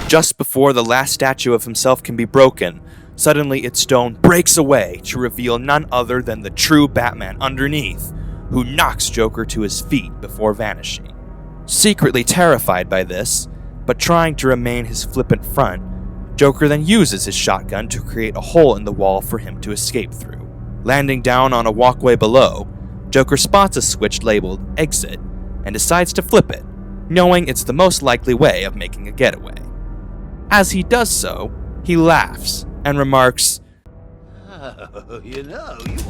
Just before the last statue of himself can be broken, suddenly its stone breaks away to reveal none other than the true Batman underneath, who knocks Joker to his feet before vanishing. Secretly terrified by this, but trying to remain his flippant front, Joker then uses his shotgun to create a hole in the wall for him to escape through. Landing down on a walkway below, Joker spots a switch labeled Exit and decides to flip it, knowing it's the most likely way of making a getaway. As he does so, he laughs and remarks, Oh, you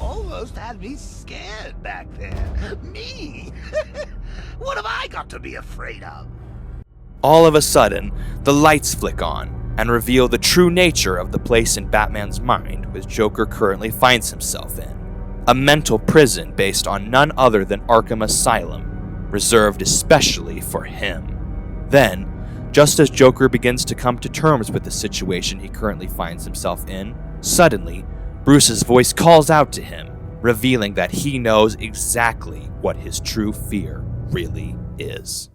almost had me scared back there. Me? What have I got to be afraid of? All of a sudden, the lights flick on and reveal the true nature of the place in Batman's mind which Joker currently finds himself in. A mental prison based on none other than Arkham Asylum, reserved especially for him. Then, just as Joker begins to come to terms with the situation he currently finds himself in, suddenly, Bruce's voice calls out to him, revealing that he knows exactly what his true fear really is.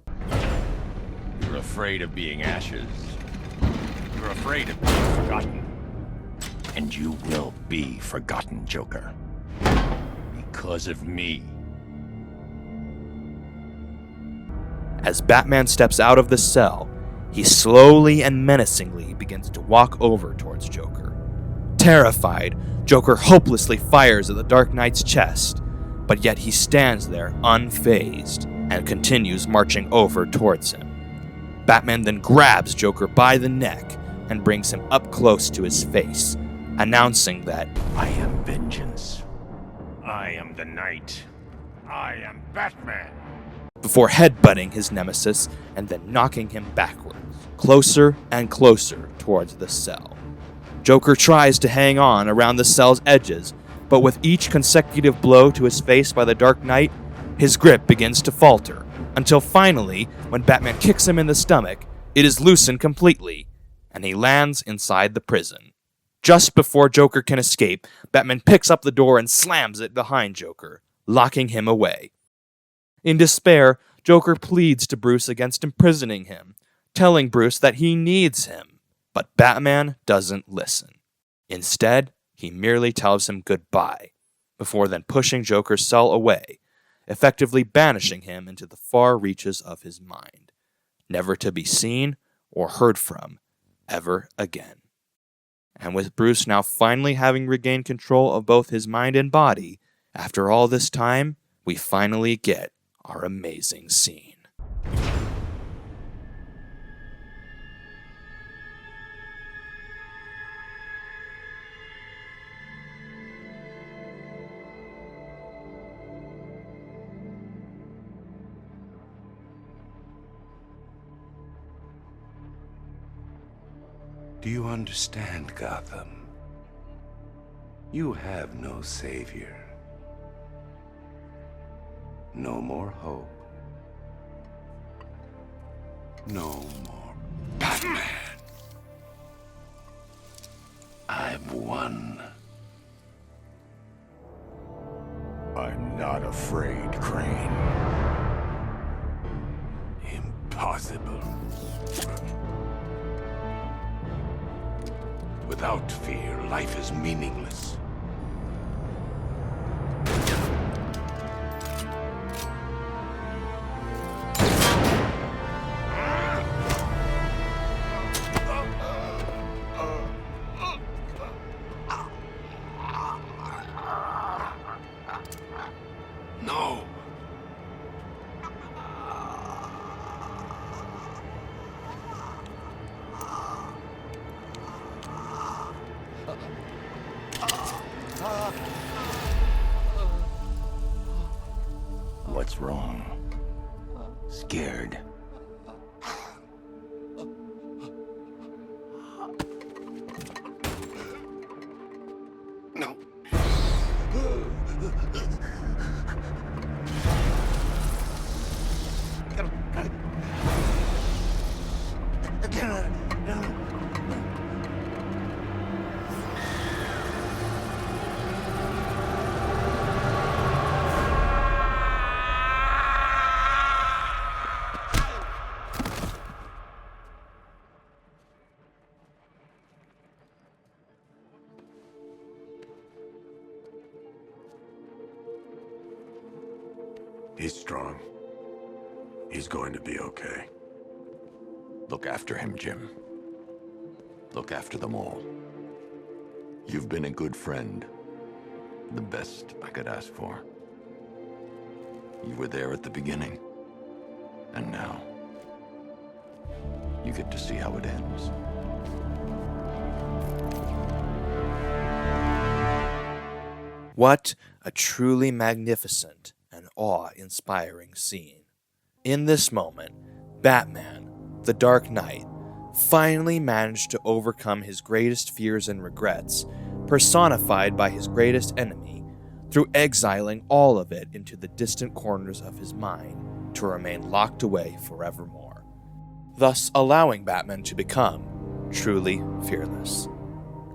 You're afraid of being ashes. You're afraid of being forgotten. And you will be forgotten, Joker. Because of me. As Batman steps out of the cell, he slowly and menacingly begins to walk over towards Joker. Terrified, Joker hopelessly fires at the Dark Knight's chest, but yet he stands there unfazed and continues marching over towards him. Batman then grabs Joker by the neck and brings him up close to his face, announcing that, I am vengeance. I am the Knight. I am Batman. Before headbutting his nemesis and then knocking him backwards, closer and closer towards the cell. Joker tries to hang on around the cell's edges, but with each consecutive blow to his face by the Dark Knight, his grip begins to falter, until finally, when Batman kicks him in the stomach, it is loosened completely, and he lands inside the prison. Just before Joker can escape, Batman picks up the door and slams it behind Joker, locking him away. In despair, Joker pleads to Bruce against imprisoning him, telling Bruce that he needs him, but Batman doesn't listen. Instead, he merely tells him goodbye, before then pushing Joker's cell away, effectively banishing him into the far reaches of his mind, never to be seen or heard from ever again. And with Bruce now finally having regained control of both his mind and body, after all this time, we finally get our amazing scene. Do you understand, Gotham? You have no savior. No more hope. No more Batman. I've won. I'm not afraid, Crane. Impossible. Without fear, life is meaningless. No. What's wrong? Scared? No. He's strong. He's going to be okay. Look after him, Jim. Look after them all. You've been a good friend. The best I could ask for. You were there at the beginning. And now, you get to see how it ends. What a truly magnificent and awe-inspiring scene. In this moment, Batman, the Dark Knight, finally managed to overcome his greatest fears and regrets, personified by his greatest enemy, through exiling all of it into the distant corners of his mind to remain locked away forevermore, thus allowing Batman to become truly fearless.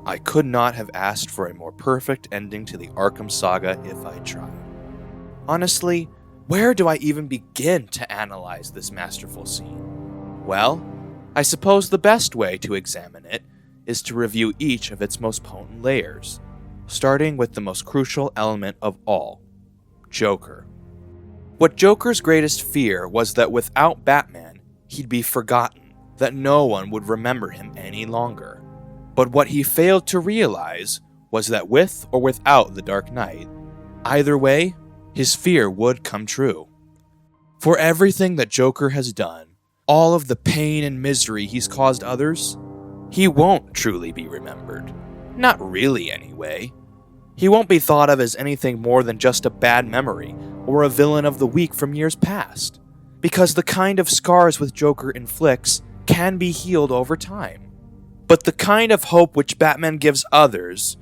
I could not have asked for a more perfect ending to the Arkham Saga if I tried. Honestly, where do I even begin to analyze this masterful scene? Well, I suppose the best way to examine it is to review each of its most potent layers, starting with the most crucial element of all, Joker. What Joker's greatest fear was that without Batman, he'd be forgotten, that no one would remember him any longer. But what he failed to realize was that with or without the Dark Knight, either way, his fear would come true. For everything that Joker has done, all of the pain and misery he's caused others, he won't truly be remembered. Not really, anyway. He won't be thought of as anything more than just a bad memory or a villain of the week from years past, because the kind of scars which Joker inflicts can be healed over time. But the kind of hope which Batman gives others,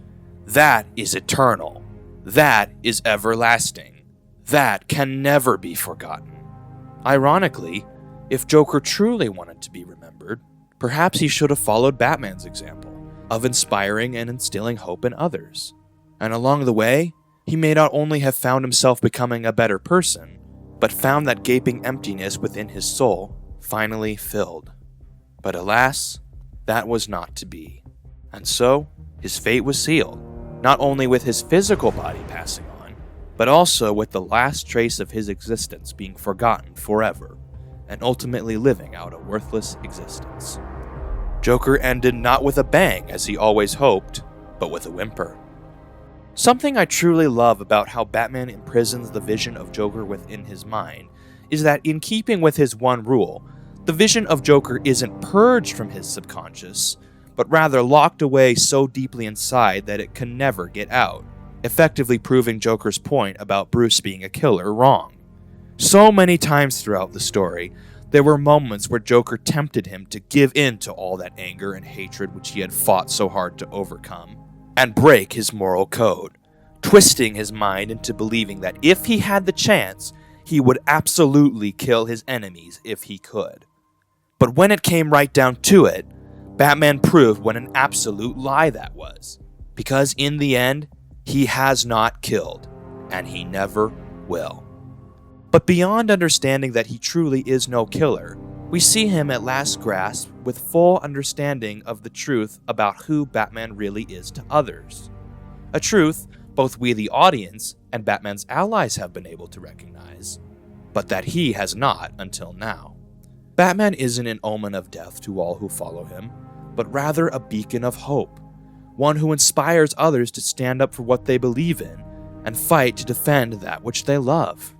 that is eternal. That is everlasting. That can never be forgotten. Ironically, if Joker truly wanted to be remembered, perhaps he should have followed Batman's example of inspiring and instilling hope in others. And along the way, he may not only have found himself becoming a better person, but found that gaping emptiness within his soul finally filled. But alas, that was not to be. And so, his fate was sealed, not only with his physical body passing on, but also with the last trace of his existence being forgotten forever, and ultimately living out a worthless existence. Joker ended not with a bang, as he always hoped, but with a whimper. Something I truly love about how Batman imprisons the vision of Joker within his mind is that, in keeping with his one rule, the vision of Joker isn't purged from his subconscious, but rather locked away so deeply inside that it can never get out, effectively proving Joker's point about Bruce being a killer wrong. So many times throughout the story, there were moments where Joker tempted him to give in to all that anger and hatred which he had fought so hard to overcome, and break his moral code, twisting his mind into believing that if he had the chance, he would absolutely kill his enemies if he could. But when it came right down to it, Batman proved what an absolute lie that was, because in the end, he has not killed, and he never will. But beyond understanding that he truly is no killer, we see him at last grasp with full understanding of the truth about who Batman really is to others. A truth both we the audience and Batman's allies have been able to recognize, but that he has not until now. Batman isn't an omen of death to all who follow him, but rather a beacon of hope, one who inspires others to stand up for what they believe in, and fight to defend that which they love.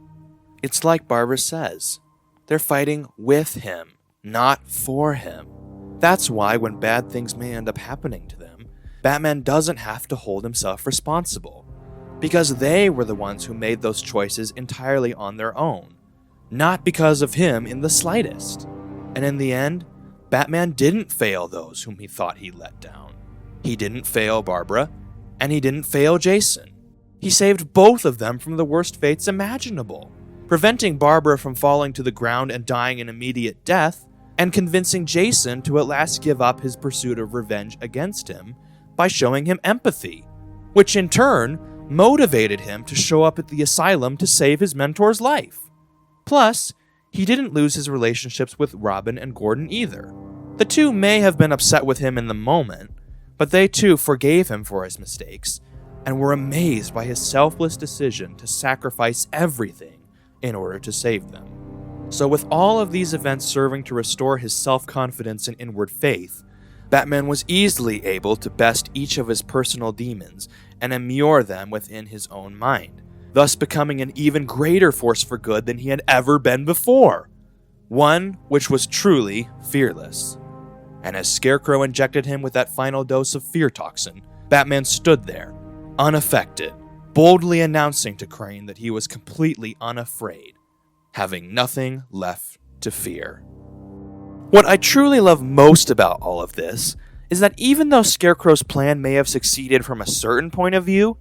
It's like Barbara says, they're fighting with him, not for him. That's why when bad things may end up happening to them, Batman doesn't have to hold himself responsible, because they were the ones who made those choices entirely on their own, not because of him in the slightest. And in the end, Batman didn't fail those whom he thought he let down. He didn't fail Barbara, and he didn't fail Jason. He saved both of them from the worst fates imaginable, preventing Barbara from falling to the ground and dying an immediate death, and convincing Jason to at last give up his pursuit of revenge against him by showing him empathy, which in turn motivated him to show up at the asylum to save his mentor's life. Plus, he didn't lose his relationships with Robin and Gordon either. The two may have been upset with him in the moment, but they too forgave him for his mistakes and were amazed by his selfless decision to sacrifice everything in order to save them. So with all of these events serving to restore his self-confidence and inward faith, Batman was easily able to best each of his personal demons and immure them within his own mind, thus becoming an even greater force for good than he had ever been before, one which was truly fearless. And as Scarecrow injected him with that final dose of fear toxin, Batman stood there, unaffected, boldly announcing to Crane that he was completely unafraid, having nothing left to fear. What I truly love most about all of this is that even though Scarecrow's plan may have succeeded from a certain point of view,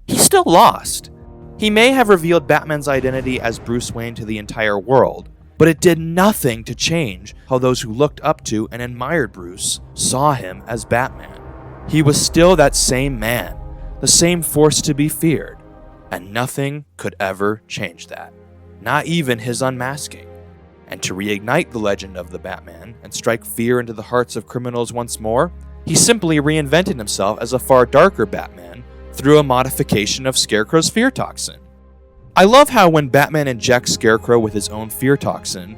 he still lost. He may have revealed Batman's identity as Bruce Wayne to the entire world, but it did nothing to change how those who looked up to and admired Bruce saw him as Batman. He was still that same man, the same force to be feared, and nothing could ever change that, not even his unmasking. And to reignite the legend of the Batman and strike fear into the hearts of criminals once more, he simply reinvented himself as a far darker Batman through a modification of Scarecrow's fear toxin. I love how when Batman injects Scarecrow with his own fear toxin,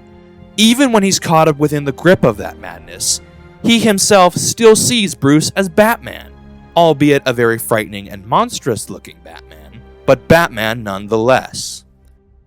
even when he's caught up within the grip of that madness, he himself still sees Bruce as Batman, albeit a very frightening and monstrous-looking Batman, but Batman nonetheless.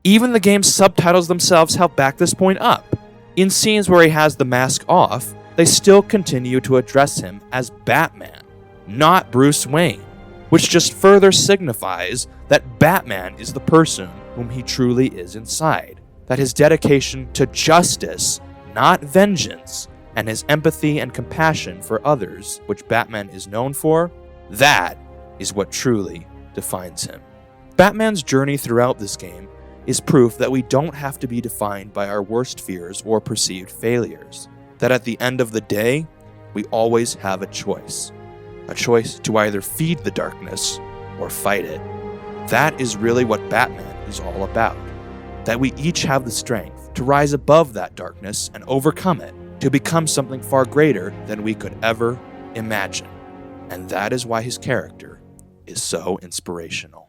Even the game's subtitles themselves help back this point up. In scenes where he has the mask off, they still continue to address him as Batman, not Bruce Wayne, which just further signifies that Batman is the person whom he truly is inside, that his dedication to justice, not vengeance, and his empathy and compassion for others, which Batman is known for, that is what truly defines him. Batman's journey throughout this game is proof that we don't have to be defined by our worst fears or perceived failures. That at the end of the day, we always have a choice to either feed the darkness or fight it. That is really what Batman is all about. That we each have the strength to rise above that darkness and overcome it, to become something far greater than we could ever imagine. And that is why his character is so inspirational.